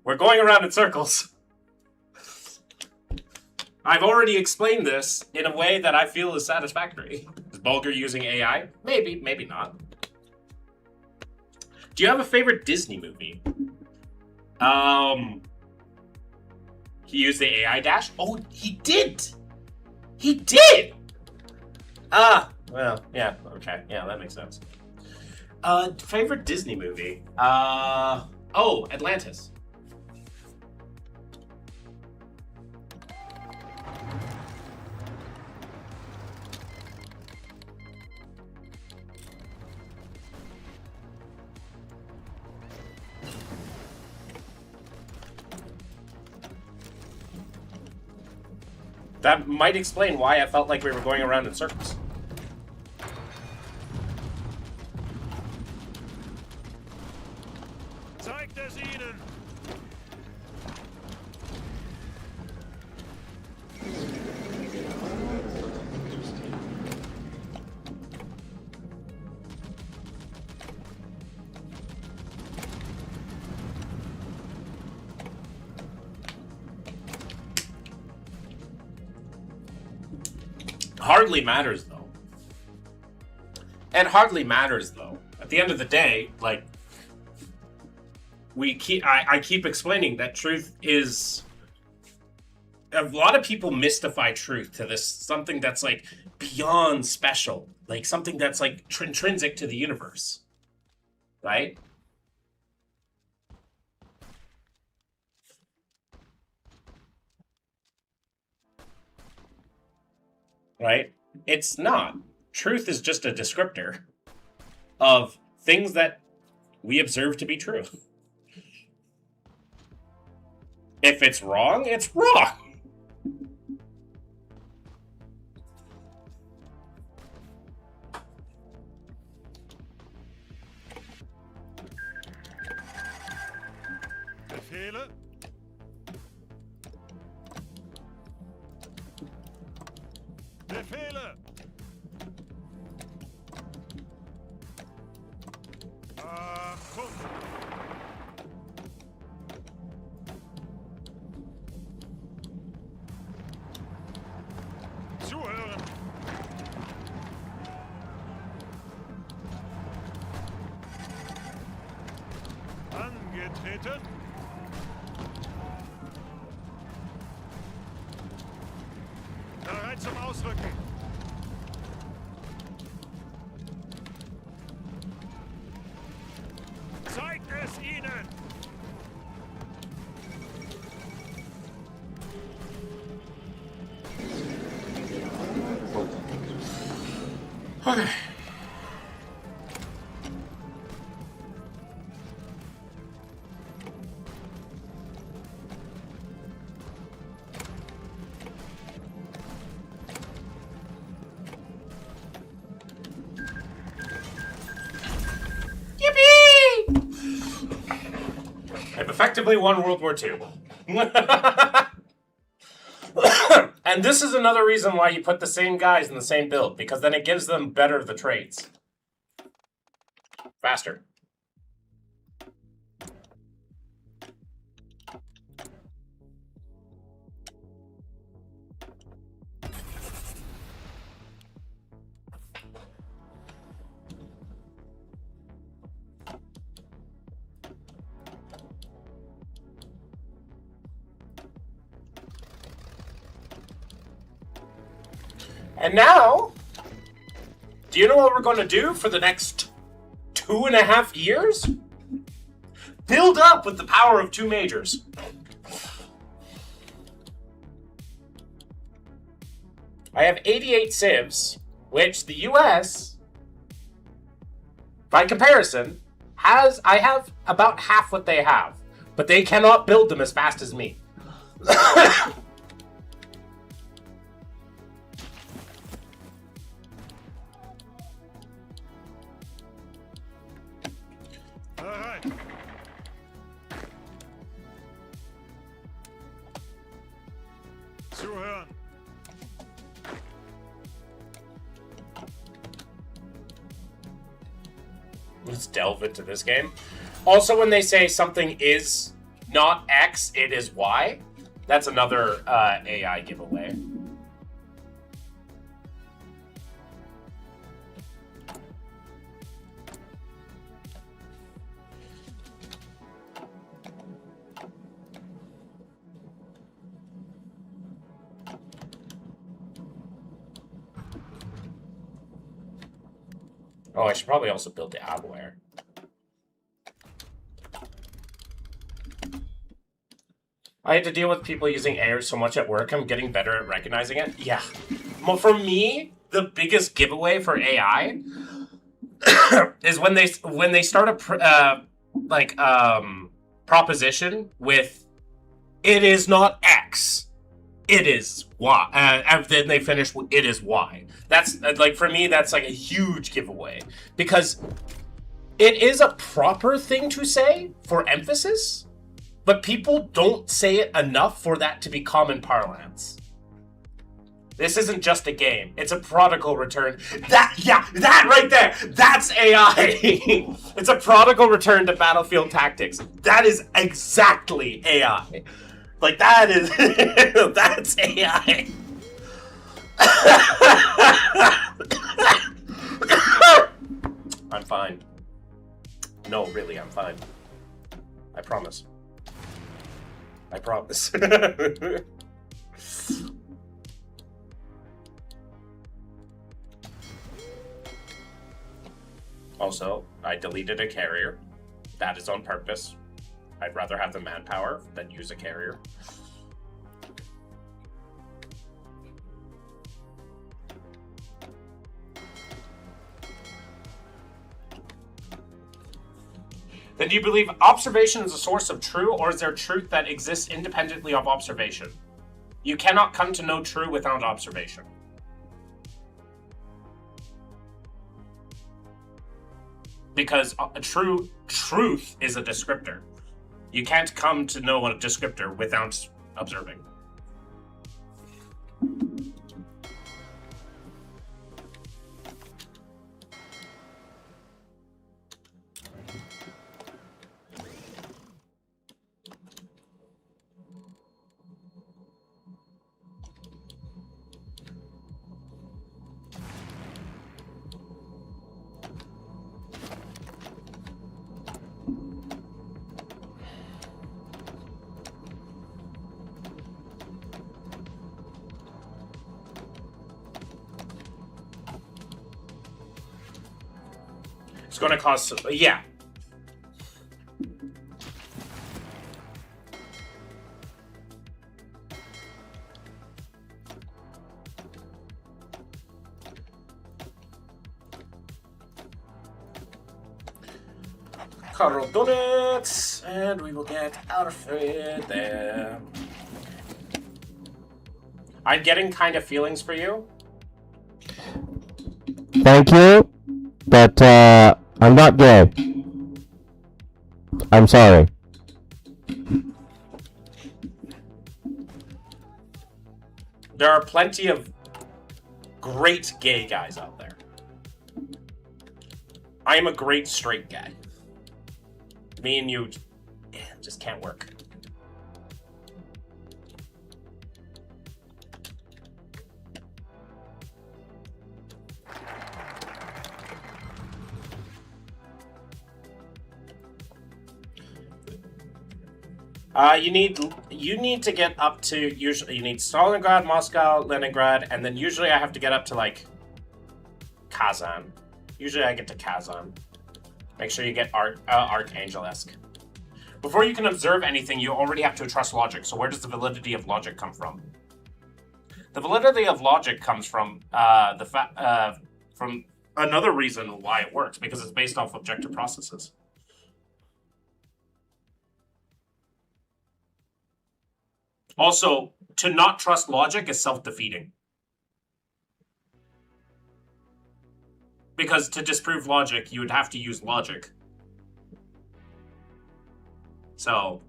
We're going around in circles. I've already explained this in a way that I feel is satisfactory. Is Bulger using AI? Maybe, maybe not. Do you have a favorite Disney movie? He used the AI dash? Oh, he did! He did! Ah, well, yeah, okay. Yeah, that makes sense. Favorite Disney movie? Oh, Atlantis. That might explain why I felt like we were going around in circles. Zeigt es ihnen. Hardly matters, though. It hardly matters, though. At the end of the day, like, I keep explaining that truth is... A lot of people mystify truth to this something that's, like, beyond special. Like, something that's, like, intrinsic to the universe. Right? Right? It's not. Truth is just a descriptor of things that we observe to be true. If it's wrong, it's wrong. Befehle. Befehle. Achtung. Zuhören. Angetreten. Bereit zum Ausrücken. Zeigt es ihnen! Okay. I've effectively won World War II. And this is another reason why you put the same guys in the same build, because then it gives them better the traits. Faster. And now, do you know what we're going to do for the next 2.5 years? Build up with the power of 2 majors. I have 88 civs, which the US, by comparison, I have about half what they have. But they cannot build them as fast as me. Bereit. Zuhören. Let's delve into this game. Also, when they say something is not X, it is Y, that's another AI giveaway. Oh, I should probably also build the adware. I had to deal with people using AI so much at work. I'm getting better at recognizing it. Yeah. Well, for me, the biggest giveaway for AI is when they start a proposition with "it is not X, it is Y," and then they finish with "it is Y." That's like, for me, that's like a huge giveaway, because it is a proper thing to say for emphasis, but people don't say it enough for that to be common parlance. This isn't just a game. It's a prodigal return. That right there. That's AI. It's a prodigal return to battlefield tactics. That is exactly AI. Like, that is... that's AI. I'm fine. No, really, I'm fine. I promise. I promise. Also, I deleted a carrier. That is on purpose. I'd rather have the manpower than use a carrier. Then do you believe observation is a source of true, or is there truth that exists independently of observation? You cannot come to know true without observation. Because truth is a descriptor. You can't come to know a descriptor without observing. It's going to cost... yeah. Carl donuts, and we will get Alfred there. I'm getting kind of feelings for you. Thank you, but I'm not gay. I'm sorry. There are plenty of great gay guys out there. I am a great straight guy. Me and you just can't work. You need to get up to, usually you need Stalingrad, Moscow, Leningrad, and then usually I have to get up to like Kazan. Usually I get to Kazan. Make sure you get Archangel-esque. Before you can observe anything, you already have to trust logic. So where does the validity of logic come from? The validity of logic comes from from another reason why it works, because it's based off objective processes. Also, to not trust logic is self-defeating. Because to disprove logic, you would have to use logic. So,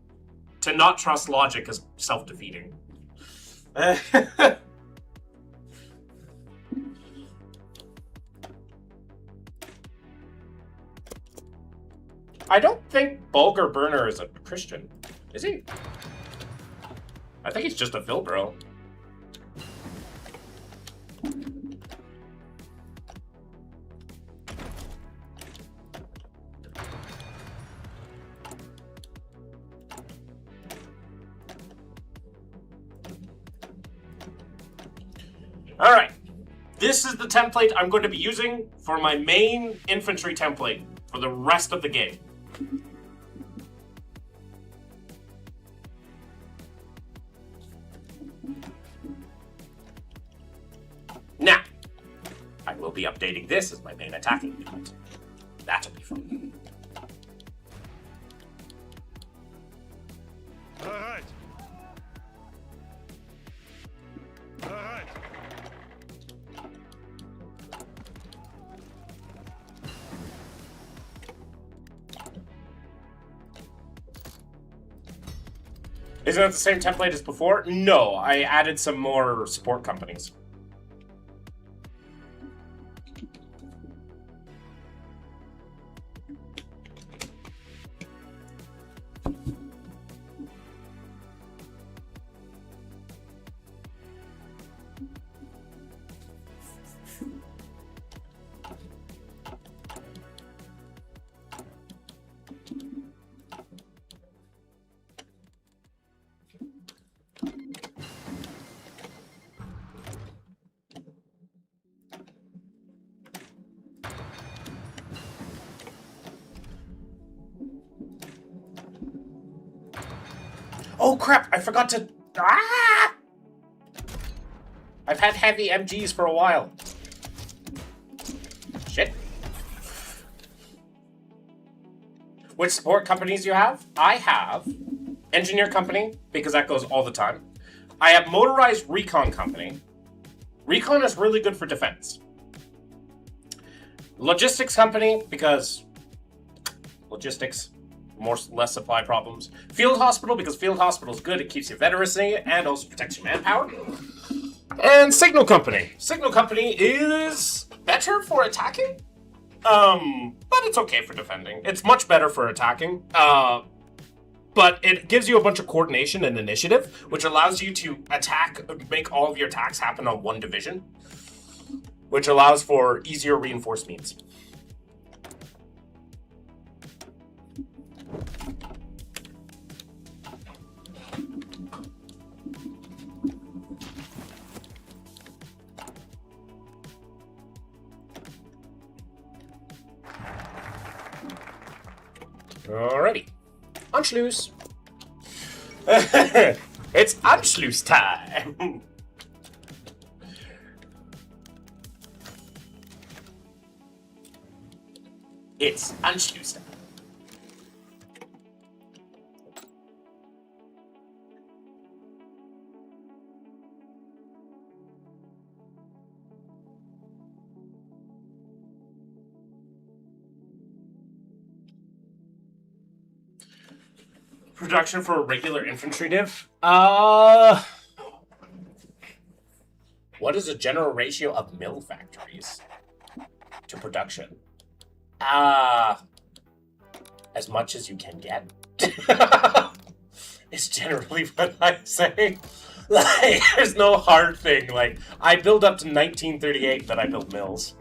to not trust logic is self-defeating. I don't think Bulgar Burner is a Christian. Is he? I think he's just a Vilbro. Alright. This is the template I'm going to be using for my main infantry template for the rest of the game. Now, I will be updating this as my main attacking unit. That'll be fun. All right. All right. Isn't it the same template as before? No, I added some more support companies. Oh crap, I forgot to... Ah! I've had heavy MGs for a while. Shit. Which support companies do you have? I have Engineer Company, because that goes all the time. I have Motorized Recon Company. Recon is really good for defense. Logistics Company, because logistics, less supply problems. Field Hospital, because Field Hospital is good. It keeps your veterancy and also protects your manpower. And Signal Company. Signal Company is better for attacking, but it's okay for defending. It's much better for attacking, but it gives you a bunch of coordination and initiative, which allows you to make all of your attacks happen on one division, which allows for easier reinforced means. Alrighty. Anschluss. It's Anschluss time. It's Anschluss time. Production for a regular infantry div? What is the general ratio of mill factories to production? As much as you can get. It's generally what I say. Like, there's no hard thing. Like, I build up to 1938, then I build mills.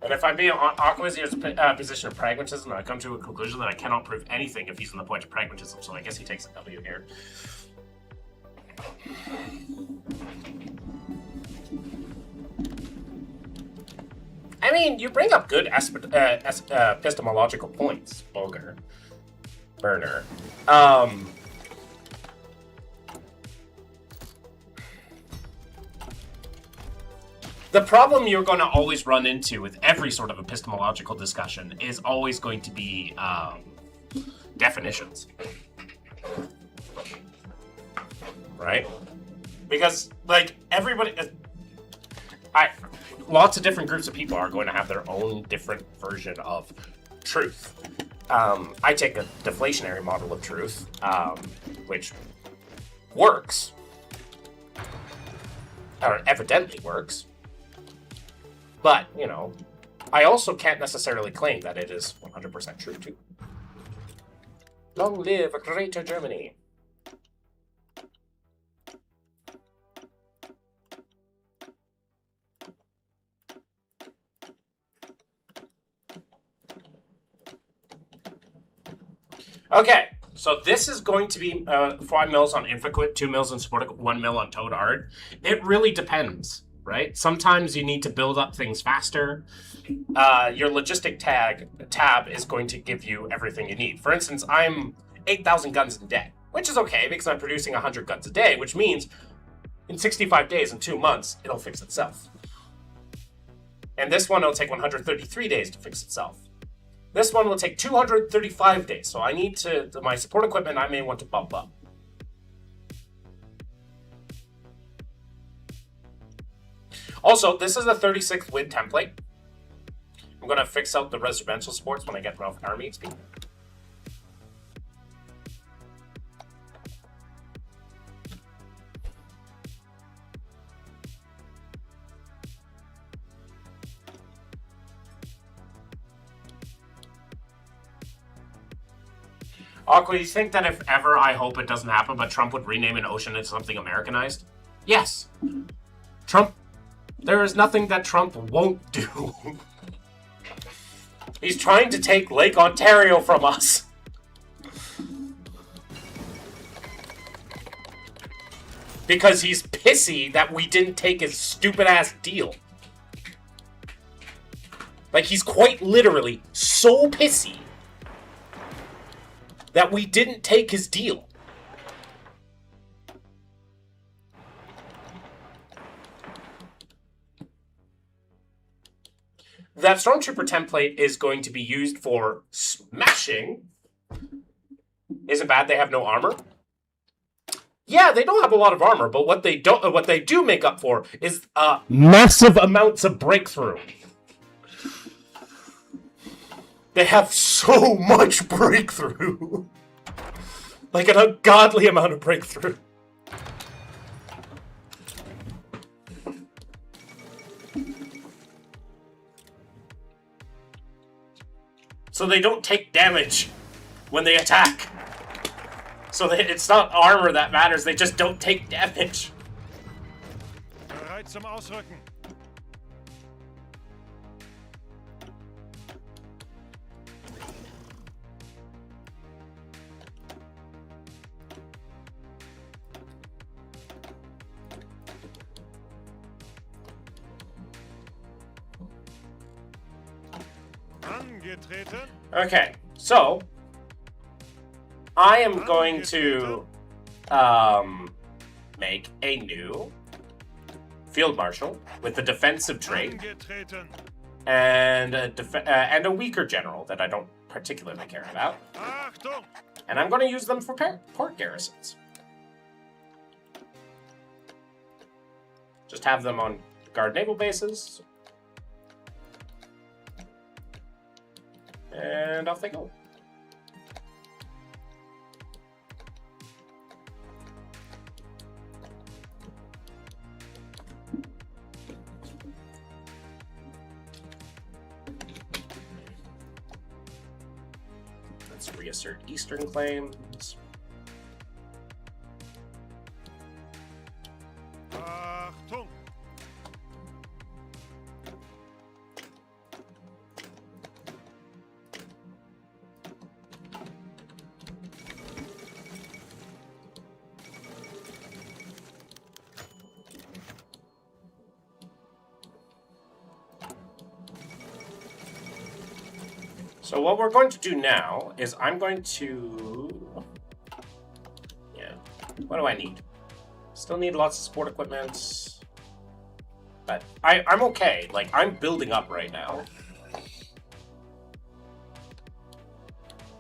And if I'm being Aquazier's position of pragmatism, I come to a conclusion that I cannot prove anything if he's on the point of pragmatism, so I guess he takes a W here. I mean, you bring up good epistemological points, Bulger. Burner. The problem you're going to always run into with every sort of epistemological discussion is always going to be definitions. Right? Because, like, everybody... lots of different groups of people are going to have their own different version of truth. I take a deflationary model of truth, which works. Or evidently works. But, you know, I also can't necessarily claim that it is 100% true, too. Long live a greater Germany. Okay, so this is going to be 5 mils on Infoquit, 2 mils on Support, 1 mil on Toad Art. It really depends. Right? Sometimes you need to build up things faster. Your logistic tab is going to give you everything you need. For instance, I'm 8,000 guns in debt, which is okay because I'm producing 100 guns a day, which means in 65 days, in 2 months, it'll fix itself. And this one will take 133 days to fix itself. This one will take 235 days, so I need to, my support equipment I may want to bump up. Also, this is a 36th win template. I'm going to fix out the residential sports when I get enough army XP. Aqua, you think that if ever, I hope it doesn't happen, but Trump would rename an ocean into something Americanized? Yes. Trump... There is nothing that Trump won't do. He's trying to take Lake Ontario from us. Because he's pissy that we didn't take his stupid-ass deal. Like, he's quite literally so pissy that we didn't take his deal. That Stormtrooper template is going to be used for smashing. Isn't bad, they have no armor. Yeah, they don't have a lot of armor, but what they do make up for is massive amounts of breakthrough. They have so much breakthrough. Like an ungodly amount of breakthrough. So they don't take damage when they attack. So it's not armor that matters, they just don't take damage. Bereit zum Ausrücken. Angetreten. Okay, so I am going to make a new field marshal with a defensive trait Angetreten. and a weaker general that I don't particularly care about. Achtung! And I'm going to use them for port garrisons. Just have them on guard naval bases. And off they go. Let's reassert Eastern claims. Achtung! So what we're going to do now is I'm going to... Yeah. What do I need? Still need lots of support equipment. But I'm okay. Like, I'm building up right now.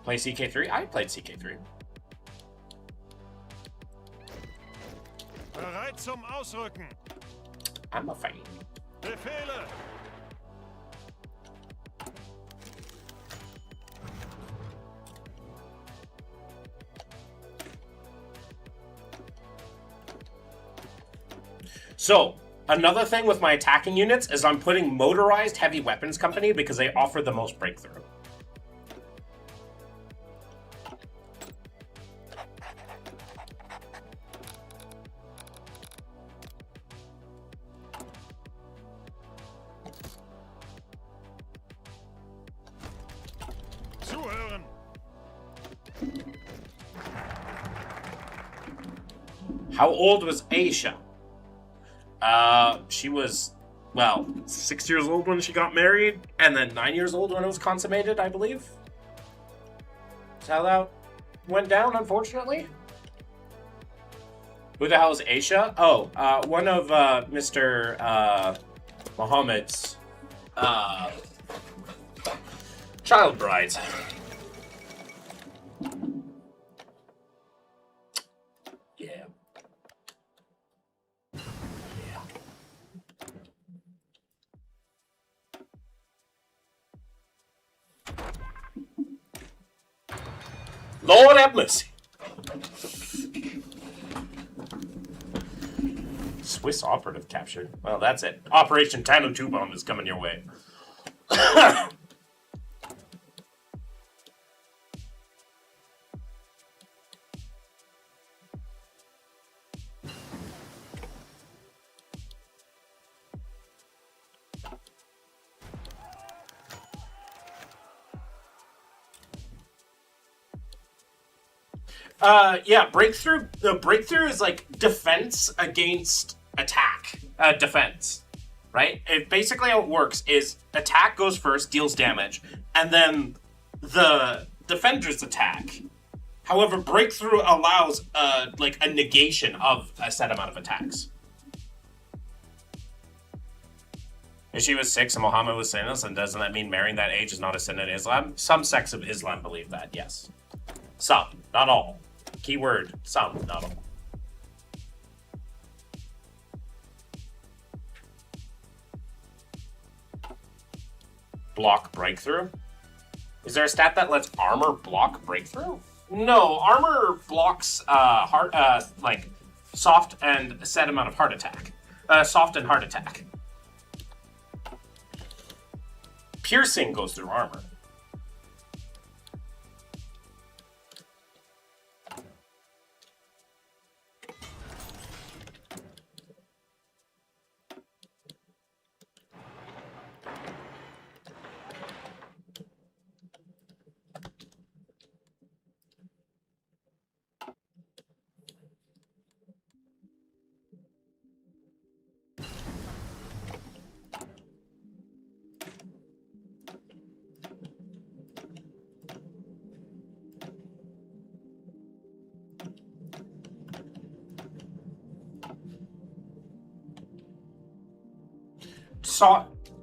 Play CK3? I played CK3. Bereit zum Ausrücken! I'm a fighting. Befehle! So, another thing with my attacking units is I'm putting motorized heavy weapons company because they offer the most breakthrough. Zuhören! How old was Aisha? She was, well, 6 years old when she got married, and then 9 years old when it was consummated, I believe. That's how that went down, unfortunately. Who the hell is Aisha? Oh, one of, Mr. Muhammad's, child brides. Yeah. Lord have mercy. Swiss operative captured. Well, that's it. Operation Tandem 2 Bomb is coming your way. Yeah, breakthrough. The breakthrough is like defense against attack. Defense, right? It basically how it works is attack goes first, deals damage, and then the defenders attack. However, breakthrough allows like a negation of a set amount of attacks. If she was 6 and Muhammad was sinless, and doesn't that mean marrying that age is not a sin in Islam? Some sects of Islam believe that, yes. Some, not all. Keyword, some, not all. Block breakthrough? Is there a stat that lets armor block breakthrough? No, armor blocks like soft and a set amount of heart attack. Soft and heart attack. Piercing goes through armor.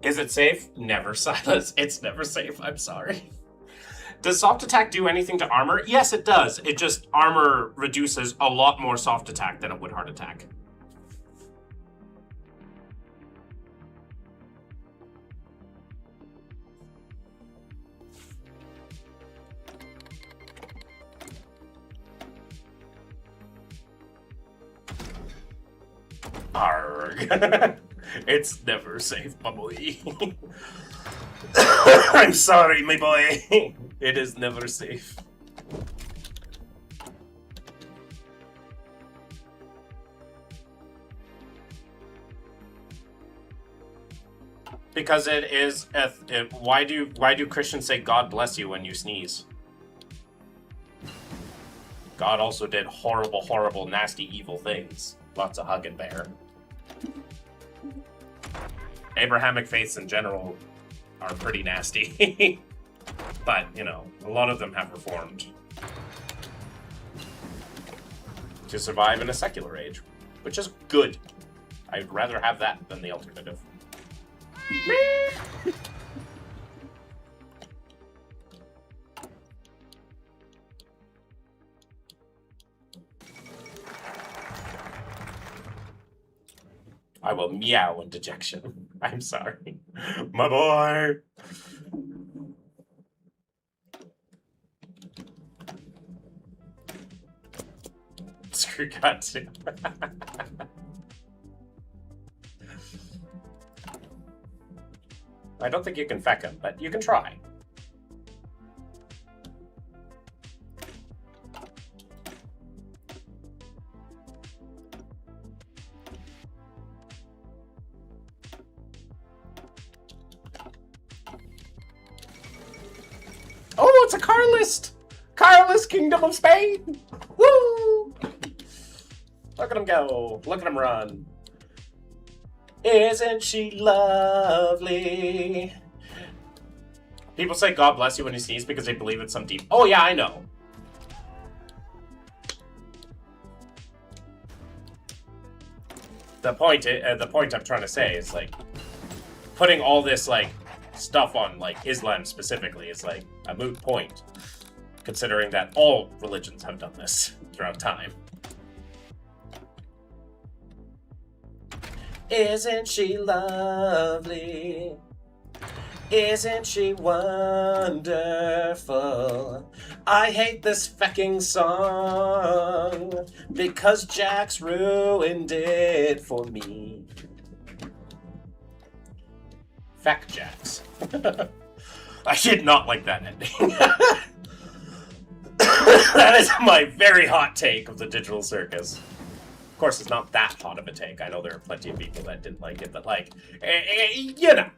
Is it safe? Never, Silas. It's never safe. I'm sorry. Does soft attack do anything to armor? Yes, it does. It just, armor reduces a lot more soft attack than it would hard attack. Arrgh. It's never safe, my boy. I'm sorry, my boy. It is never safe. Because it is. Why do Christians say God bless you when you sneeze? God also did horrible, horrible, nasty, evil things. Lots of hug and bear. Abrahamic faiths in general are pretty nasty. But, you know, a lot of them have reformed to survive in a secular age, which is good. I'd rather have that than the alternative. I will meow in dejection. I'm sorry. My boy! Screw God too. I don't think you can feck him, but you can try. Oh, it's a car list! Car list Kingdom of Spain! Woo! Look at him go. Look at him run. Isn't she lovely? People say God bless you when you sneeze because they believe it's some deep... Oh, yeah, I know. The point I'm trying to say is, like, putting all this, like, stuff on, like, Islam specifically is, like, a moot point, considering that all religions have done this throughout time. Isn't she lovely? Isn't she wonderful? I hate this fucking song because Jax ruined it for me. Feck Jax. I did not like that ending. That is my very hot take of the digital circus. Of course, it's not that hot of a take. I know there are plenty of people that didn't like it, but like, you know.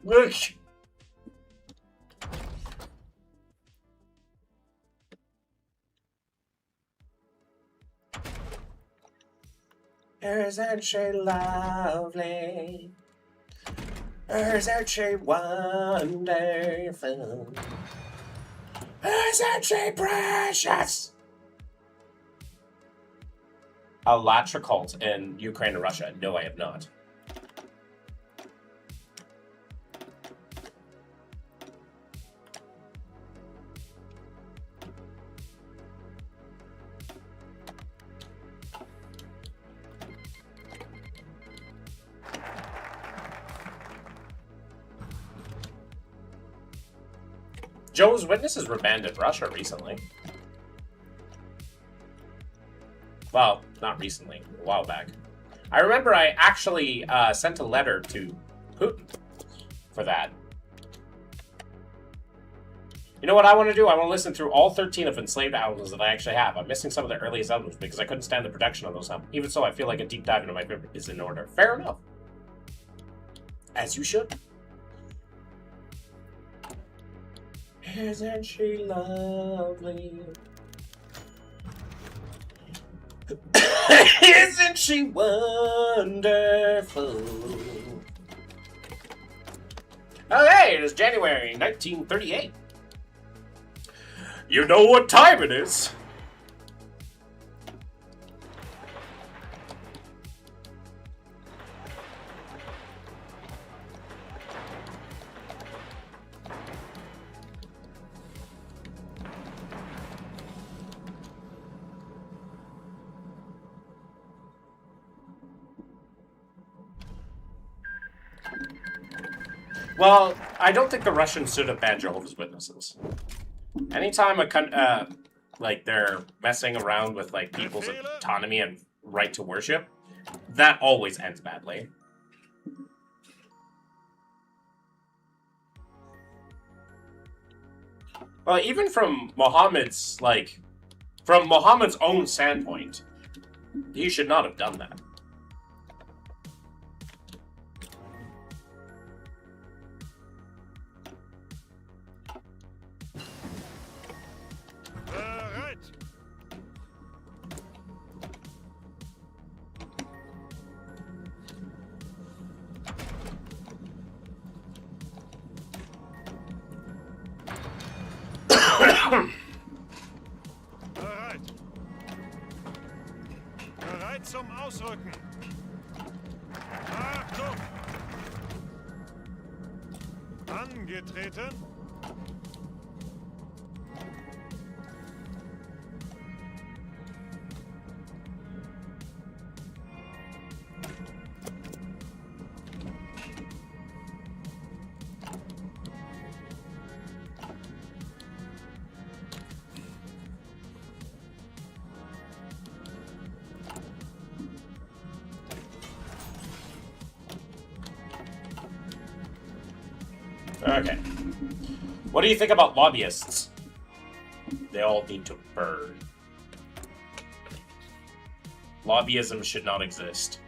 Isn't she lovely? Isn't she wonderful? Isn't she precious? A Latra cult in Ukraine and Russia. No, I have not. Jehovah's Witnesses were banned in Russia recently. Well, not recently, a while back. I remember I actually sent a letter to Putin for that. You know what I want to do? I want to listen through all 13 of Enslaved albums that I actually have. I'm missing some of the earliest albums because I couldn't stand the production on those albums. Even so, I feel like a deep dive into my favorite is in order. Fair enough. As you should. Isn't she lovely? Isn't she wonderful? Oh, hey, it is January 1938. You know what time it is. Well, I don't think the Russians should have banned Jehovah's Witnesses. Anytime like they're messing around with like people's autonomy and right to worship, that always ends badly. Well, even from Muhammad's own standpoint, he should not have done that. Bereit zum Ausrücken. Achtung! Angetreten. Okay. What do you think about lobbyists? They all need to burn. Lobbyism should not exist.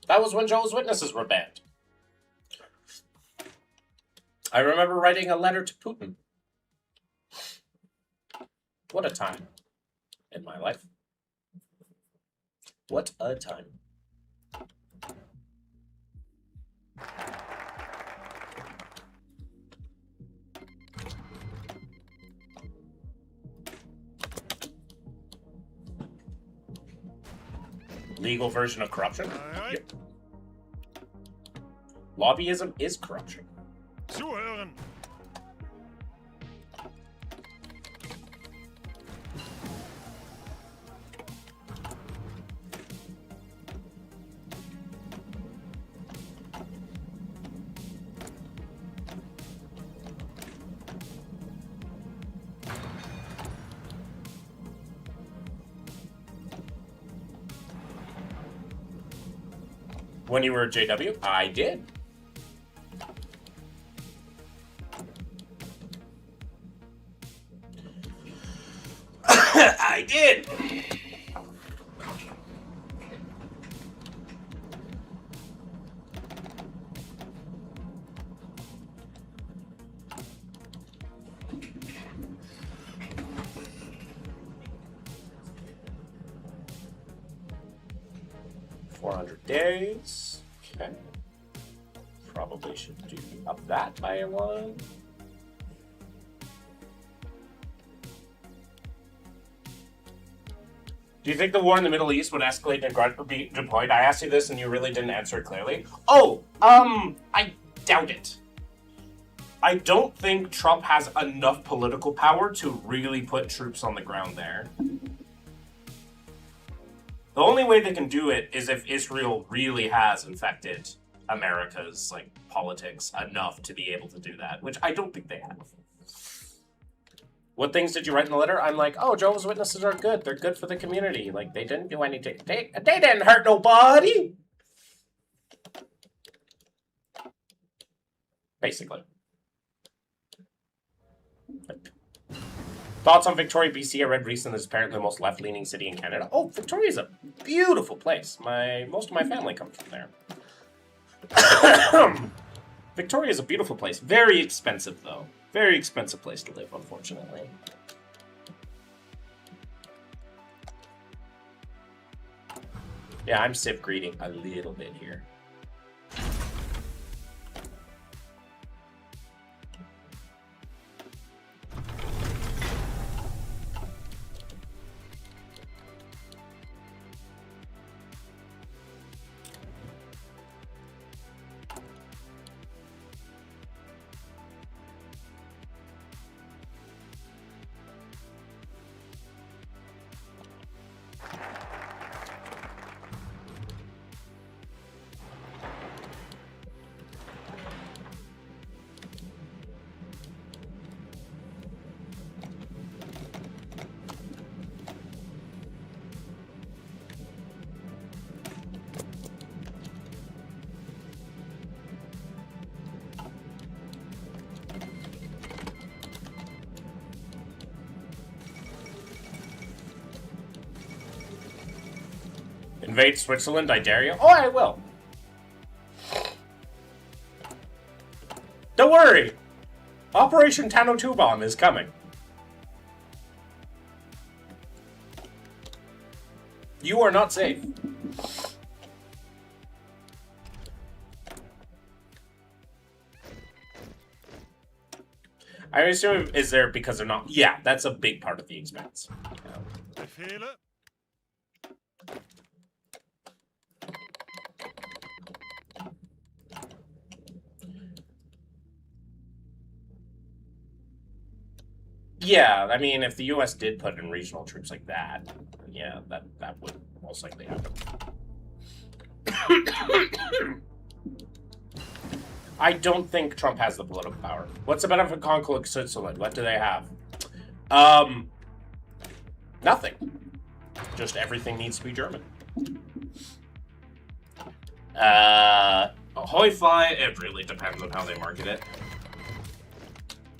That was when Jehovah's Witnesses were banned. I remember writing a letter to Putin. What a time in my life. What a time. Legal version of corruption? Yep. Lobbyism is corruption. Zuhören. When you were at JW? I did. I did. Days. Okay. Probably should do up that by one. Do you think the war in the Middle East would escalate and be deployed? I asked you this and you really didn't answer it clearly. Oh, I doubt it. I don't think Trump has enough political power to really put troops on the ground there. The only way they can do it is if Israel really has infected America's politics enough to be able to do that, which I don't think they have. What things did you write in the letter? I'm like, oh, Jehovah's Witnesses are good. They're good for the community. Like, they didn't do anything. They didn't hurt nobody. Basically. Thoughts on Victoria, BC? I read recently it's apparently the most left-leaning city in Canada. Oh, Victoria's a beautiful place. Most of my family comes from there. Victoria's a beautiful place. Very expensive, though. Very expensive place to live, unfortunately. Yeah, I'm Civ greeting a little bit here. Invade Switzerland, I dare you. Oh, I will. Don't worry. Operation Tano 2 Bomb is coming. You are not safe. I assume, is there because they're not... Yeah, that's a big part of the expense. Befehle. Yeah, I mean, if the U.S. did put in regional troops like that, yeah, that would most likely happen. I don't think Trump has the political power. What's the benefit of conquering Switzerland? What do they have? Nothing. Just everything needs to be German. Hoi fly, it really depends on how they market it.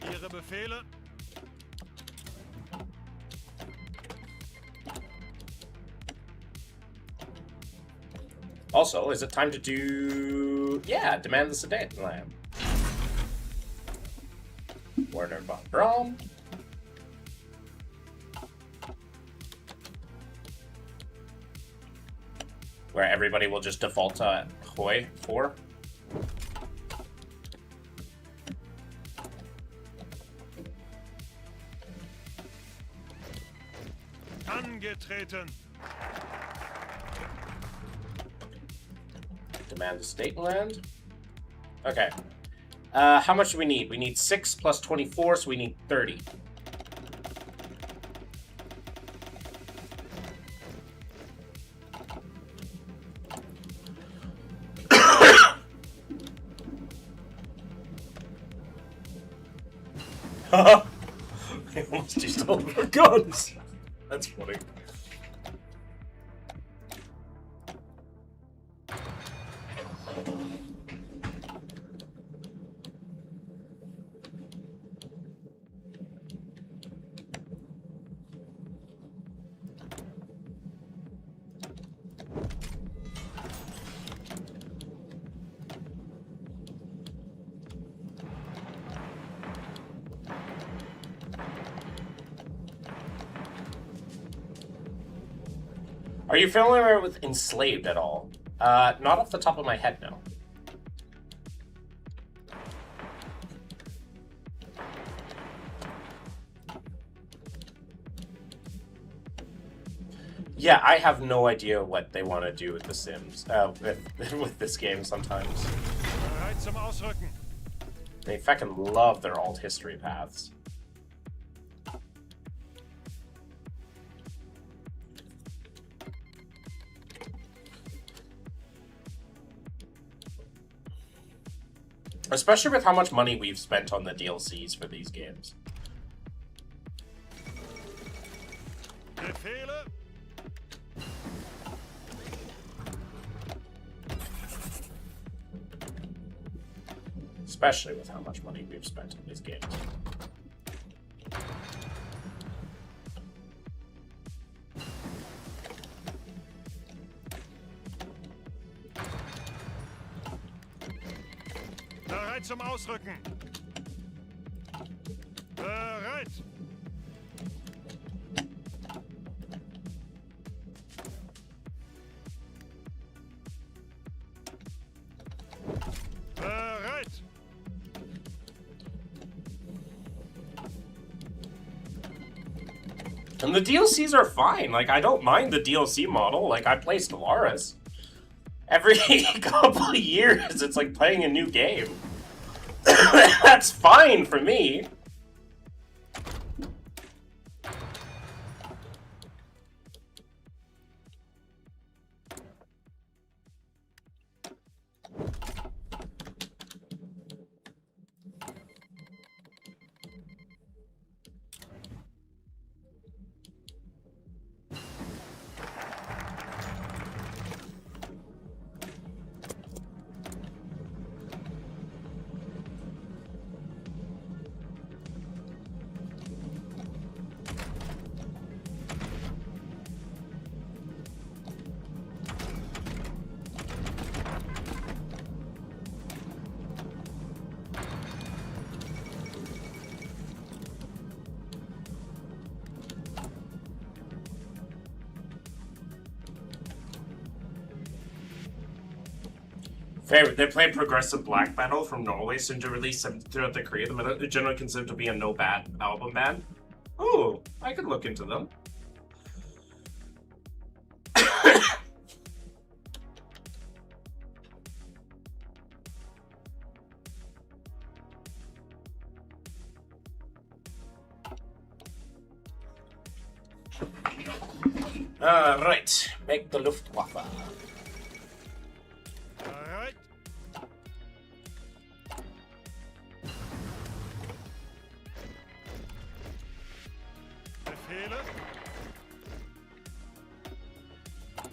Ihre Befehle. Also, is it time to do... Yeah, demand the Sudan land. Werner von Braun. Where everybody will just default to Hoi 4. Angetreten. Demand the state land. Okay. How much do we need? We need 6 plus 24, so we need 30. I almost used all of our guns. That's funny. Are you familiar with enslaved at all? Not off the top of my head, no. Yeah, I have no idea what they want to do with The Sims, with this game sometimes. Bereit zum Ausrücken. They fucking love their alt history paths. Especially with how much money we've spent on the DLCs for these games. Befehle. Especially with how much money we've spent on these games. Bereit zum Ausrücken. Bereit. Bereit. And the DLCs are fine. Like, I don't mind the DLC model. Like, I play Stellaris. Every couple of years, it's like playing a new game. That's fine for me. Favorite. They play progressive black metal from Norway, soon to release them throughout their career. They're generally considered to be a no bad album band. Oh, I could look into them. Right. Make the Luftwaffe. Bereit. Befehle.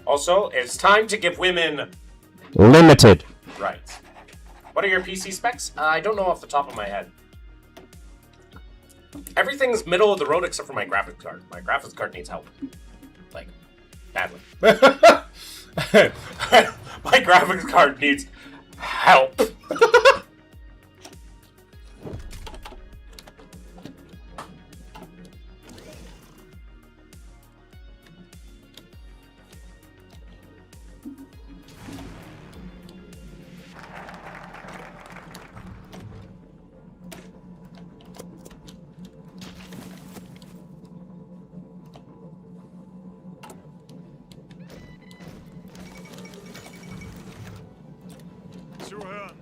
Also, it's time to give women... Limited. Right. What are your PC specs? I don't know off the top of my head. Everything's middle of the road except for my graphics card. My graphics card needs help. Like, badly. My graphics card needs help. Zuhören.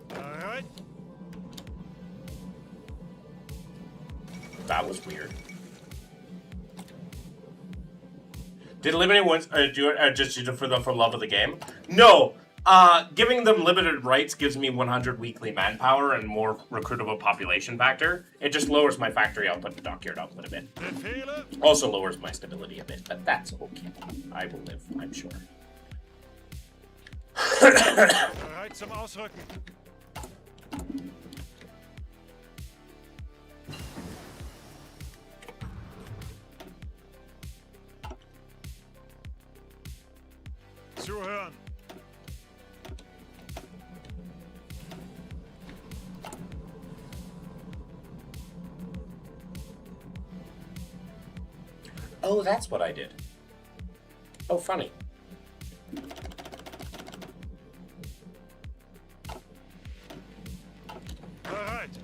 Bereit. That was weird. Did limited ones do it just for the for love of the game? No. Giving them limited rights gives me 100 weekly manpower and more recruitable population factor. It just lowers my factory output and dockyard output a bit. Befehle. Also lowers my stability a bit, but that's okay. I will live, I'm sure. Bereit zum Ausrücken. Zuhören. Oh, that's what I did. Oh, funny. Bereit.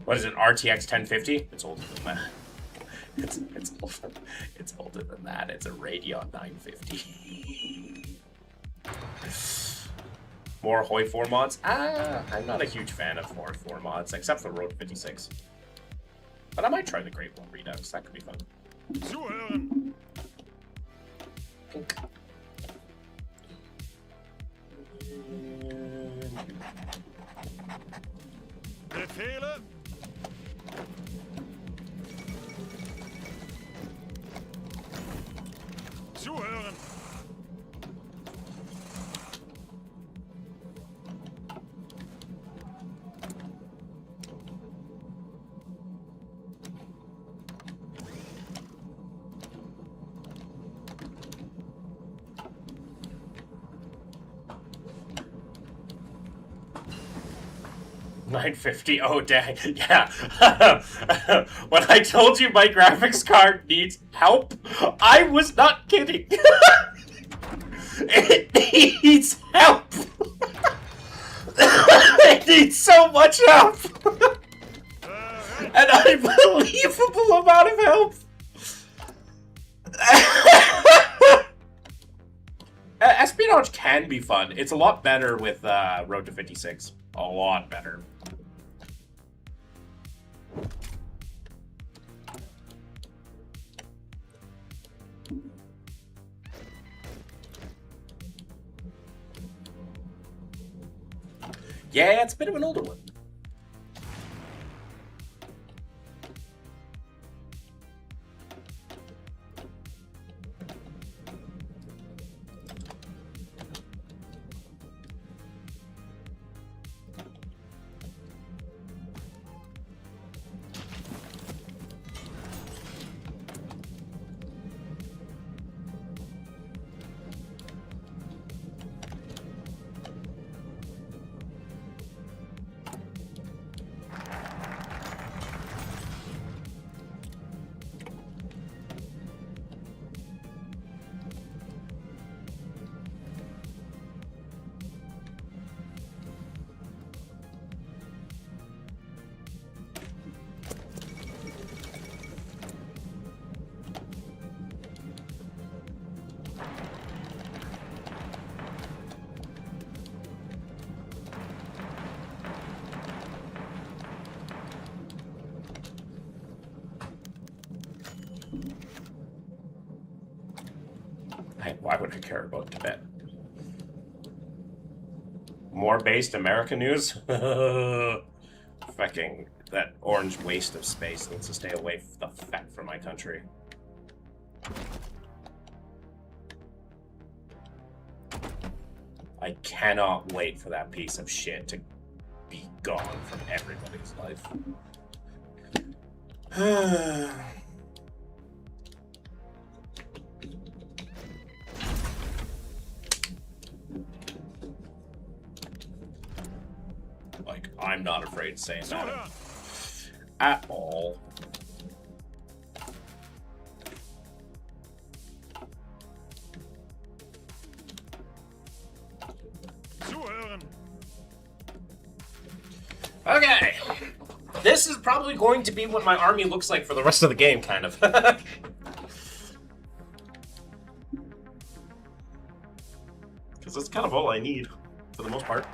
What is it, RTX 1050? It's older than that. It's older than that. It's a Radeon 950. More Hoi 4 mods? I'm not a huge fan of Hoi 4 mods, except for Road 56. But I might try the Great Wall Redux. That could be fun. Zuhören. Pink. Befehle. Zuhören. $950. Oh, dang. Yeah. When I told you my graphics card needs help, I was not kidding. It needs help. It needs so much help. An unbelievable amount of help. Espionage can be fun. It's a lot better with Road to 56. A lot better. Yeah, it's a bit of an older one. Why would I care about Tibet? More based American news? Fucking that orange waste of space needs to stay away the fuck from my country. I cannot wait for that piece of shit to be gone from everybody's life. Like, I'm not afraid to say that at all. Okay. This is probably going to be what my army looks like for the rest of the game, kind of. Because that's kind of all I need, for the most part.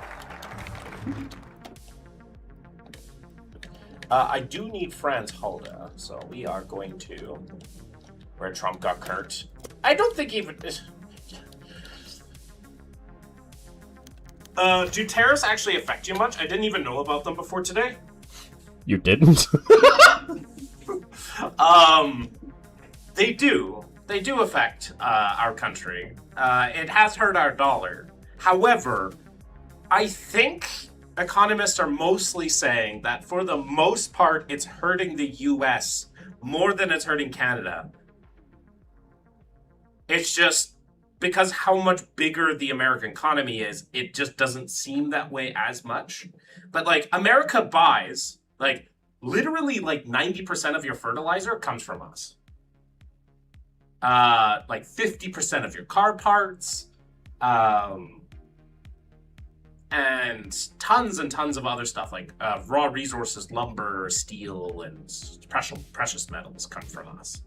I do need Franz Halda, so we are going to... Where Trump got Kurt. I don't think even... do tariffs actually affect you much? I didn't even know about them before today. You didn't? They do. They do affect our country. It has hurt our dollar. However, I think economists are mostly saying that for the most part, it's hurting the US more than it's hurting Canada. It's just because how much bigger the American economy is, it just doesn't seem that way as much. But like America buys, like literally like 90% of your fertilizer comes from us. Like 50% of your car parts, and tons of other stuff like raw resources, lumber, steel, and precious metals come from us.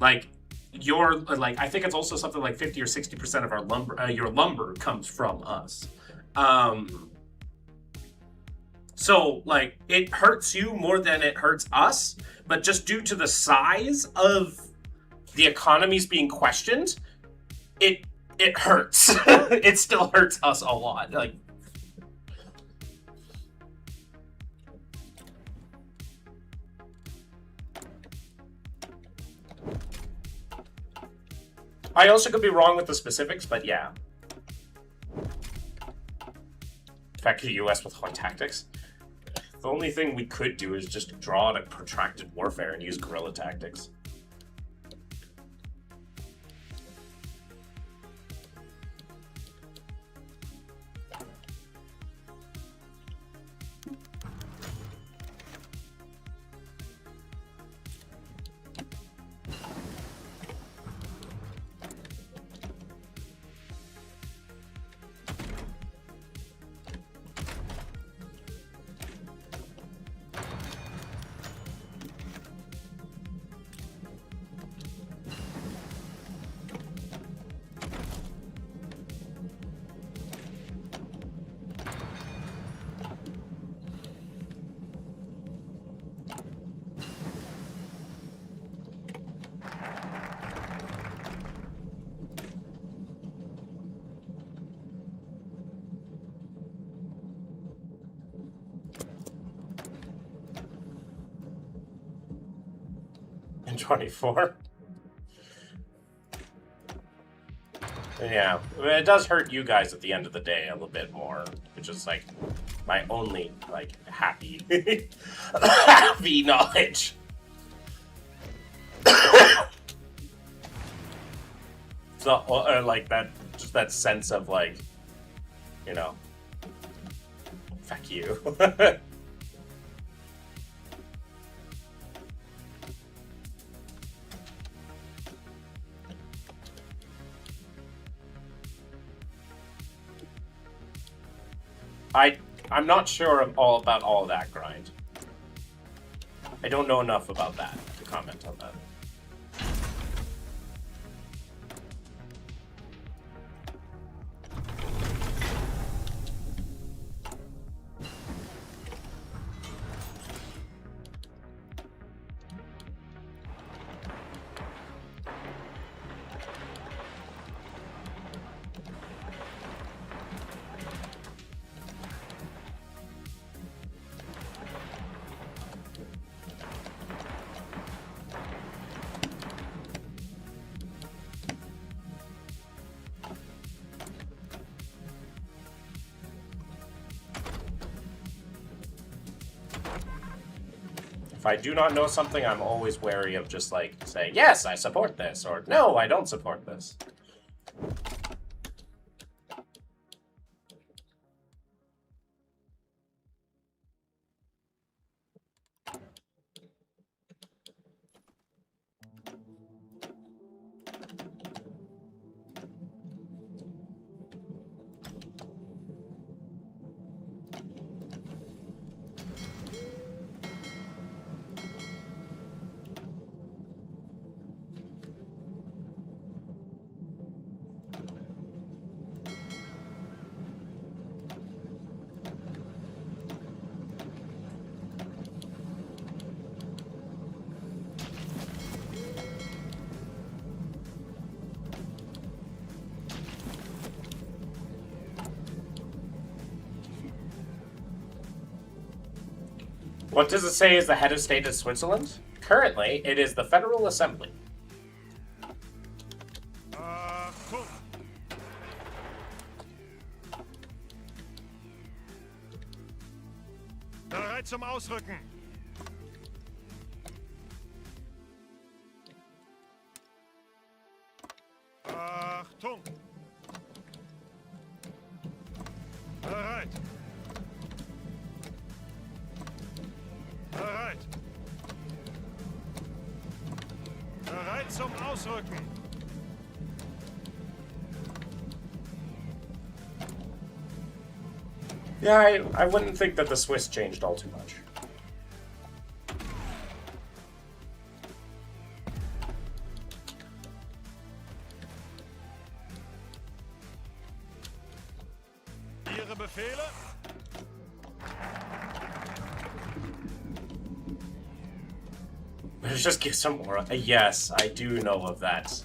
Like your I think it's also something like 50 or 60% of our lumber, your lumber comes from us. So like it hurts you more than it hurts us, but just due to the size of the economies being questioned, it hurts. It still hurts us a lot. Like, I also could be wrong with the specifics, but yeah. Back to the US with hot tactics. The only thing we could do is just draw on a protracted warfare and use guerrilla tactics. In 24. Yeah, it does hurt you guys at the end of the day a little bit more, which is like my only like happy happy knowledge. It's not like that, just that sense of like, you know, fuck you. I'm not sure all about all of that grind. I don't know enough about that to comment on that. I do not know something, I'm always wary of just like saying, yes, I support this, or no, I don't support this. What does it say is the head of state of Switzerland? Currently, it is the Federal Assembly. Achtung! Bereit zum Ausrücken! Achtung! Bereit! Bereit! Bereit zum Ausrücken! Yeah, I wouldn't think that the Swiss changed all too much. Ihre Befehle? Let's just get some more. Yes, I do know of that.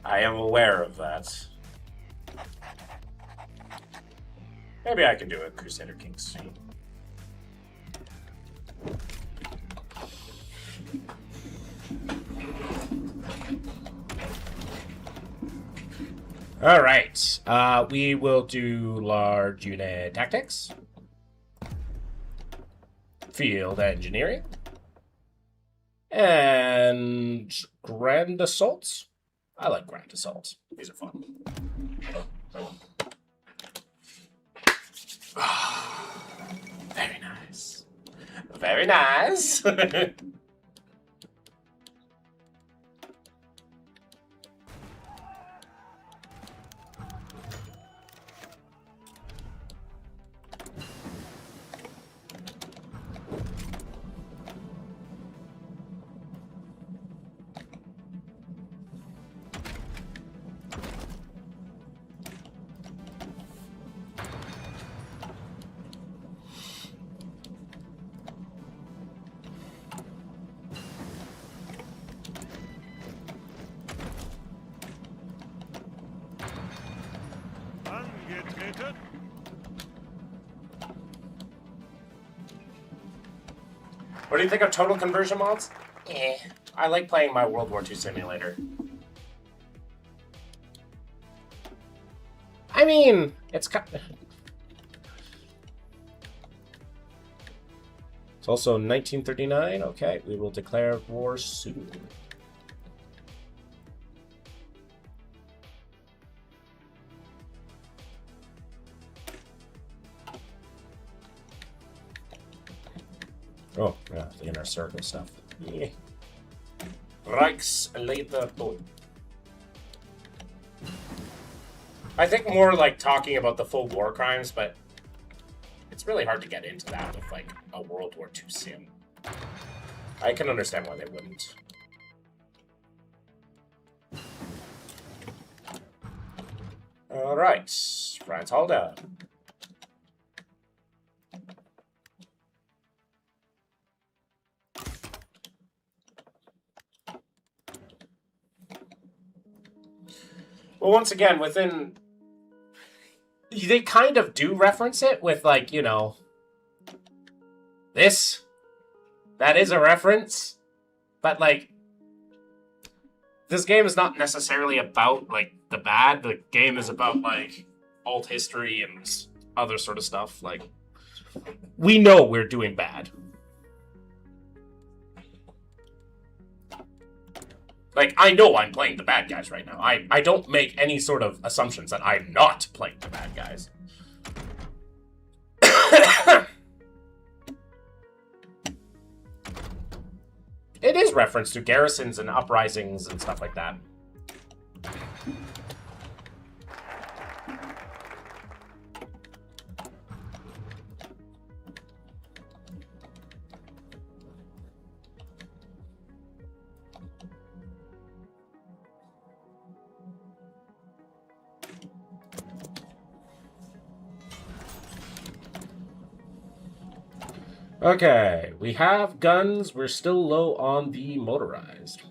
I am aware of that. Maybe I can do a Crusader Kings soon. All right. We will do large unit tactics, field engineering, and grand assaults. I like grand assaults. These are fun. Very nice. Very nice. Angetreten. What do you think of total conversion mods? I like playing my World War II simulator. I mean, it's It's also 1939. Okay, we will declare war soon. Oh, yeah, the inner circle stuff. Yeah. Reichsleiter. I think more like talking about the full war crimes, but it's really hard to get into that with like a World War II sim. I can understand why they wouldn't. All right, France, hold up. Well, once again, within... They kind of do reference it with, like, you know... This. That is a reference. But, like... This game is not necessarily about, like, the bad. The game is about, like, alt history and other sort of stuff. Like, we know we're doing bad. Like, I know I'm playing the bad guys right now. I don't make any sort of assumptions that I'm not playing the bad guys. It is reference to garrisons and uprisings and stuff like that. Okay, we have guns. We're still low on the motorized.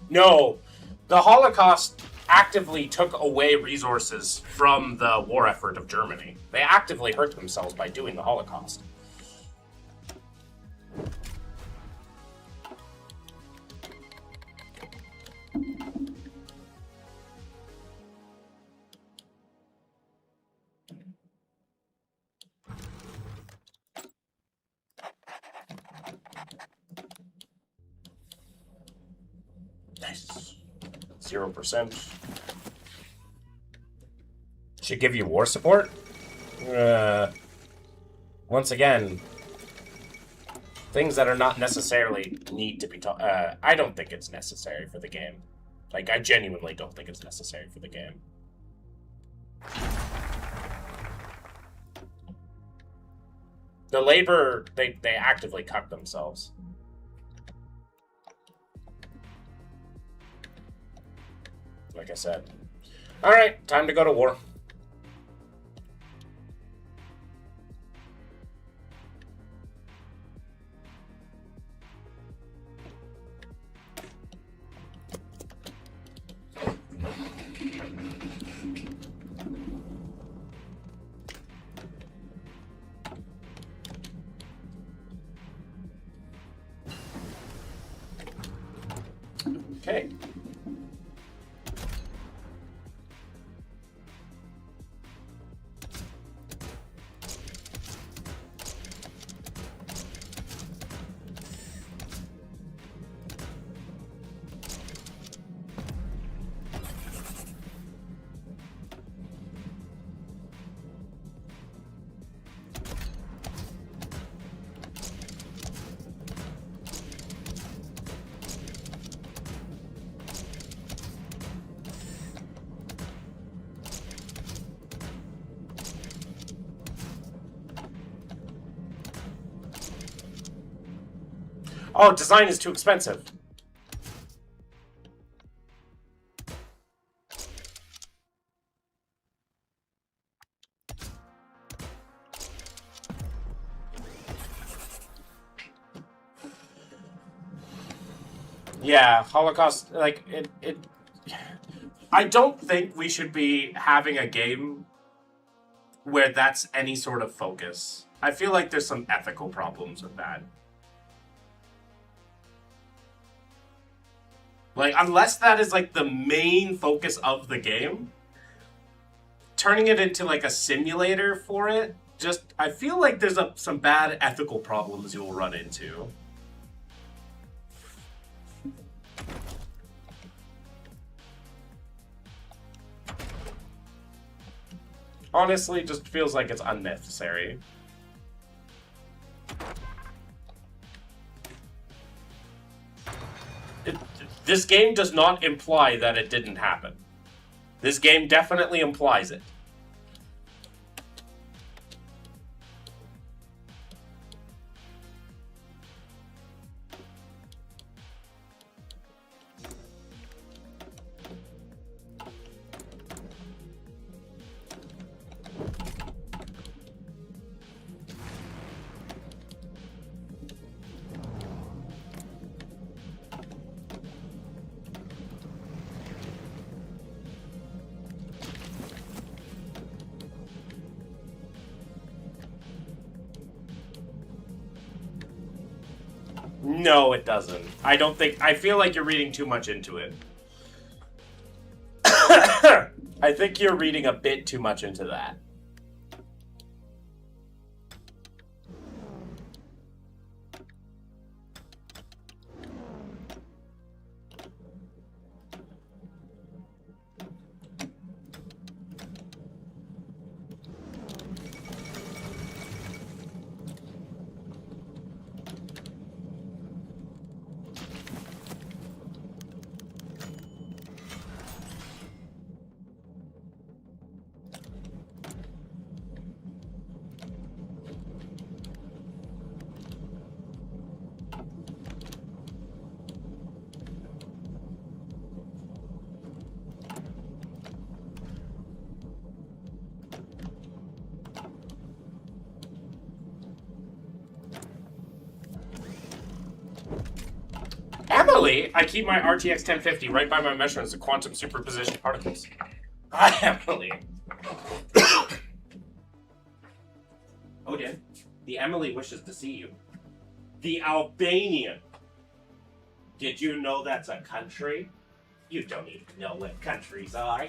No, the Holocaust actively took away resources from the war effort of Germany. They actively hurt themselves by doing the Holocaust. Nice. 0%. Should give you war support? Once again, things that are not necessarily need to be taught. I don't think it's necessary for the game. Like, I genuinely don't think it's necessary for the game. The labor, they actively cut themselves. Like I said. Alright, time to go to war. Okay. Oh, design is too expensive. Yeah, Holocaust, like, it I don't think we should be having a game where that's any sort of focus. I feel like there's some ethical problems with that. Like, unless that is, like, the main focus of the game, turning it into, like, a simulator for it, just, I feel like there's some bad ethical problems you'll run into. Honestly, just feels like it's unnecessary. This game does not imply that it didn't happen. This game definitely implies it. No, it doesn't. I don't think... I feel like you're reading too much into it. I think you're reading a bit too much into that. Emily, I keep my RTX 1050 right by my measurements of quantum superposition particles. Hi, Emily. Odin, the Emily wishes to see you. The Albanian. Did you know that's a country? You don't even know what countries are.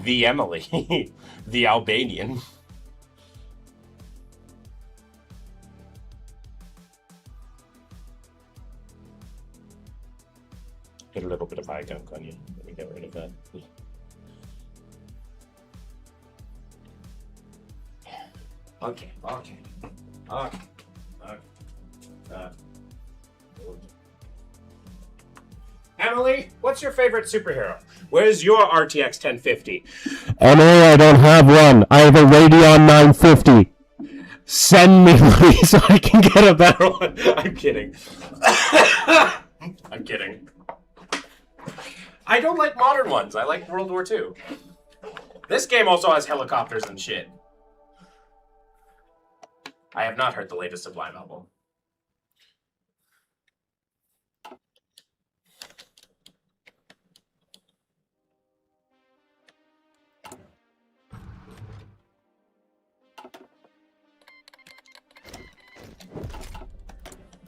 The Emily. The Albanian. Get a little bit of high gunk on you. Let me get rid of that. Okay. Emily, what's your favorite superhero? Where's your RTX 1050? Emily, I don't have one. I have a Radeon 950. Send me money so I can get a better one. I'm kidding. I'm kidding. I don't like modern ones. I like World War II. This game also has helicopters and shit. I have not heard the latest Sublime album.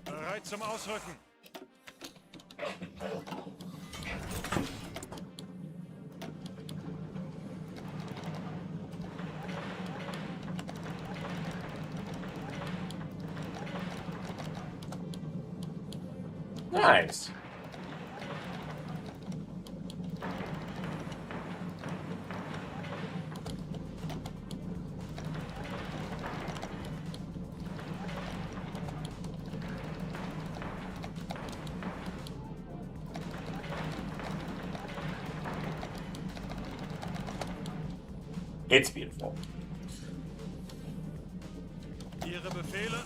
Bereit zum Ausrücken. Nice. It's beautiful. Ihre Befehle.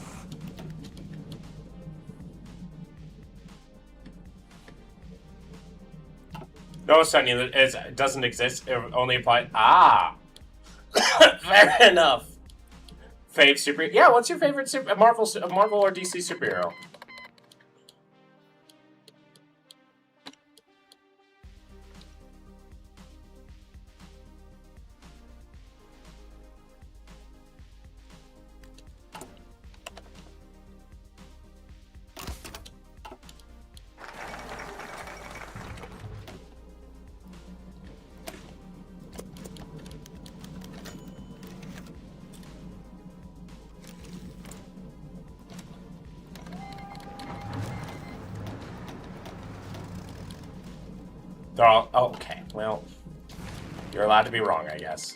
No, Sonny, it doesn't exist. It only applies. Ah, fair enough. Fave super. Yeah, what's your favorite Marvel or DC superhero? They're all okay. Well, you're allowed to be wrong, I guess.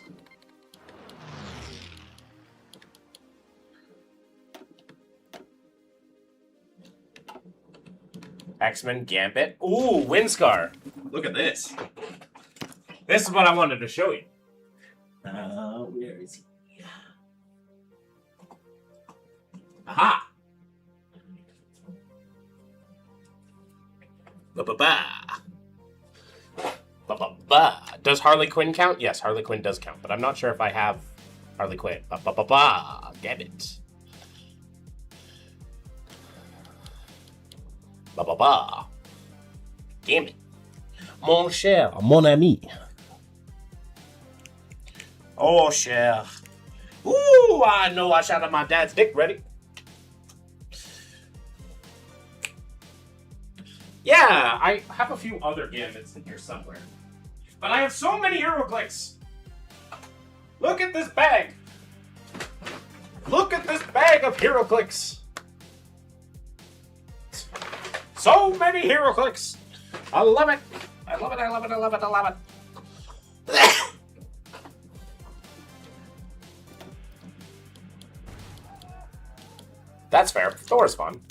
X-Men Gambit. Ooh, Windscar. Look at this. This is what I wanted to show you. Where is he? Aha! Ba-ba-ba. Ba-ba-ba. Does Harley Quinn count? Yes, Harley Quinn does count, but I'm not sure if I have Harley Quinn. Ba-ba-ba-ba. Damn it. Ba-ba-ba. Damn it. Mon cher, mon ami. Oh, cher. Ooh, I know I shot at my dad's dick. Ready? Yeah, I have a few other gambits in here somewhere. But I have so many hieroglyphs. Look at this bag. Look at this bag of hieroglyphs. So many hieroglyphs. I love it. I love it, I love it, I love it, I love it. That's fair. Thor's fun.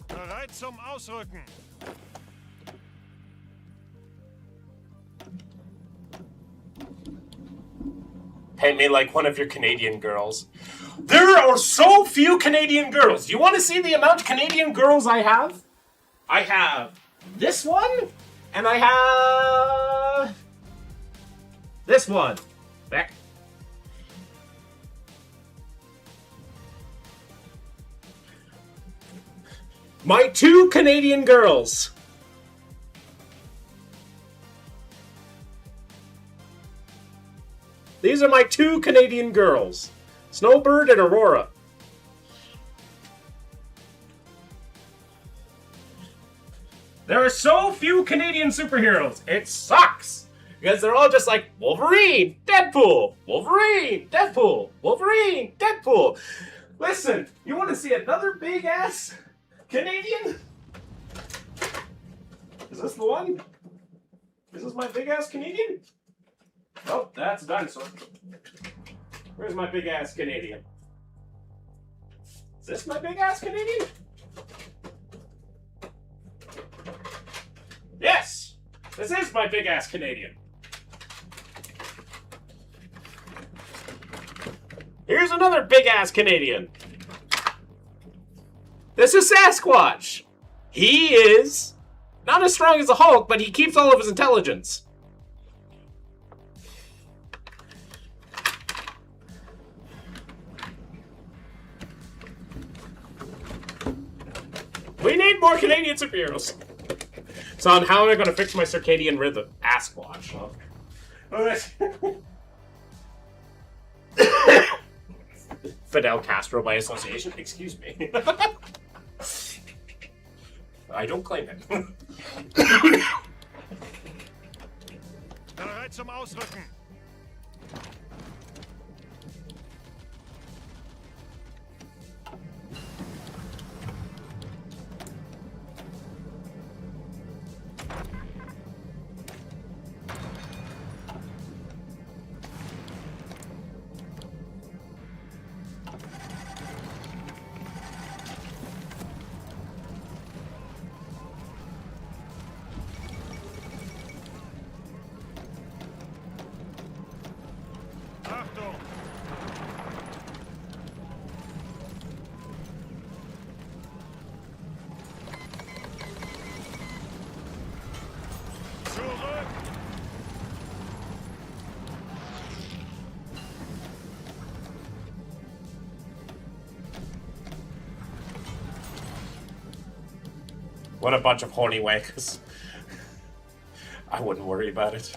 Bereit zum Ausrücken. Paint me like one of your Canadian girls. There are so few Canadian girls. You want to see the amount of Canadian girls I have? I have this one, and I have this one. Back. My 2 Canadian girls. These are my 2 Canadian girls. Snowbird and Aurora. There are so few Canadian superheroes. It sucks. Because they're all just like Wolverine, Deadpool, Wolverine, Deadpool, Wolverine, Deadpool. Listen, you want to see another big ass Canadian? Is this the one? Is this my big ass Canadian? Oh, that's a dinosaur. Where's my big ass Canadian? Is this my big ass Canadian? Yes! This is my big ass Canadian. Here's another big ass Canadian. This is Sasquatch. He is not as strong as the Hulk, but he keeps all of his intelligence. We need more Canadian superheroes. So on how am I going to fix my circadian rhythm? Asquatch. Fidel Castro by association. Excuse me. I don't claim it. Bereit zum Ausrücken. Achtung! Zurück! What a bunch of horny wankers. I wouldn't worry about it.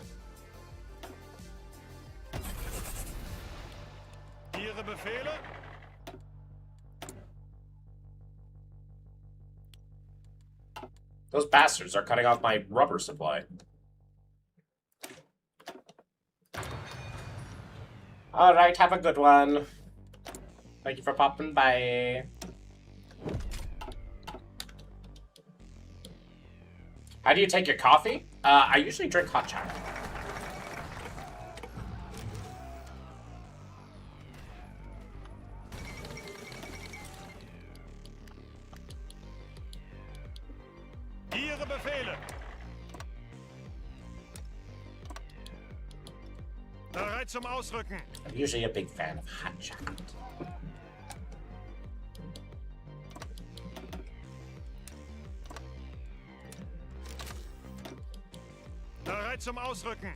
Ihre Befehle? Those bastards are cutting off my rubber supply. Alright, have a good one. Thank you for popping by. How do you take your coffee? I usually drink hot chocolate. Ihre Befehle! Bereit zum Ausrücken! I'm usually a big fan of hot chocolate. Bereit zum Ausrücken!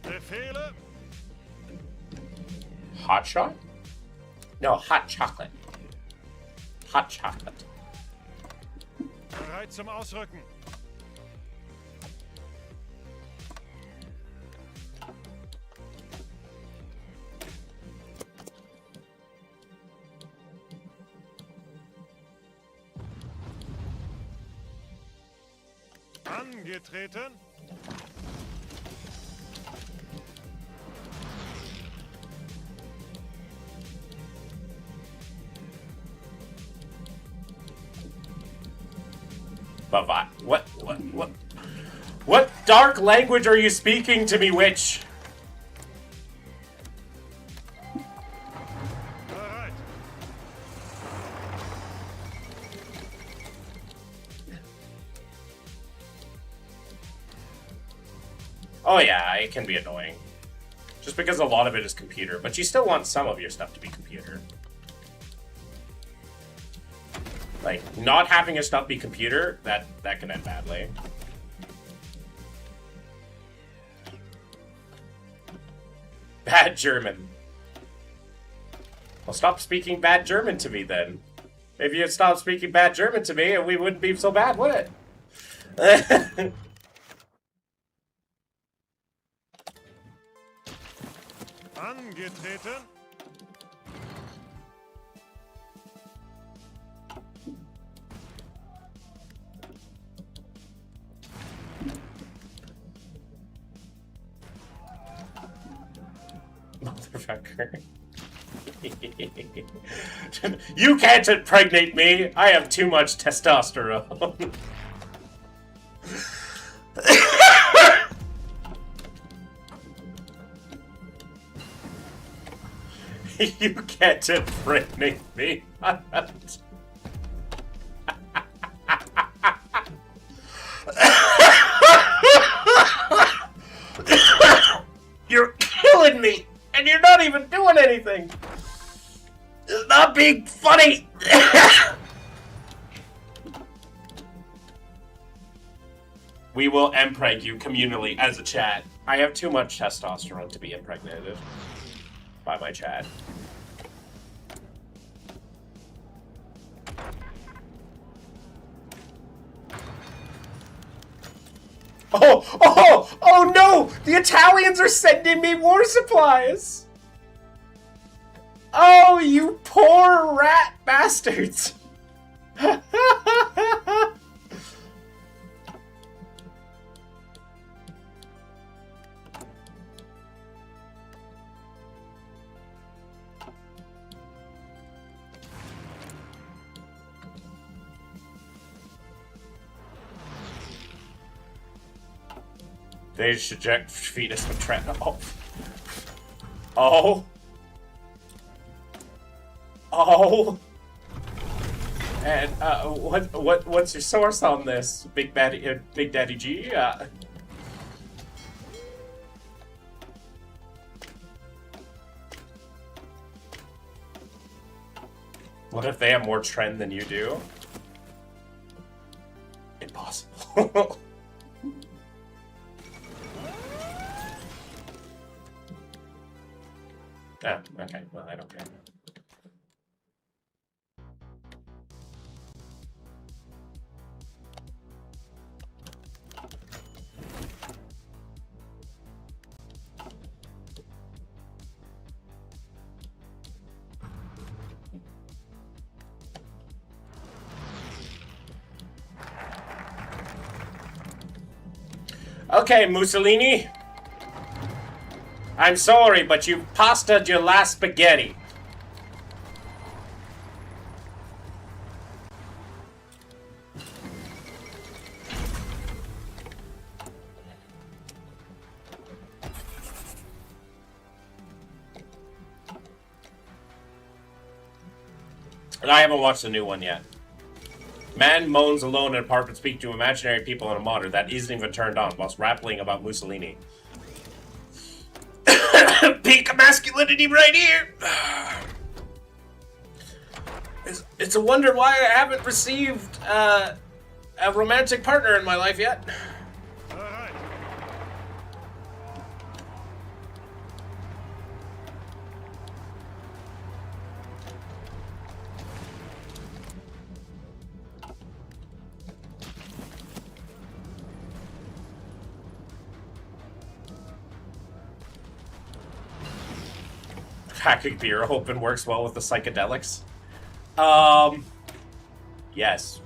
Befehle? hot shot? No, hot chocolate. Hot chocolate. Bereit zum Ausrücken. Angetreten. But what dark language are you speaking to me, witch? Bereit. Oh yeah, it can be annoying. Just because a lot of it is computer, but you still want some of your stuff to be computer. Like, not having your stuff be computer, that can end badly. Bad German. Well, stop speaking bad German to me then. If you had stopped speaking bad German to me, we wouldn't be so bad, would it? Angetreten. Motherfucker. You can't impregnate me! I have too much testosterone. You can't impregnate me. You're killing me, and you're not even doing anything. It's not being funny. We will impreg you communally as a chat. I have too much testosterone to be impregnated by my chat. Oh no! The Italians are sending me war supplies! Oh, you poor rat bastards! They should feed us with trend. Oh. And what's your source on this, Big Daddy G? What if they have more trend than you do? Impossible. Oh, okay. Well, I don't care. Okay, Mussolini. I'm sorry, but you pastaed your last spaghetti. And I haven't watched the new one yet. Man moans alone in apartment speak to imaginary people in a monitor that isn't even turned on whilst rappling about Mussolini. Peak masculinity right here. It's a wonder why I haven't received a romantic partner in my life yet. Bereit. cracking beer open works well with the psychedelics. Yes.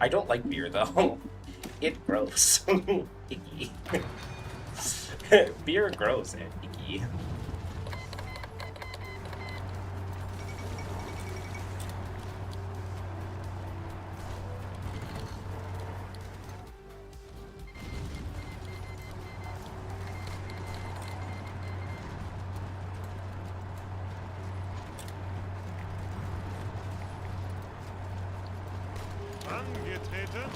I don't like beer though. It gross. Icky. Beer gross and icky. Angetreten.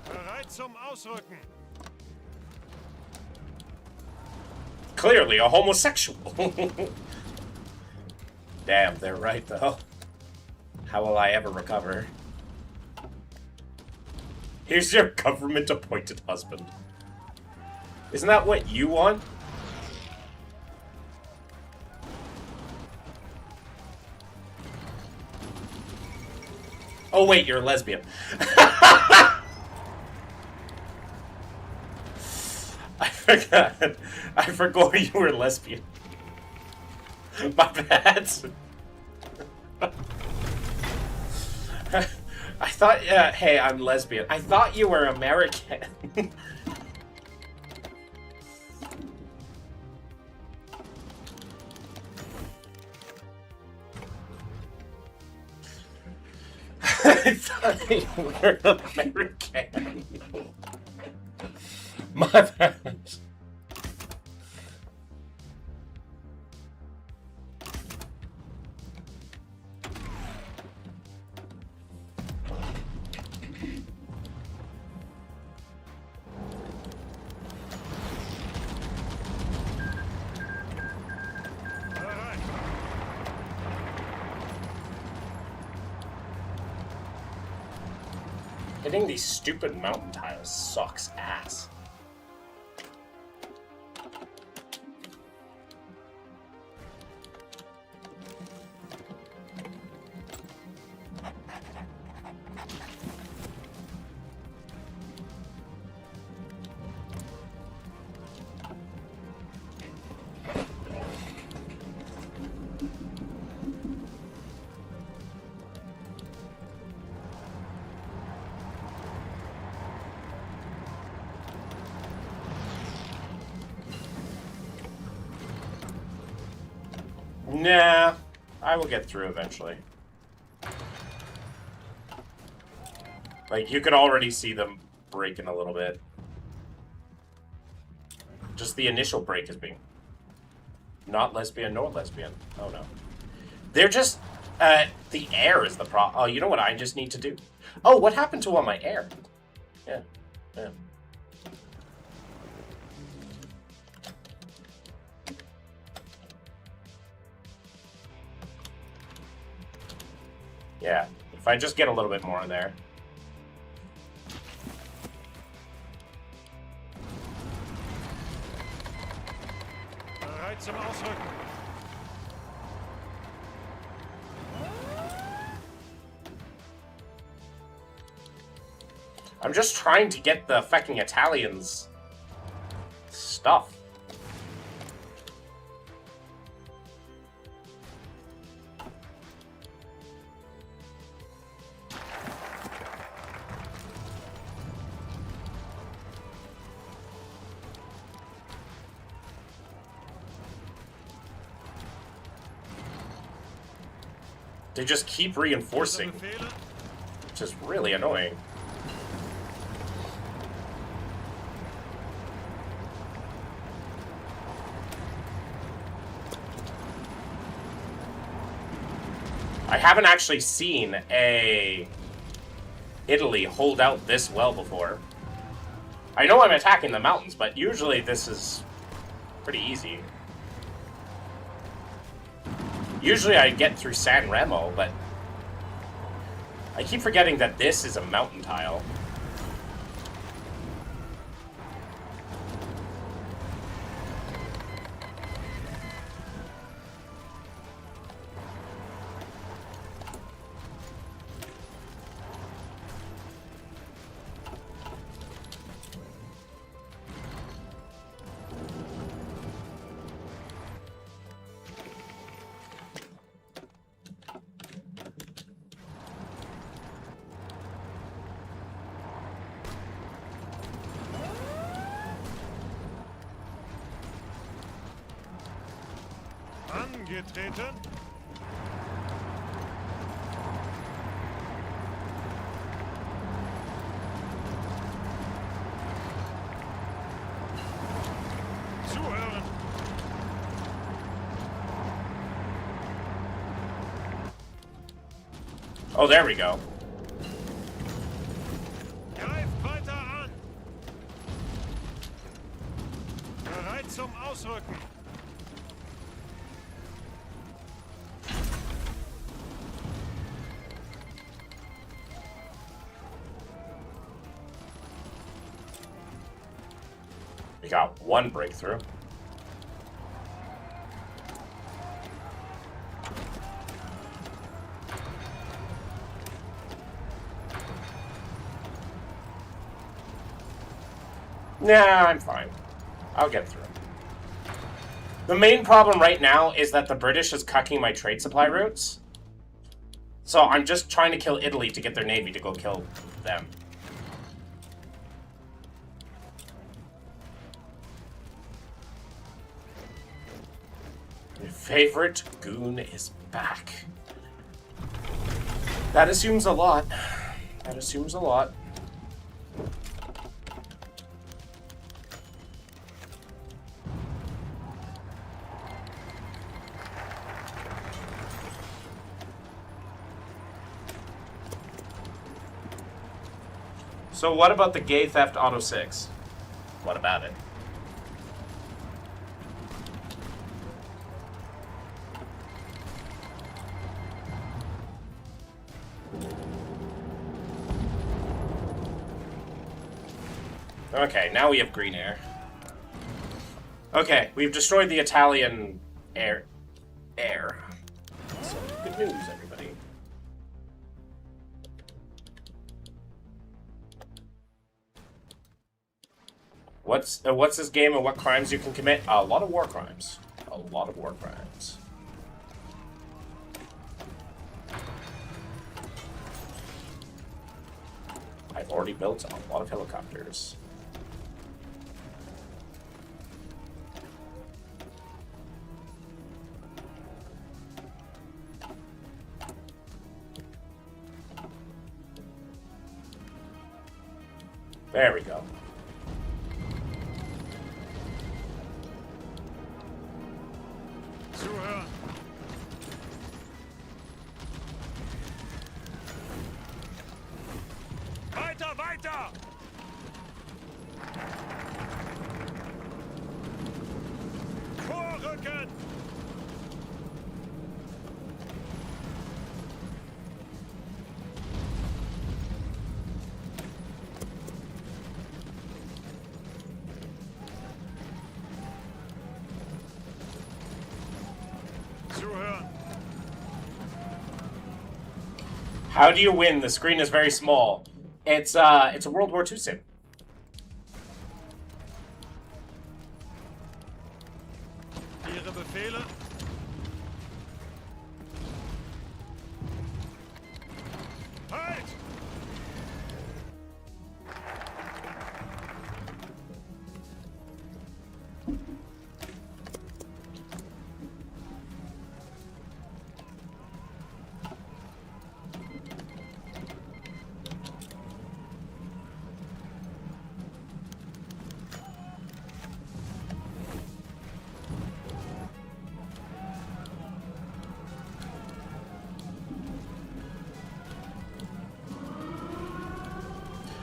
Bereit zum Ausrücken. Clearly a homosexual. Damn, they're right though. How will I ever recover? Here's your government-appointed husband. Isn't that what you want? Oh wait, you're a lesbian. I forgot. I forgot you were a lesbian. My bad. I thought, hey, I'm lesbian. I thought you were American. I thought you were American. My bad. Hitting these stupid mountain tiles sucks ass. Nah, I will get through eventually. Like, you could already see them breaking a little bit. Just the initial break is being not lesbian nor lesbian. Oh no. They're just, the air is the problem. Oh, you know what I just need to do? Oh, what happened to all my air? Yeah, yeah. Yeah, if I just get a little bit more in there. Bereit zum Ausrücken. I'm just trying to get the fucking Italians stuff. They just keep reinforcing, which is really annoying. I haven't actually seen a Italy hold out this well before. I know I'm attacking the mountains, but usually this is pretty easy. Usually I get through San Remo, but I keep forgetting that this is a mountain tile. Angetreten. Zuhören. Oh, there we go. Greift weiter an. Bereit zum Ausrücken. We got one breakthrough. Nah, I'm fine. I'll get through. The main problem right now is that the British is cucking my trade supply routes. So I'm just trying to kill Italy to get their navy to go kill them. Your favorite goon is back. That assumes a lot. That assumes a lot. So what about the gay theft auto 6? What about it? Okay, now we have green air. Okay, we've destroyed the Italian air. So, good news, everybody. What's this game and what crimes you can commit? A lot of war crimes. A lot of war crimes. I've already built a lot of helicopters. There we go. Zuhören. Weiter, weiter! Vorrücken! Zuhören. How do you win? The screen is very small. It's a World War II sim. Ihre Befehle. Halt!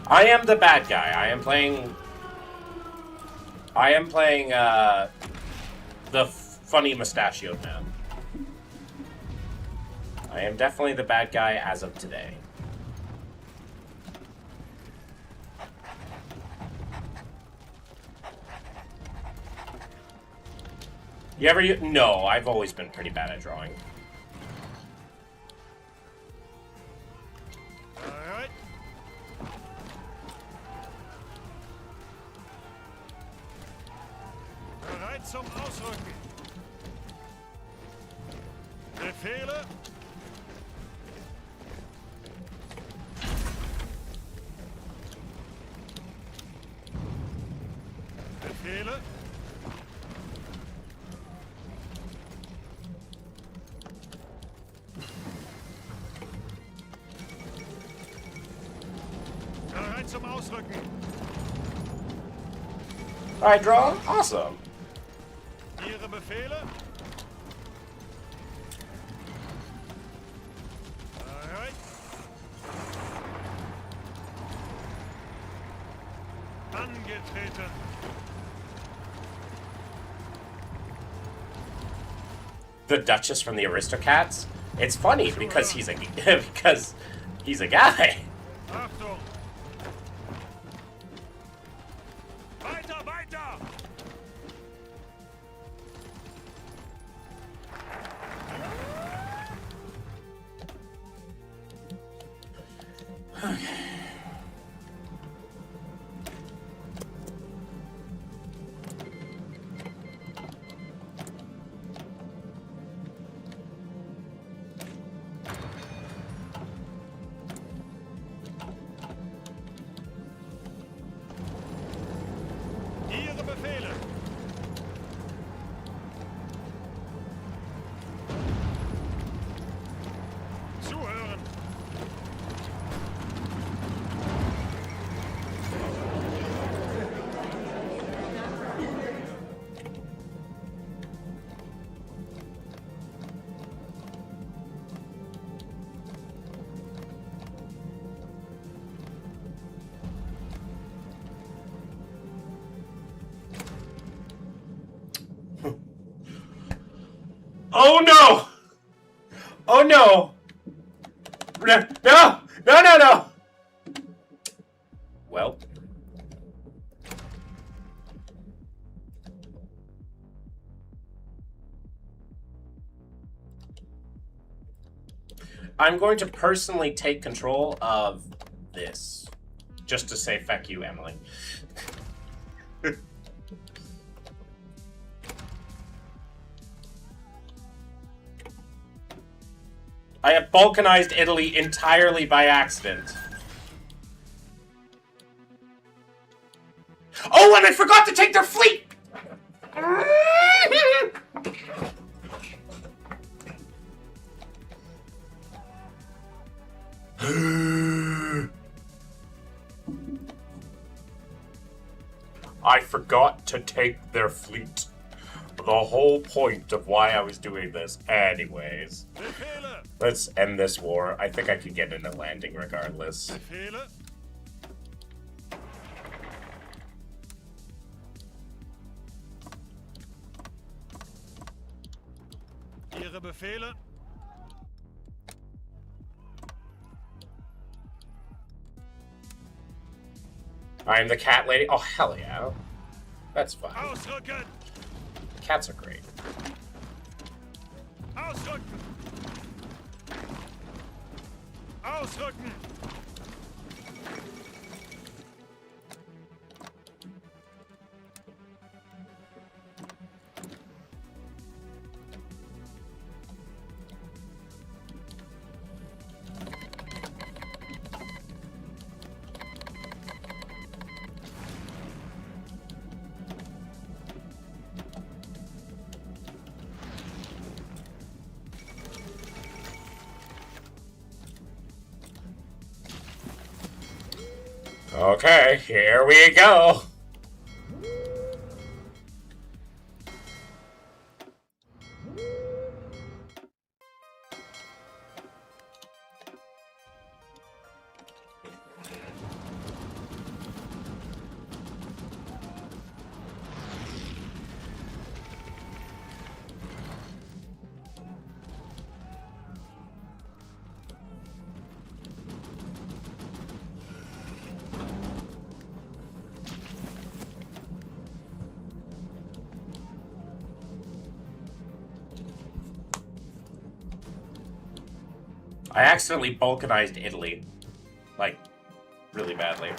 I am the bad guy. I am playing the funny mustachioed man. I am definitely the bad guy as of today. You ever? No, I've always been pretty bad at drawing. Bereit? Bereit zum Ausrücken. Befehle. Befehle. Ausrücken. Alright, draw. Awesome. Ihre Befehle? Bereit. Angetreten. The Duchess from the Aristocats. It's funny because he's a because he's a guy. Achtung. Weiter, weiter. Ihre Befehle. Zuhören. Oh no! Oh no! No! No! No! No! No! Well. I'm going to personally take control of this. Just to say feck you, Emily. I have balkanized Italy entirely by accident. Oh, and I forgot to take their fleet! I forgot to take their fleet. The whole point of why I was doing this. Anyways. Befehle. Let's end this war. I think I can get in a landing regardless. Befehle. Ihre Befehle. I am the cat lady. Oh, hell yeah. That's fine. Ausrücken. Cats are great. Ausrücken. Ausrücken. Okay, here we go. I accidentally balkanized Italy. Like, really badly.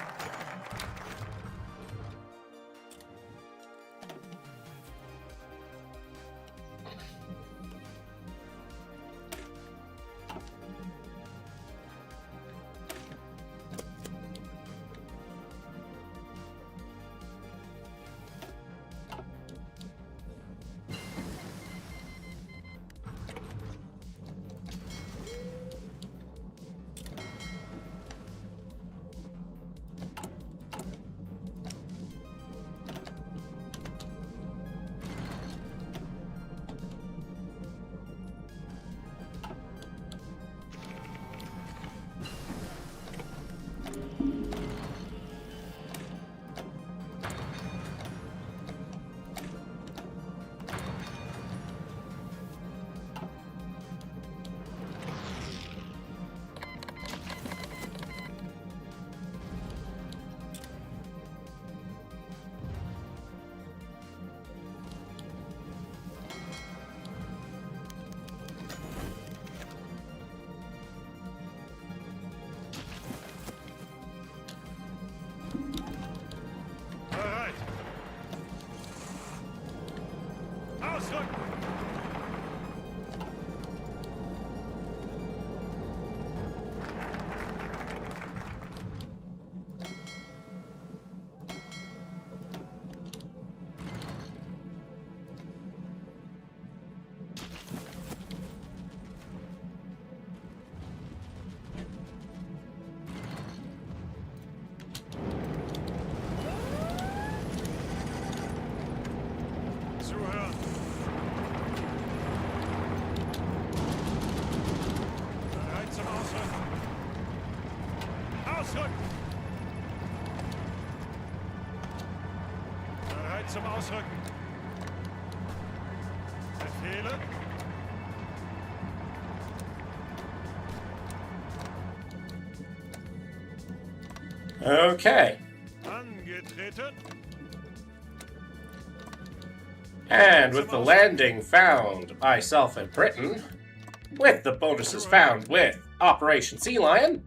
Ausrücken! Zuhören! Bereit zum Ausrücken! Ausrücken! Bereit zum Ausrücken! Befehle! Okay. Angetreten! And with the landing found myself in Britain, with the bonuses found with Operation Sea Lion,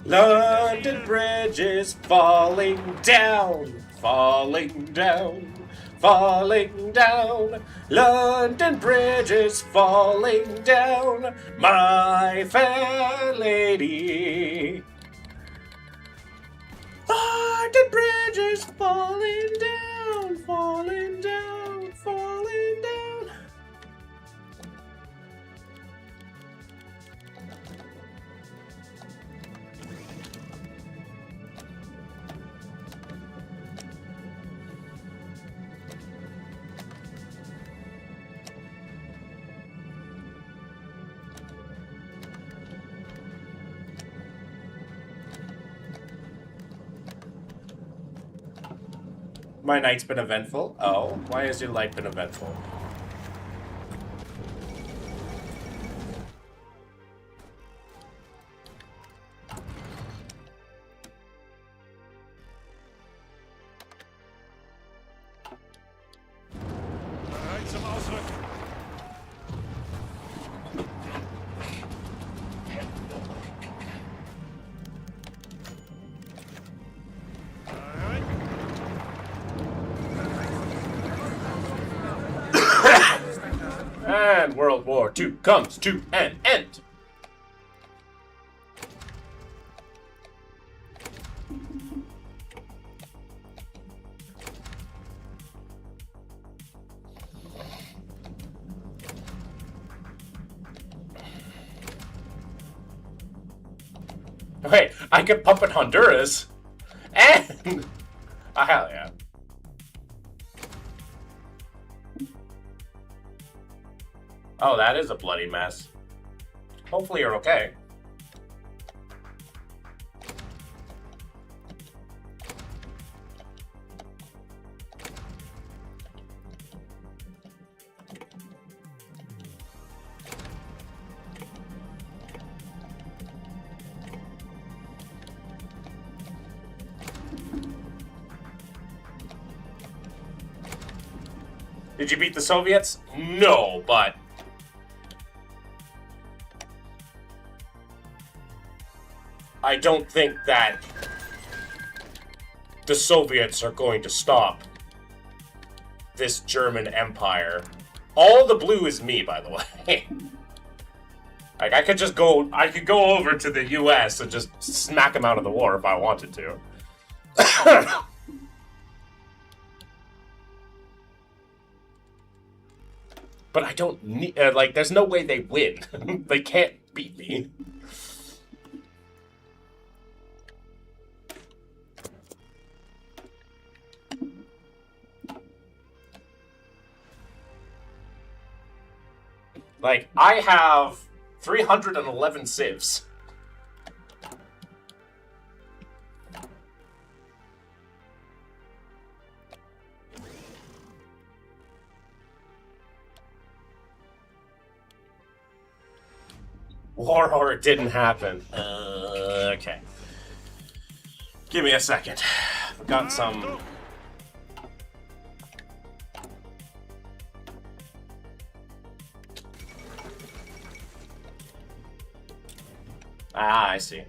London Bridge is falling down, falling down, falling down. London Bridge is falling down, my fair lady. London Bridge is falling down, falling down, falling down. My night's been eventful. Oh, why has your life been eventful? Bereit zum Ausrücken! Bereit! And World War II comes to an end. Wait, I can pump in Honduras. And... oh, hell yeah. Oh, that is a bloody mess. Hopefully you're okay. Did you beat the Soviets? No, but... I don't think that the Soviets are going to stop this German empire. All the blue is me, by the way. Like, I could go over to the US and just smack them out of the war if I wanted to. But I don't need, like, there's no way they win. They can't beat me. Like, I have 311 civs. Or it didn't happen. Okay. Give me a second. I've got some... Ah, I see.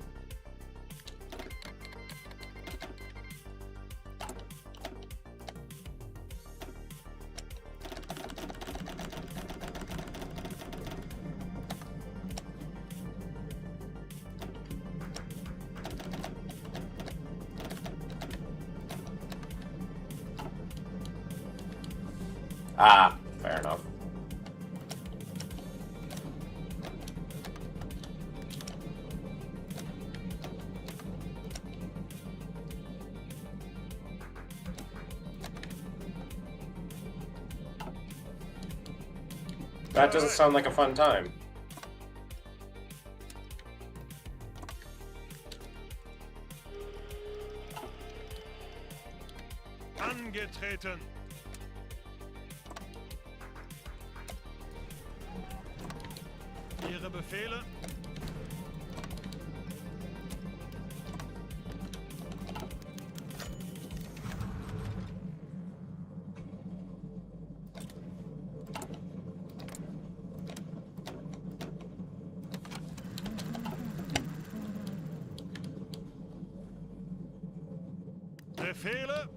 Ah, fair enough. That doesn't sound like a fun time. Angetreten. Ihre Befehle? Befehle?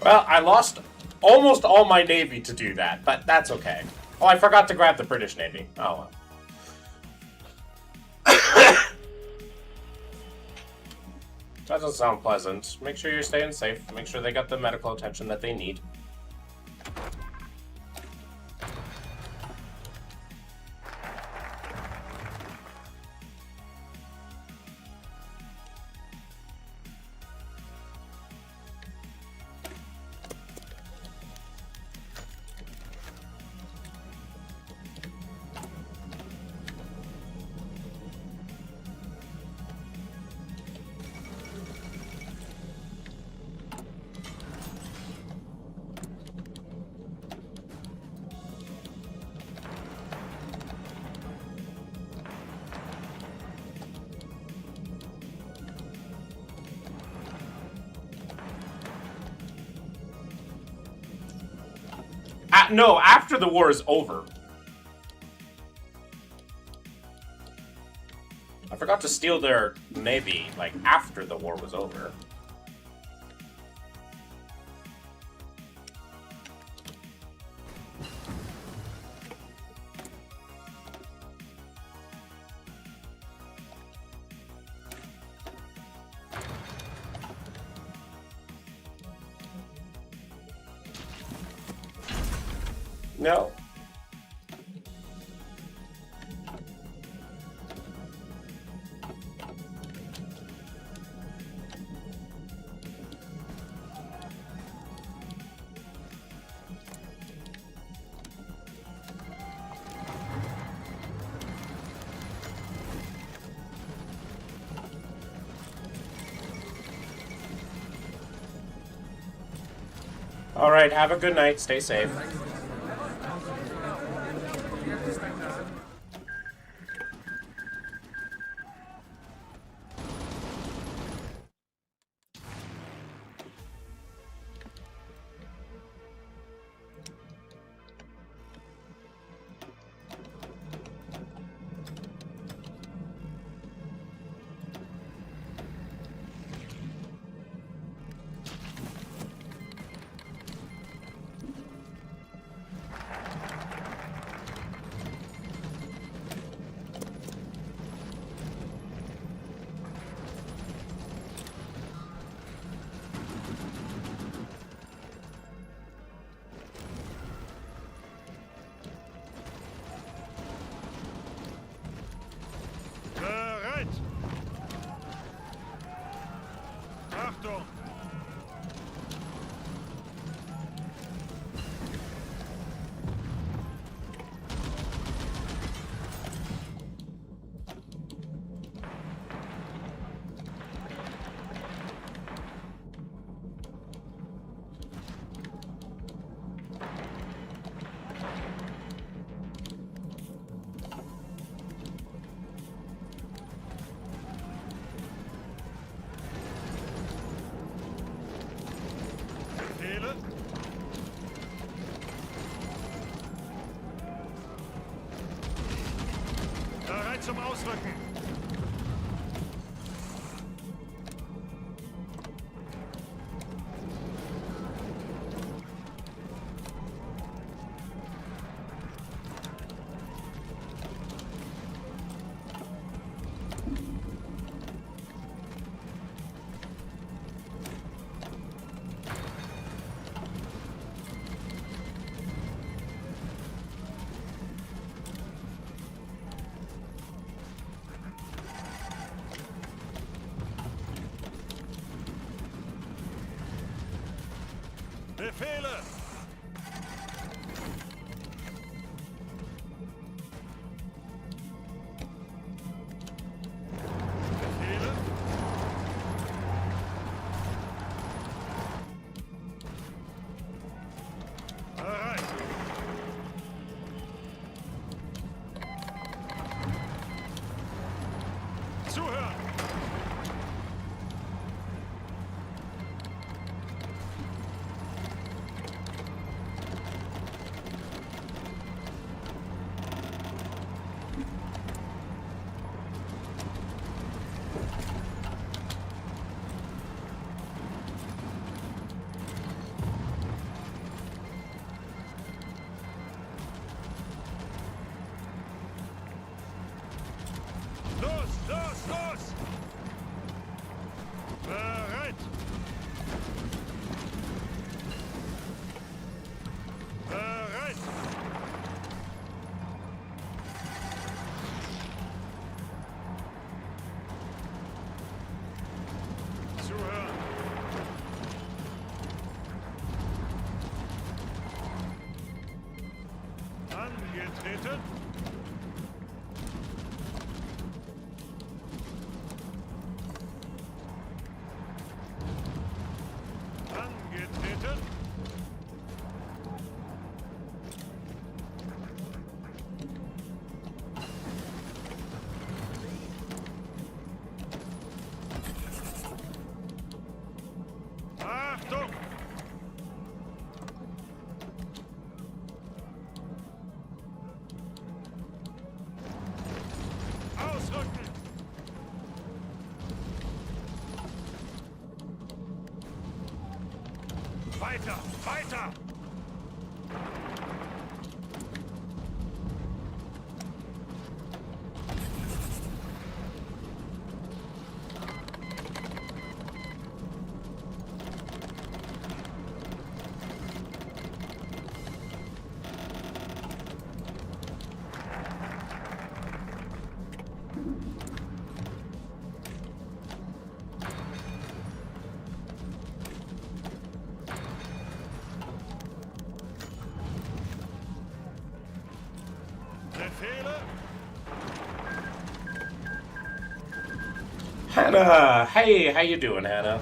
Well, I lost almost all my Navy to do that, but that's okay. Oh, I forgot to grab the British Navy. Oh, well. That doesn't sound pleasant. Make sure you're staying safe. Make sure they got the medical attention that they need. No, after the war is over. I forgot to steal their navy, like, after the war was over. No. All right, have a good night. Stay safe. Bereit zum Ausrücken. Befehle! Befehle? Bereit! Zuhören! Los, los, los! Bereit! Bereit! Zuhören! Angetreten! Angetreten! Achtung! Ausrücken! Weiter! Weiter! Befehle? Hannah! Hey, how you doing, Hannah?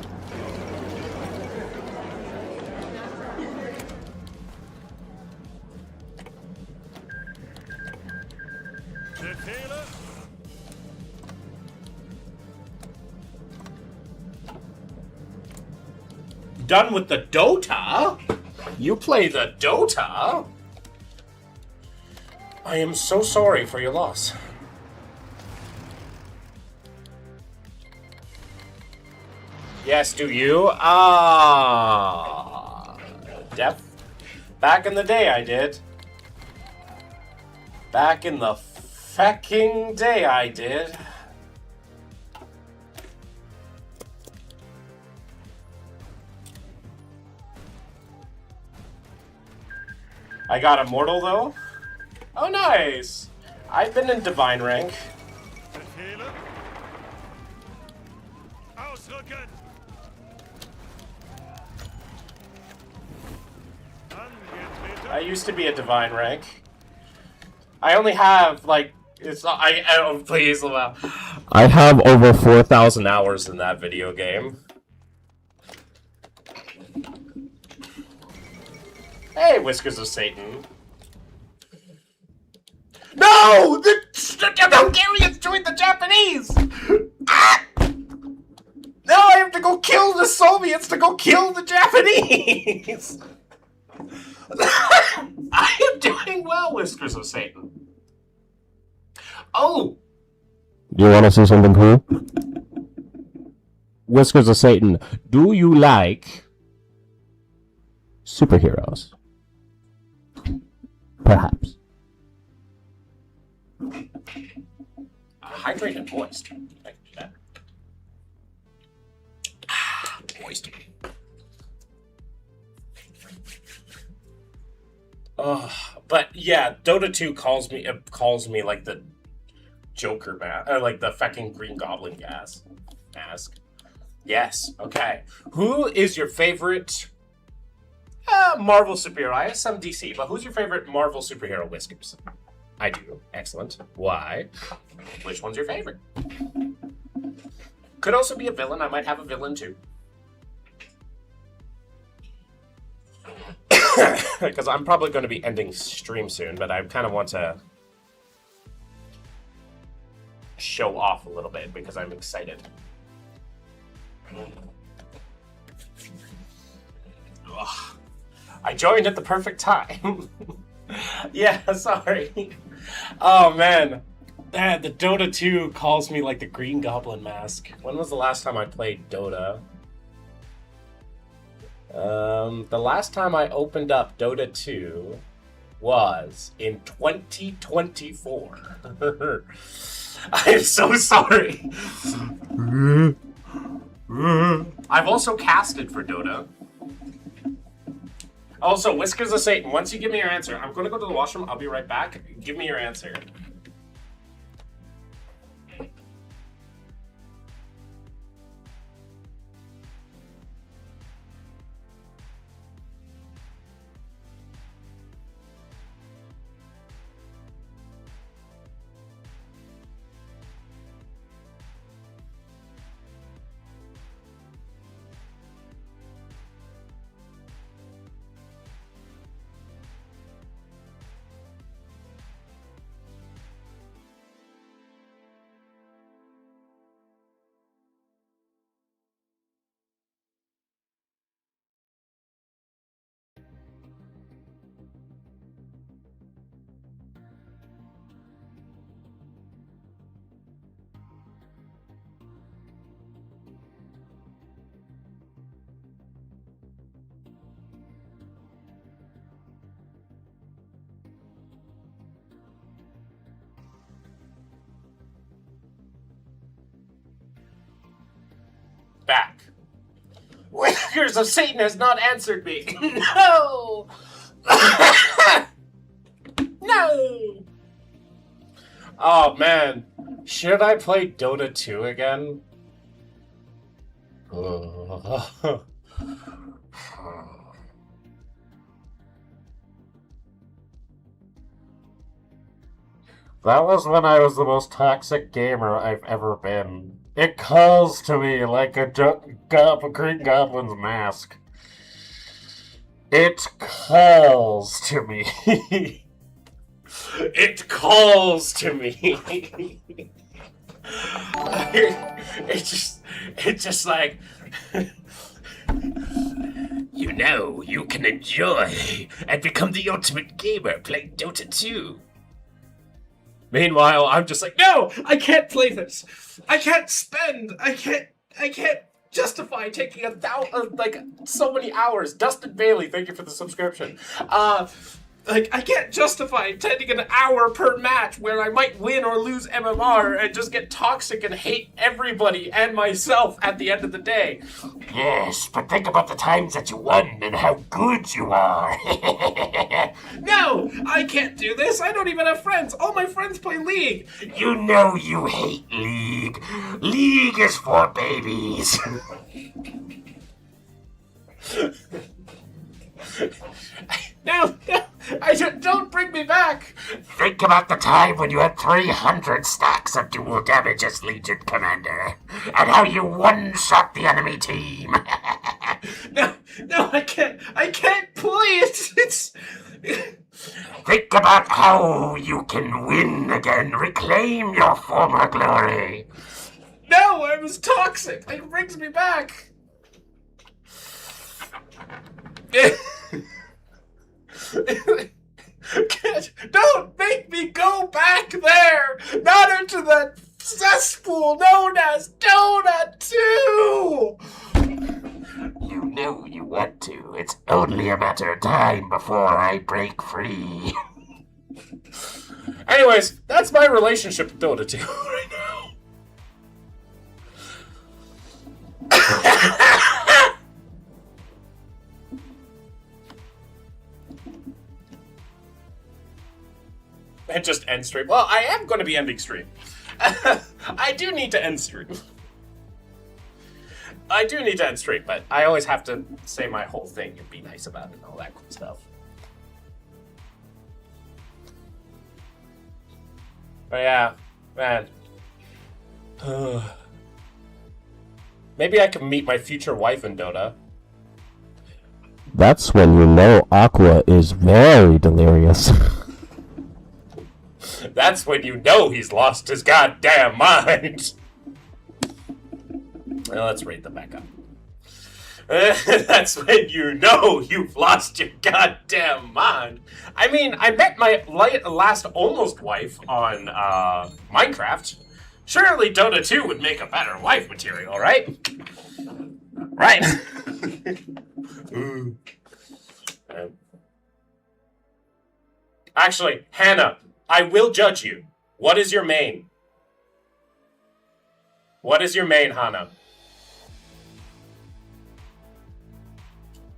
Befehle? Done with the Dota? You play the Dota? I am so sorry for your loss. Yes, do you? Back in the day I did. Back in the fecking day I did. I got immortal though. Oh, nice! I've been in divine rank. Befehle? Ausrücken! Angetreten! I used to be a divine rank. I only have like it's not, I don't please allow. I have over 4,000 hours in that video game. Hey, Whiskers of Satan. No! The Hungarians joined the Japanese! Ah! Now I have to go kill the Soviets to go kill the Japanese! I am doing well, Whiskers of Satan. Oh! You want to see something cool? Whiskers of Satan, do you like superheroes? Perhaps. Hydrate and moist. I can do that. Moist. But yeah, Dota 2 calls me like the Joker like the fucking Green Goblin mask. Yes. Okay. Who is your favorite Marvel superhero? I have some DC, but who's your favorite Marvel superhero, Whiskers? I do. Excellent. Why? Which one's your favorite? Could also be a villain. I might have a villain too. Because I'm probably going to be ending stream soon, but I kind of want to show off a little bit because I'm excited. Ugh. I joined at the perfect time. Yeah, sorry. Oh, man. The Dota 2 calls me like the Green Goblin mask. When was the last time I played Dota? The last time I opened up Dota 2 was in 2024. I'm so sorry. I've also casted for Dota. Also, Whiskers of Satan, once you give me your answer, I'm going to go to the washroom. I'll be right back. Give me your answer. Back. Whiskers of Satan has not answered me. No! No! Oh, man. Should I play Dota 2 again? That was when I was the most toxic gamer I've ever been. It calls to me like a Green Goblin's mask. It calls to me. It calls to me. It's just like, you know, you can enjoy and become the ultimate gamer playing Dota 2. Meanwhile, I'm just like, no, I can't play this. I can't justify taking so many hours. Dustin Bailey, thank you for the subscription. I can't justify taking an hour per match where I might win or lose MMR and just get toxic and hate everybody and myself at the end of the day. Yes, but think about the times that you won and how good you are. No, I can't do this. I don't even have friends. All my friends play League. You know you hate League. League is for babies. No, don't bring me back. Think about the time when you had 300 stacks of dual damage as Legion Commander, and how you one-shot the enemy team. No, I can't play it. It's... Think about how you can win again, reclaim your former glory. No, I was toxic. It brings me back. Don't make me go back there! Not into that cesspool known as Dota 2! You know you want to. It's only a matter of time before I break free. Anyways, that's my relationship with Dota 2 right now. And just end stream. Well, I am going to be ending stream. I do need to end stream. But I always have to say my whole thing and be nice about it and all that cool stuff. But yeah, man. Maybe I can meet my future wife in Dota. That's when you know Aqua is very delirious. That's when you know he's lost his goddamn mind. Well, let's rate them back up. That's when you know you've lost your goddamn mind. I mean, I met my last almost wife on Minecraft. Surely Dota 2 would make a better wife material, right? Right. Actually, Hannah, I will judge you. What is your main? What is your main, Hannah?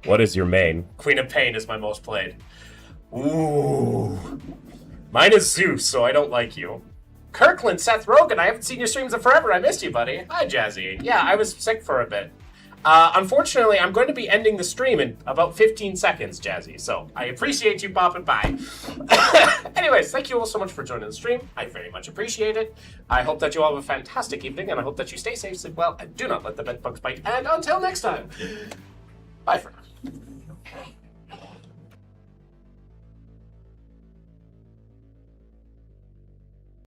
What is your main? Queen of Pain is my most played. Ooh. Mine is Zeus, so I don't like you. Kirkland, Seth Rogen, I haven't seen your streams in forever. I missed you, buddy. Hi, Jazzy. Yeah, I was sick for a bit. Unfortunately, I'm going to be ending the stream in about 15 seconds, Jazzy. So I appreciate you popping by. Anyways, thank you all so much for joining the stream. I very much appreciate it. I hope that you all have a fantastic evening, and I hope that you stay safe, sleep well, and do not let the bedbugs bite. And until next time, bye for now.